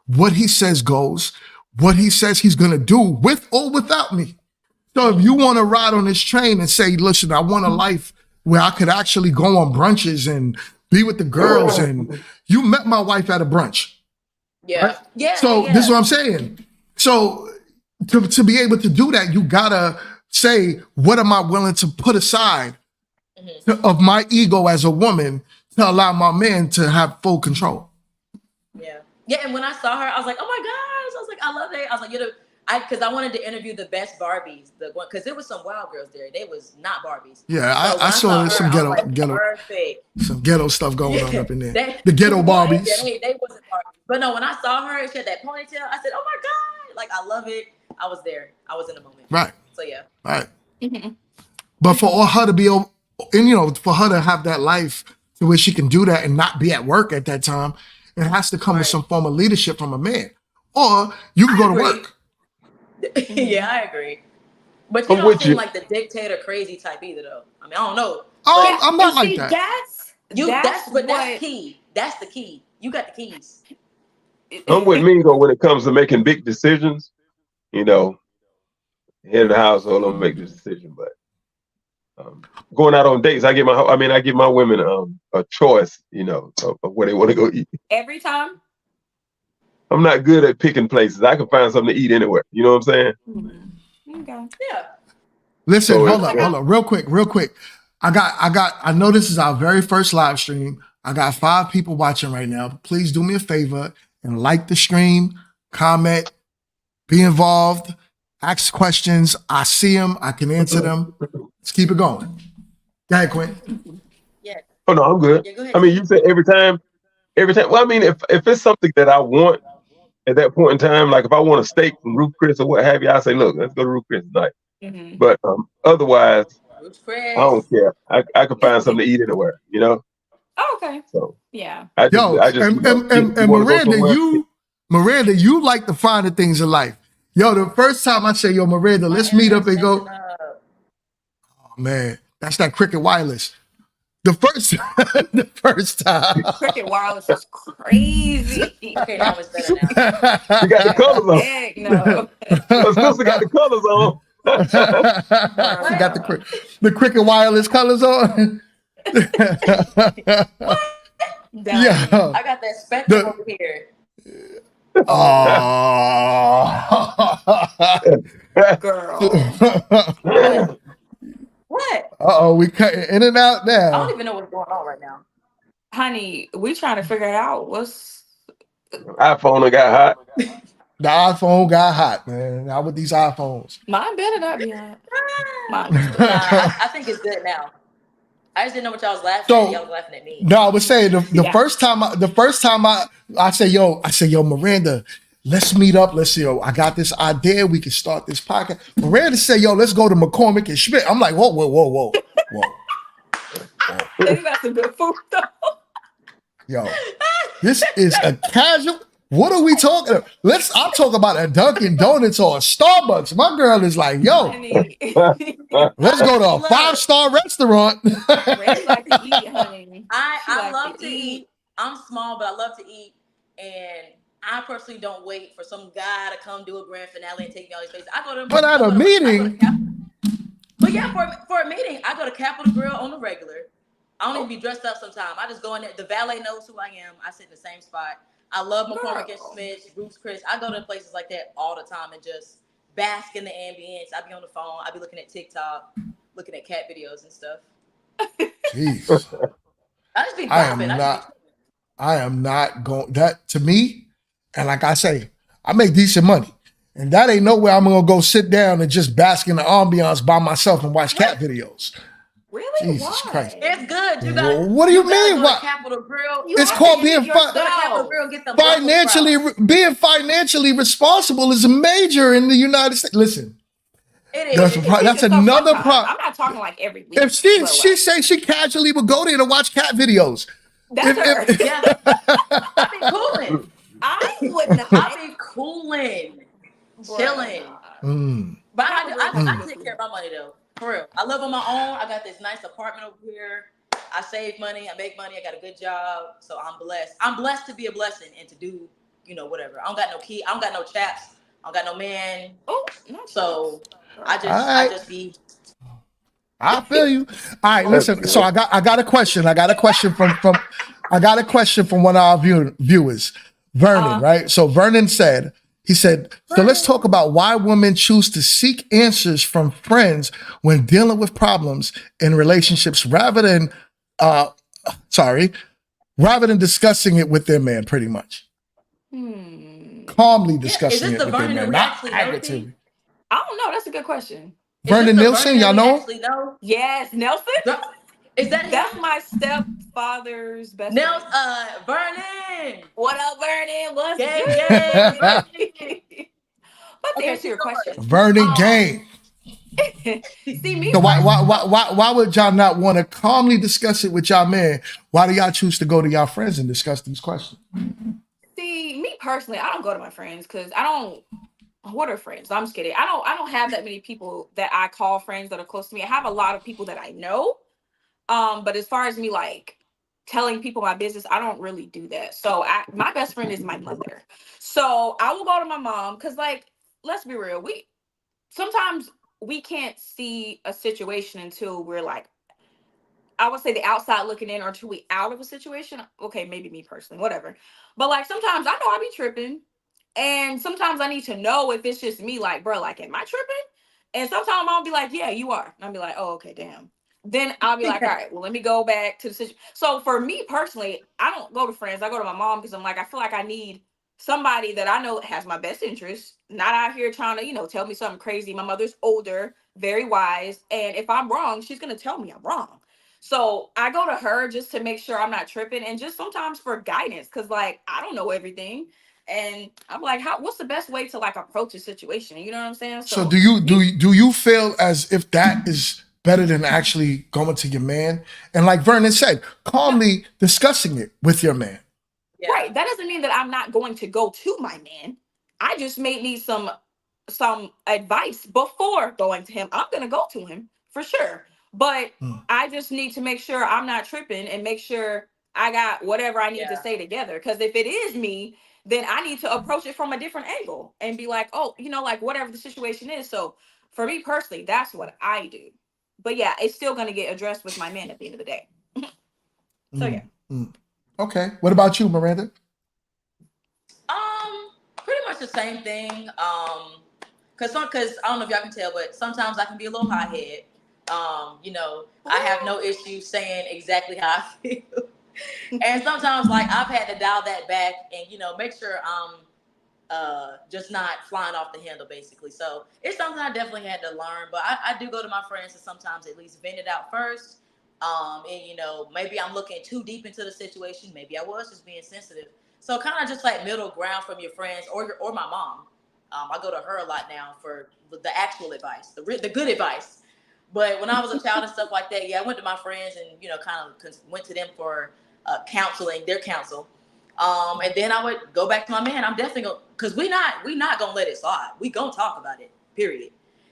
What he says goes. What he says he's going to do with or without me. So if you want to ride on this train and say, listen, I want a life where I could actually go on brunches and be with the girls, and you met my wife at a brunch.
Yeah.
Right?
Yeah.
So this is what I'm saying. So to be able to do that, you gotta say, what am I willing to put aside of my ego as a woman to allow my man to have full control?
Yeah. Yeah. And when I saw her, I was like, oh my gosh. I was like, I love it. I was like, because I wanted to interview the best Barbies, because there was some wild girls there. They was not Barbies.
Yeah,
So
I saw
her,
some
I was like,
ghetto,
perfect.
some ghetto stuff going on up in there.
They-
The ghetto Barbies.
They wasn't Barbies. But no, when I saw her, she had that ponytail. I said, oh my God. Like, I love it. I was there. I was in the moment.
Right.
So yeah.
Right. But for her to be able, and for her to have that life to where she can do that and not be at work at that time, it has to come with some form of leadership from a man. Or you can go to work.
Yeah, I agree. But you
I'm
don't
with
seem
you.
like the dictator crazy type either, though. I mean, I don't know.
Oh, I'm not
And
like
see,
that.
That's key. That's the key. You got the keys.
I'm with Mingo when it comes to making big decisions. Head of the household, I'm make this decision. But going out on dates, I give my women a choice, of where they want to go eat.
Every time.
I'm not good at picking places. I can find something to eat anywhere. You know what I'm saying?
Okay.
Yeah.
Listen,
So
hold up, real quick. I know this is our very first live stream. I got 5 people watching right now. Please do me a favor and like the stream, comment, be involved, ask questions. I see them. I can answer them. Let's keep it going. Go ahead, Quinn.
Yeah.
Oh no, I'm good.
Yeah, go ahead.
I mean, you said every time. every time. Well, I mean, if it's something that I want at that point in time, like if I want a steak from Ruth Chris or what have you, I say, look, let's go to Ruth Chris tonight.
Hmm.
But otherwise,
Ruth's
I don't
Chris.
care. I can find something to eat anywhere, you know.
Oh, okay.
So
Yeah.
Yo,
I just
and,
you know,
and, and,
you
and
want to go
Miranda,
somewhere.
you like the finer things in life. Yo, the first time I say, yo, Miranda, let's meet up and go. Oh, man, that's that Cricket Wireless. The first, the first time.
Cricket Wireless is crazy.
Okay, now it's better now.
You got the colors on.
Heck no.
My sister got the colors on.
She got the Cricket Wireless colors on. Yeah.
I got that spectrum over here.
Oh.
Girl.
What?
Uh-oh, we cutting in and out
I don't
now.
even know what's going on right now.
Honey, we trying to figure it out. What's
iPhone done got hot.
The iPhone got hot, man. Not with these iPhones.
mine better not be hot. Mine.
Nah, I think it's good now. I just didn't know what y'all was laughing at. Y'all was laughing at me.
No, I was saying the
Yeah.
first time I say, yo, Miranda, let's meet up. Let's see, yo, I got this idea. We can start this podcast. Miranda said, yo, let's go to McCormick and Schmidt. I'm like, whoa.
They got some good food though.
Yo, this is a casual. What are we talking about? I'll talk about a Dunkin' Donuts or a Starbucks. My girl is like, yo,
Honey.
let's go to a 5-star restaurant.
Rand's like to eat, honey.
I
likes
love
to
to eat. I'm small, but I love to eat. And I personally don't wait for some guy to come do a grand finale and take me all these places. I go to
But at a meeting.
But yeah, for a meeting, I go to Capitol Grill on the regular. I don't even be dressed up sometimes. I just go in there. The valet knows who I am. I sit in the same spot. I love McCormick and Smith, Ruth's Chris. I go to places like that all the time and just bask in the ambience. I be on the phone. I be looking at TikTok, looking at cat videos and stuff.
Jeez.
I just be
I am
bopping.
I am not going that to me. And like I say, I make decent money. And that ain't nowhere I'm gonna go sit down and just bask in the ambiance by myself and watch cat videos.
Really?
Jesus
Why?
Christ.
It's good. You got.
What do you mean?
Go
What?
to Capitol Grill.
It's called being
Go to Capitol Grill and get them
being financially responsible is a major in the United States. Listen,
It is.
that's another problem.
I'm not talking like every week.
If she say she casually would go there to watch cat videos.
That's her.
Yeah. I be cooling.
I would not.
I be cooling, chilling.
Mm.
But I take care of my money though. For real. I live on my own. I got this nice apartment over here. I save money. I make money. I got a good job. So I'm blessed. I'm blessed to be a blessing and to do, whatever. I don't got no key. I don't got no chaps. I don't got no man.
Oh, no.
So I just be.
I feel you. All right, listen. So I got a question. I got a question from one of our viewers, Vernon. Right. So Vernon said. He said, so let's talk about why women choose to seek answers from friends when dealing with problems in relationships rather than discussing it with their man, pretty much. Calmly discussing it with their man, not aggressively.
I don't know. That's a good question.
Vernon Nielsen, y'all know him?
Yes, Nelson.
That's
my stepfather's best
friend.
Vernon. What up, Vernon? What's
good?
But to answer your question,
Vernon Gang.
See me.
So why would y'all not want to calmly discuss it with y'all man? Why do y'all choose to go to y'all friends and discuss these questions?
See, me personally, I don't go to my friends because I don't. What are friends? I'm just kidding. I don't have that many people that I call friends that are close to me. I have a lot of people that I know. But as far as me like telling people my business, I don't really do that. So my best friend is my mother. So I will go to my mom because, like, let's be real. Sometimes we can't see a situation until we're like, I would say the outside looking in or until we out of a situation. Okay, maybe me personally, whatever. But like sometimes I know I be tripping. And sometimes I need to know if it's just me, like, bro, like, am I tripping? And sometimes I'll be like, yeah, you are. And I'll be like, oh, okay, damn. Then I'll be like, all right, well, let me go back to the situation. So for me personally, I don't go to friends. I go to my mom because I'm like, I feel like I need somebody that I know has my best interest, not out here trying to, tell me something crazy. My mother's older, very wise. And if I'm wrong, she's going to tell me I'm wrong. So I go to her just to make sure I'm not tripping, and just sometimes for guidance, because like I don't know everything. And I'm like, what's the best way to like approach a situation? You know what I'm saying?
So
So
do you feel as if that is better than actually going to your man and, like Vernon said, calmly discussing it with your man?
Yeah.
right. That doesn't mean that I'm not going to go to my man. I just may need some advice before going to him. I'm gonna go to him for sure. But I just need to make sure I'm not tripping and make sure I got whatever I need to
Yeah.
say together. Because if it is me, then I need to approach it from a different angle and be like, oh, like whatever the situation is. So for me personally, that's what I do. But yeah, it's still gonna get addressed with my man at the end of the day. So yeah.
Okay. What about you, Miranda?
Pretty much the same thing. Cause I don't know if y'all can tell, but sometimes I can be a little hot head. I have no issue saying exactly how I feel. And sometimes like I've had to dial that back and make sure I'm just not flying off the handle basically. So it's something I definitely had to learn. But I do go to my friends to sometimes at least vent it out first. And maybe I'm looking too deep into the situation. Maybe I was just being sensitive. So kind of just like middle ground from your friends or my mom. I go to her a lot now for the actual advice, the good advice. But when I was a child and stuff like that, yeah, I went to my friends and kind of went to them for counseling, their counsel. And then I would go back to my man. I'm definitely gonna, cause we not gonna let it slide. We gonna talk about it. Period.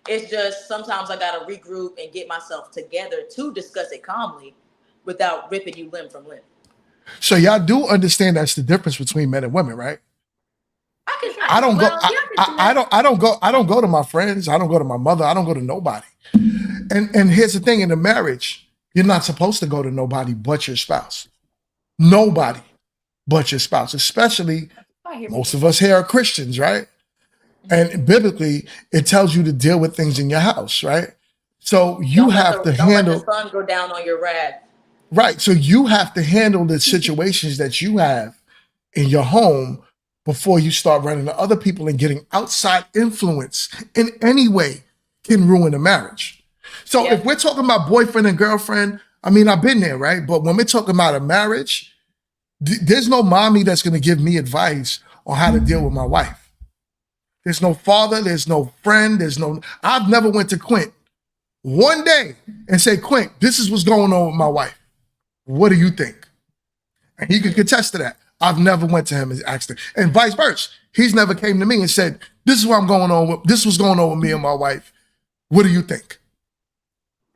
It's just sometimes I gotta regroup and get myself together to discuss it calmly, without ripping you limb from limb.
So y'all do understand that's the difference between men and women, right? I don't go to my friends. I don't go to my mother. I don't go to nobody. And here's the thing: in a marriage, you're not supposed to go to nobody but your spouse. Nobody but your spouse. Especially most of us here are Christians, right? And biblically, it tells you to deal with things in your house, right? So you have to handle.
Don't let the sun go down on your wrath.
Right. So you have to handle the situations that you have in your home before you start running to other people, and getting outside influence in any way can ruin a marriage. So if we're talking about boyfriend and girlfriend, I mean, I've been there, right? But when we're talking about a marriage, there's no mommy that's going to give me advice on how to deal with my wife. There's no father, there's no friend, I've never went to Quint one day and say, Quint, this is what's going on with my wife. What do you think? And he could contest to that. I've never went to him and asked him, and vice versa. He's never came to me and said, this is what's going on with me and my wife. What do you think?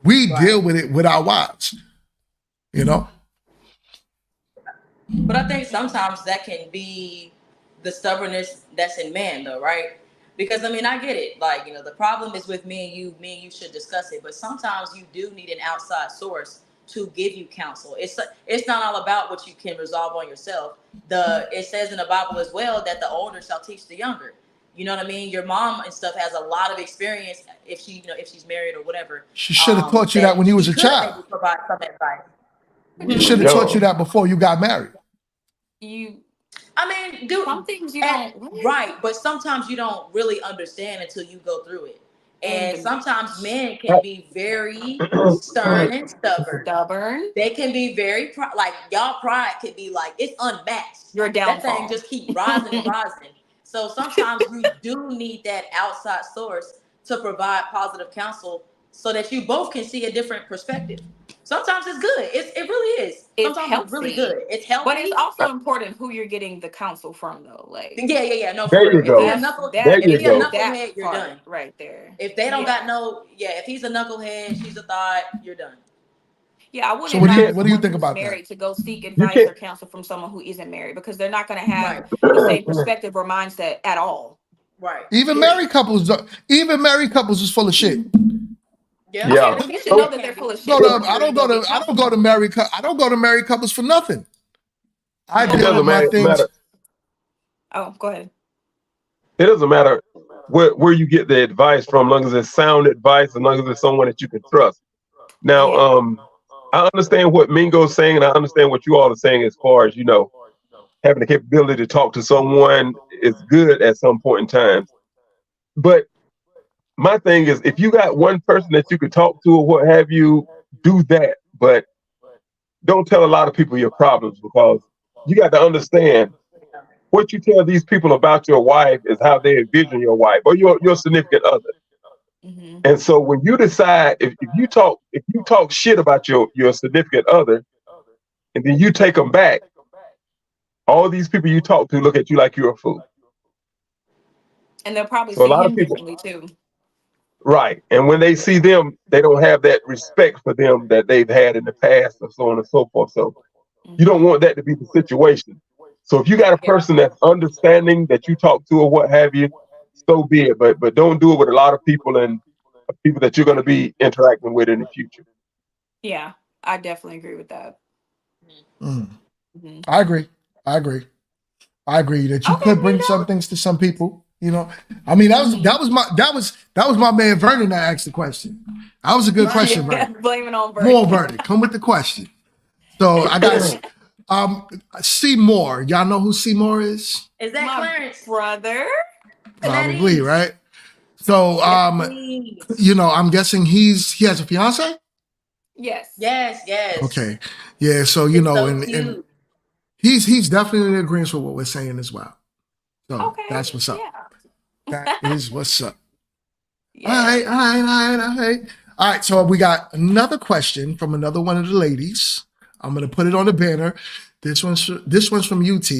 We deal with it with our wives,
But I think sometimes that can be the stubbornness that's in man though, right? Because I mean, I get it. Like, the problem is with me and you should discuss it. But sometimes you do need an outside source to give you counsel. It's not all about what you can resolve on yourself. It says in the Bible as well that the older shall teach the younger. You know what I mean? Your mom and stuff has a lot of experience if she's married or whatever.
She should have taught you that when you was a child.
Maybe provide some advice.
She should have taught you that before you got married.
Some things you don't.
Right, but sometimes you don't really understand until you go through it. And sometimes men can be very stern and stubborn. They can be very like y'all pride can be like it's unmatched.
Your downfall.
That thing just keep rising and rising. So sometimes you do need that outside source to provide positive counsel so that you both can see a different perspective. Sometimes it's good. It really is. Sometimes it's really good. It's healthy.
But it's also important who you're getting the counsel from, though. Like
No,
there you go.
If you're a knucklehead, you're done.
Right there.
If they don't got if he's a knucklehead, she's a thought, you're done.
Yeah, I wouldn't.
So what do you think about
married
that?
to go seek advice or counsel from someone who isn't married, because they're not going to have the same perspective or mindset at all.
Right.
Even married couples is full of shit.
Yeah.
You should know that they're full of shit.
I don't go to married couples for nothing. I deal with my things.
Oh, go ahead.
It doesn't matter where you get the advice from, as long as it's sound advice, as long as it's someone that you can trust. Now, I understand what Mingo's saying, and I understand what you all are saying as far as, having the capability to talk to someone is good at some point in time. But my thing is, if you got one person that you could talk to or what have you, do that. But don't tell a lot of people your problems, because you got to understand what you tell these people about your wife is how they envision your wife or your significant other.
Hmm.
And so when you decide, if you talk shit about your significant other, and then you take them back, all these people you talk to look at you like you're a fool.
And they'll probably
So a
see
lot of
him
people,
differently too.
right? And when they see them, they don't have that respect for them that they've had in the past, and so on and so forth. So you don't
Hmm.
want that to be the situation. So if you got a
Yeah.
person that's understanding that you talk to or what have you, so be it. But don't do it with a lot of people and people that you're going to be interacting with in the future.
Yeah, I definitely agree with that.
Mm.
Hmm.
I agree. I agree. I agree that you
Okay,
could bring
Mingo.
some things to some people. You know, I mean, that was my man Vernon that asked the question. That was a good question,
Yeah,
Vernon.
blame it on
More
Vernon.
Vernon, come with the question. So I got Seymour. Y'all know who Seymour is?
Is that
My
Clarence?
brother.
Probably,
is.
right? So
Please.
you know, I'm guessing he has a fiance.
Yes.
Yes.
Okay, yeah. So you
It's
know,
so
and
cute.
he's definitely in agreement with what we're saying as well. So
Okay.
that's what's up.
Yeah.
That is what's up.
Yes.
All right. All right. So we got another question from another one of the ladies. I'm gonna put it on the banner. This one's from UT.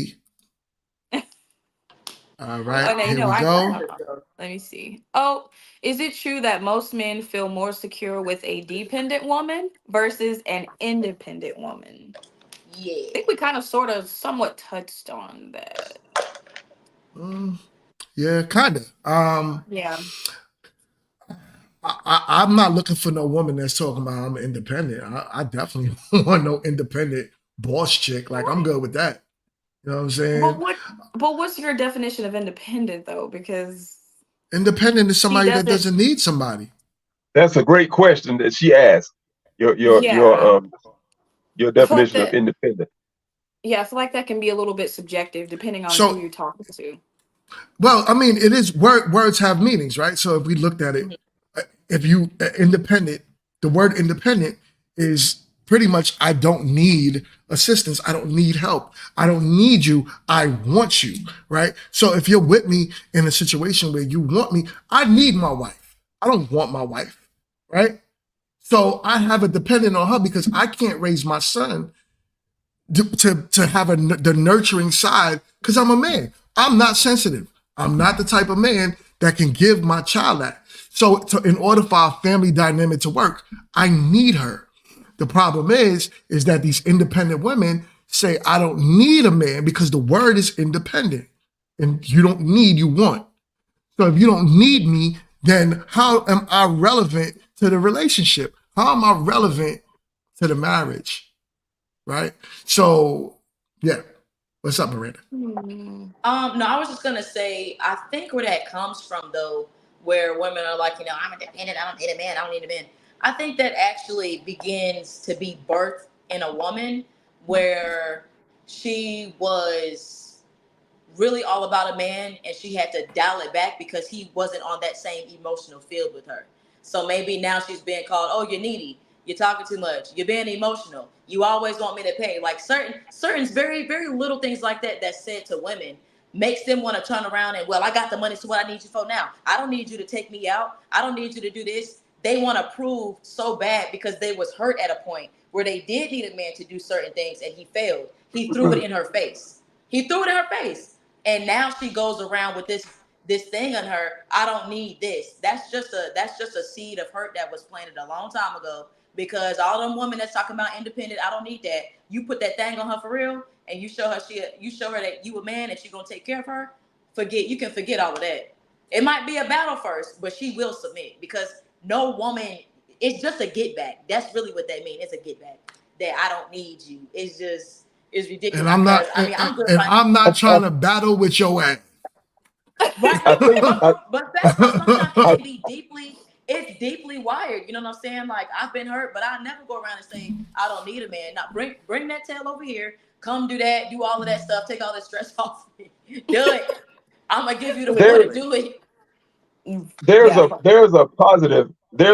All right,
Oh, no,
here
no,
we go.
let me see. Oh, is it true that most men feel more secure with a dependent woman versus an independent woman?
Yeah.
I think we kind of sort of somewhat touched on that.
Yeah, kind of.
Yeah.
I'm not looking for no woman that's talking about I'm independent. I definitely don't want no independent boss chick. Like I'm good with that. You know what I'm saying?
But what's your definition of independent though? Because
Independent is
she
somebody that
doesn't.
doesn't need somebody.
That's a great question that she asked. Your
Yeah.
your
I feel like
definition of
that.
independent.
Yeah, I feel like that can be a little bit subjective depending on who
So,
you're talking to.
well, I mean, it is words have meanings, right? So if we looked at it, if you independent, the word independent is pretty much I don't need assistance. I don't need help. I don't need you. I want you, right? So if you're with me in a situation where you want me, I need my wife. I don't want my wife, right? So I have a dependent on her because I can't raise my son to have the nurturing side because I'm a man. I'm not sensitive. I'm not the type of man that can give my child that. So in order for our family dynamic to work, I need her. The problem is that these independent women say, I don't need a man because the word is independent and you don't need, you want. So if you don't need me, then how am I relevant to the relationship? How am I relevant to the marriage? Right? So, yeah. What's up, Miranda?
No, I was just gonna say, I think where that comes from though, where women are like, I'm independent, I don't need a man, I don't need a man. I think that actually begins to be birthed in a woman where she was really all about a man and she had to dial it back because he wasn't on that same emotional field with her. So maybe now she's being called, oh, you're needy, you're talking too much, you're being emotional, you always want me to pay. Like certain very, very little things like that that's said to women makes them want to turn around and, well, I got the money, so what I need you for now? I don't need you to take me out. I don't need you to do this. They want to prove so bad because they was hurt at a point where they did need a man to do certain things and he failed. He threw it in her face. He threw it in her face. And now she goes around with this thing on her. I don't need this. That's just a seed of hurt that was planted a long time ago. Because all them women that's talking about independent, I don't need that. You put that thing on her for real, and you show her that you a man and she gonna take care of her. You can forget all of that. It might be a battle first, but she will submit because no woman. It's just a get back. That's really what that means. It's a get back. That I don't need you. It's ridiculous.
And I'm not I'm not trying to battle with your ass.
Right.
I think
But that's why sometimes it can be deeply wired. You know what I'm saying? Like I've been hurt, but I never go around and say I don't need a man. Now bring that tail over here. Come do that. Do all of that stuff. Take all that stress off me. Do it. I'm gonna give you the way to do it.
there's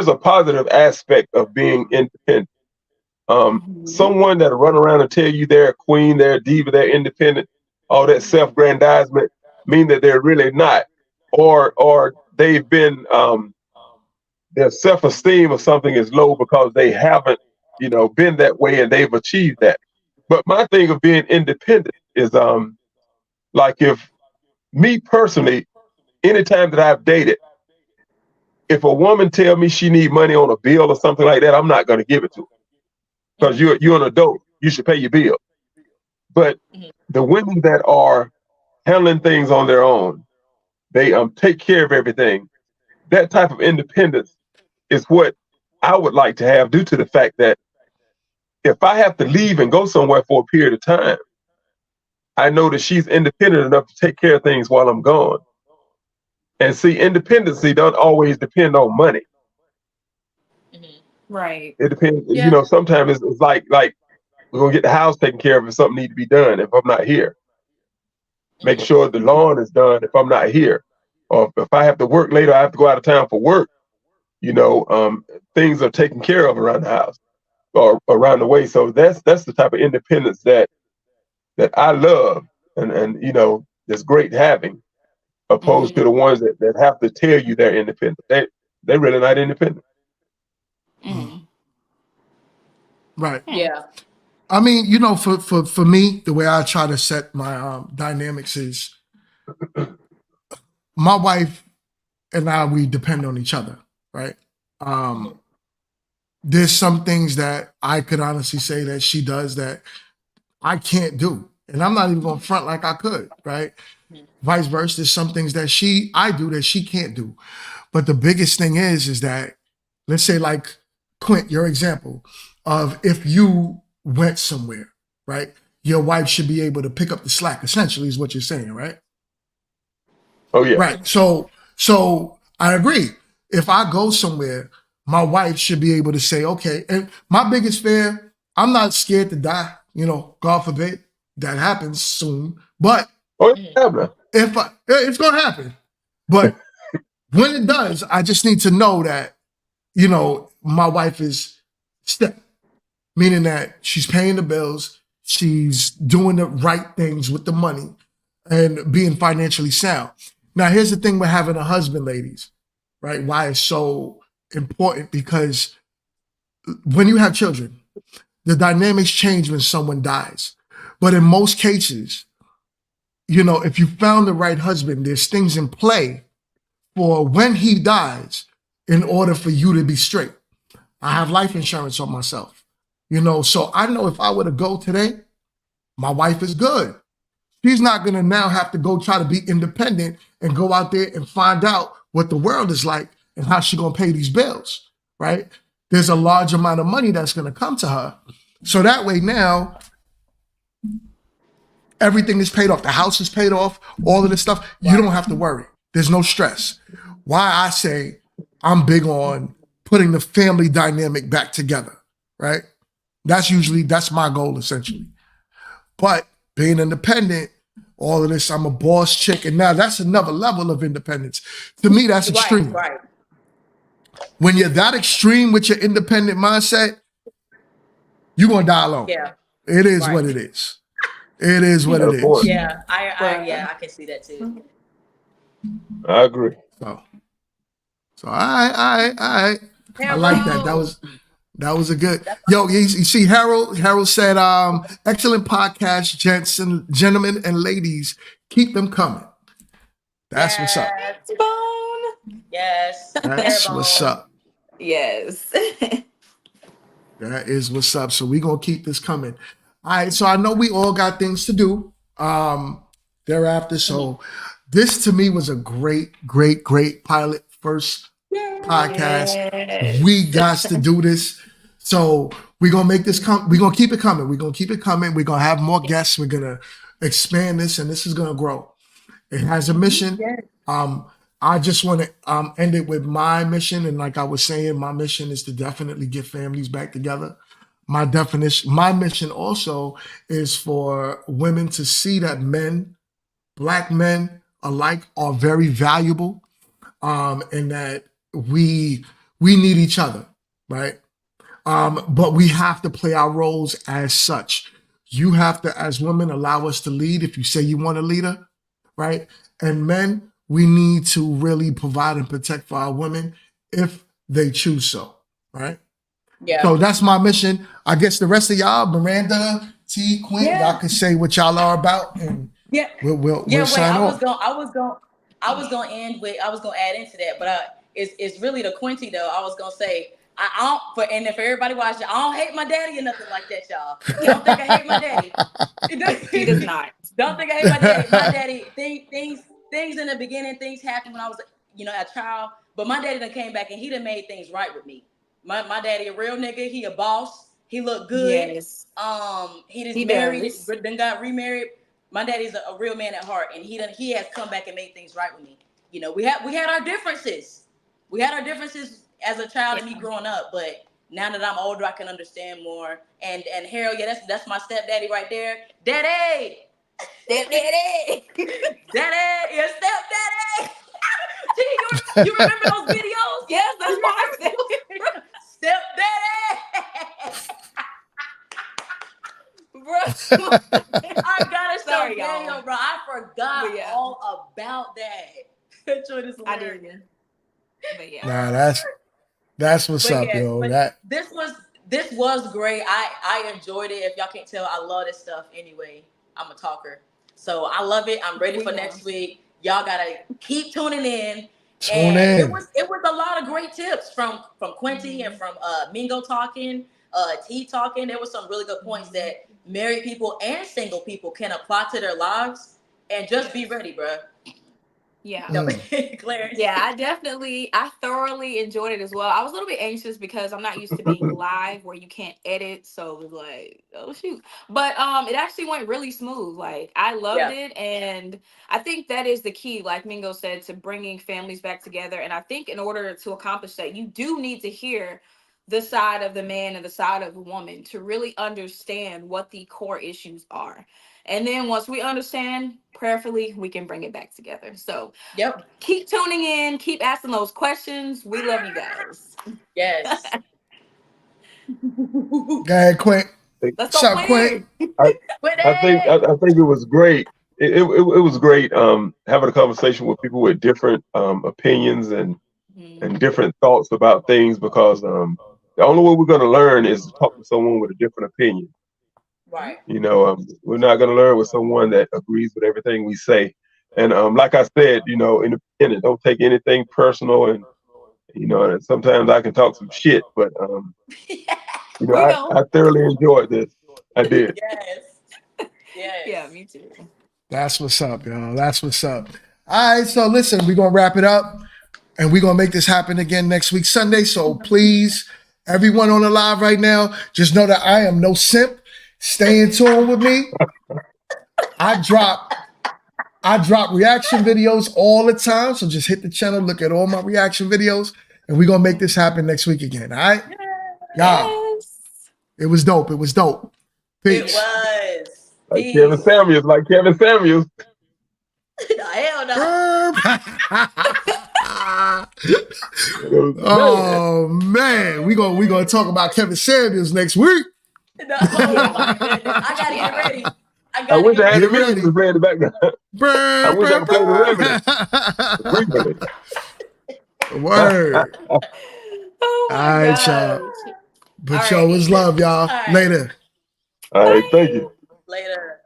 a positive aspect of being independent. Someone that'll run around and tell you they're a queen, they're a diva, they're independent, all that self-grandizement, mean that they're really not, or they've been their self-esteem or something is low because they haven't, been that way and they've achieved that. But my thing of being independent is like, if me personally, anytime that I've dated, if a woman tell me she need money on a bill or something like that, I'm not going to give it to her, because you're an adult. You should pay your bill. But the women that are handling things on their own, they take care of everything. That type of independence is what I would like to have, due to the fact that if I have to leave and go somewhere for a period of time, I know that she's independent enough to take care of things while I'm gone. And see, independency don't always depend on money.
Right.
It depends.
Yeah.
Sometimes it's like we're gonna get the house taken care of if something needs to be done if I'm not here. Make sure the lawn is done if I'm not here, or if I have to work later, I have to go out of town for work. Things are taken care of around the house or around the way. So that's the type of independence that I love, and that's great having, opposed to the ones that have to tell you they're independent. They're really not independent.
Right.
Yeah.
I mean, for me, the way I try to set my dynamics is my wife and I, we depend on each other, right? There's some things that I could honestly say that she does that I can't do. And I'm not even going to front like I could, right? Vice versa. There's some things that I do that she can't do. But the biggest thing is that, let's say like Quint, your example of if you went somewhere, right? Your wife should be able to pick up the slack, essentially, is what you're saying, right?
Oh yeah.
Right. So I agree. If I go somewhere, my wife should be able to say, okay, and my biggest fear, I'm not scared to die, God forbid that happens soon. But it's gonna happen. But when it does, I just need to know that, my wife is step, meaning that she's paying the bills, she's doing the right things with the money, and being financially sound. Now, here's the thing with having a husband, ladies, right? Why it's so important, because when you have children, the dynamics change when someone dies. But in most cases, if you found the right husband, there's things in play for when he dies in order for you to be straight. I have life insurance on myself, so I know if I were to go today, my wife is good. She's not going to now have to go try to be independent and go out there and find out what the world is like and how she's going to pay these bills, right? There's a large amount of money that's going to come to her. So that way now, everything is paid off. The house is paid off, all of this stuff. You don't have to worry. There's no stress. Why I say I'm big on putting the family dynamic back together, right? That's my goal, essentially. But being independent, all of this, I'm a boss chick, and now that's another level of independence. To me, that's extreme.
Right.
When you're that extreme with your independent mindset, you're gonna die alone.
Yeah.
It is what it is. It is what it is.
Yeah. I can see that too.
I agree.
So I like that. That was a good. Yo, you see, Harold said, excellent podcast, gents and gentlemen and ladies. Keep them coming. That's what's up.
Bone.
Yes.
That's what's up.
Yes.
That is what's up. So we're gonna keep this coming. All right. So I know we all got things to do thereafter. So this to me was a great pilot first podcast. We got to do this. So we're gonna make this we're gonna keep it coming. We're gonna keep it coming. We're gonna have more guests. We're gonna expand this, and this is gonna grow. It has a mission. I just want to end it with my mission. And like I was saying, my mission is to definitely get families back together. My mission also is for women to see that men, Black men alike, are very valuable, and that we need each other, right? But we have to play our roles as such. You have to, as women, allow us to lead if you say you want a leader, right? And men, we need to really provide and protect for our women if they choose so, right?
Yeah.
So that's my mission. I guess the rest of y'all, Miranda, T, Quinn,
Yeah.
y'all can say what y'all are about, and
Yeah.
we'll
Yeah, wait,
sign
I
off.
was gonna add into that, but it's really the Quincy though. I was gonna say I don't and if everybody watching, I don't hate my daddy or nothing like that, y'all. Don't think I hate my daddy.
He does not.
Don't think I hate my daddy. My daddy, things in the beginning, things happened when I was, a child. But my daddy done came back and he done made things right with me. My daddy a real nigga. He a boss. He look good.
Yes.
He just
He
married,
does.
then got remarried. My daddy's a real man at heart, and he has come back and made things right with me. We had our differences. We had our differences as a child and me growing up, but now that I'm older, I can understand more. And Harold, yeah, that's my stepdaddy right there. Daddy!
Daddy.
Daddy! Yeah, stepdaddy! You remember those videos?
Yes, that's why I said
Stepdaddy!
bro.
I gotta show
Sorry,
Daniel,
y'all.
bro. I forgot
But yeah.
all about that. That joint is
I
hilarious.
did. But yeah.
Nah, that's what's
But
up,
yeah,
yo.
but
That
this was great. I enjoyed it. If y'all can't tell, I love this stuff anyway. I'm a talker. So I love it. I'm ready for next week. Y'all gotta keep tuning in.
tune
And
in.
it was a lot of great tips from Quincy and from Mingo talking, T talking. There was some really good points that married people and single people can apply to their lives, and just be ready, bro.
Yeah.
No, Clarence.
Yeah, I thoroughly enjoyed it as well. I was a little bit anxious because I'm not used to being live where you can't edit. So it was like, oh shoot. But it actually went really smooth. Like I loved it. And I think that is the key, like Mingo said, to bringing families back together. And I think in order to accomplish that, you do need to hear the side of the man and the side of the woman to really understand what the core issues are. And then once we understand, prayerfully, we can bring it back together. So keep tuning in, keep asking those questions. We love you guys.
Yes.
Go ahead, Quint.
Let's
What's
go,
up, Quint?
I think it was great. It was great having a conversation with people with different opinions and different thoughts about things, because the only way we're going to learn is to talk to someone with a different opinion.
Right.
We're not going to learn with someone that agrees with everything we say. And like I said, in the beginning, don't take anything personal. And and sometimes I can talk some shit, but I thoroughly enjoyed this. I did.
Yes.
Yeah, me too.
That's what's up, y'all. That's what's up. All right, so listen, we're gonna wrap it up, and we're gonna make this happen again next week Sunday. So please, everyone on the live right now, just know that I am no simp. Stay in tune with me. I drop reaction videos all the time, so just hit the channel, look at all my reaction videos, and we're gonna make this happen next week again. All right, y'all. It was dope. It was dope. Peace.
It was.
Like Kevin Samuels.
Hell no.
Oh man, we gonna talk about Kevin Samuels next week.
No, I gotta get ready.
I wish I had the
Get ready.
music to play in the background. I wish I could play the remedy.
Word.
Oh my
All right,
gosh.
y'all. But
All
yo,
right.
it's love, y'all.
All right.
Later.
All right, thank you.
Later.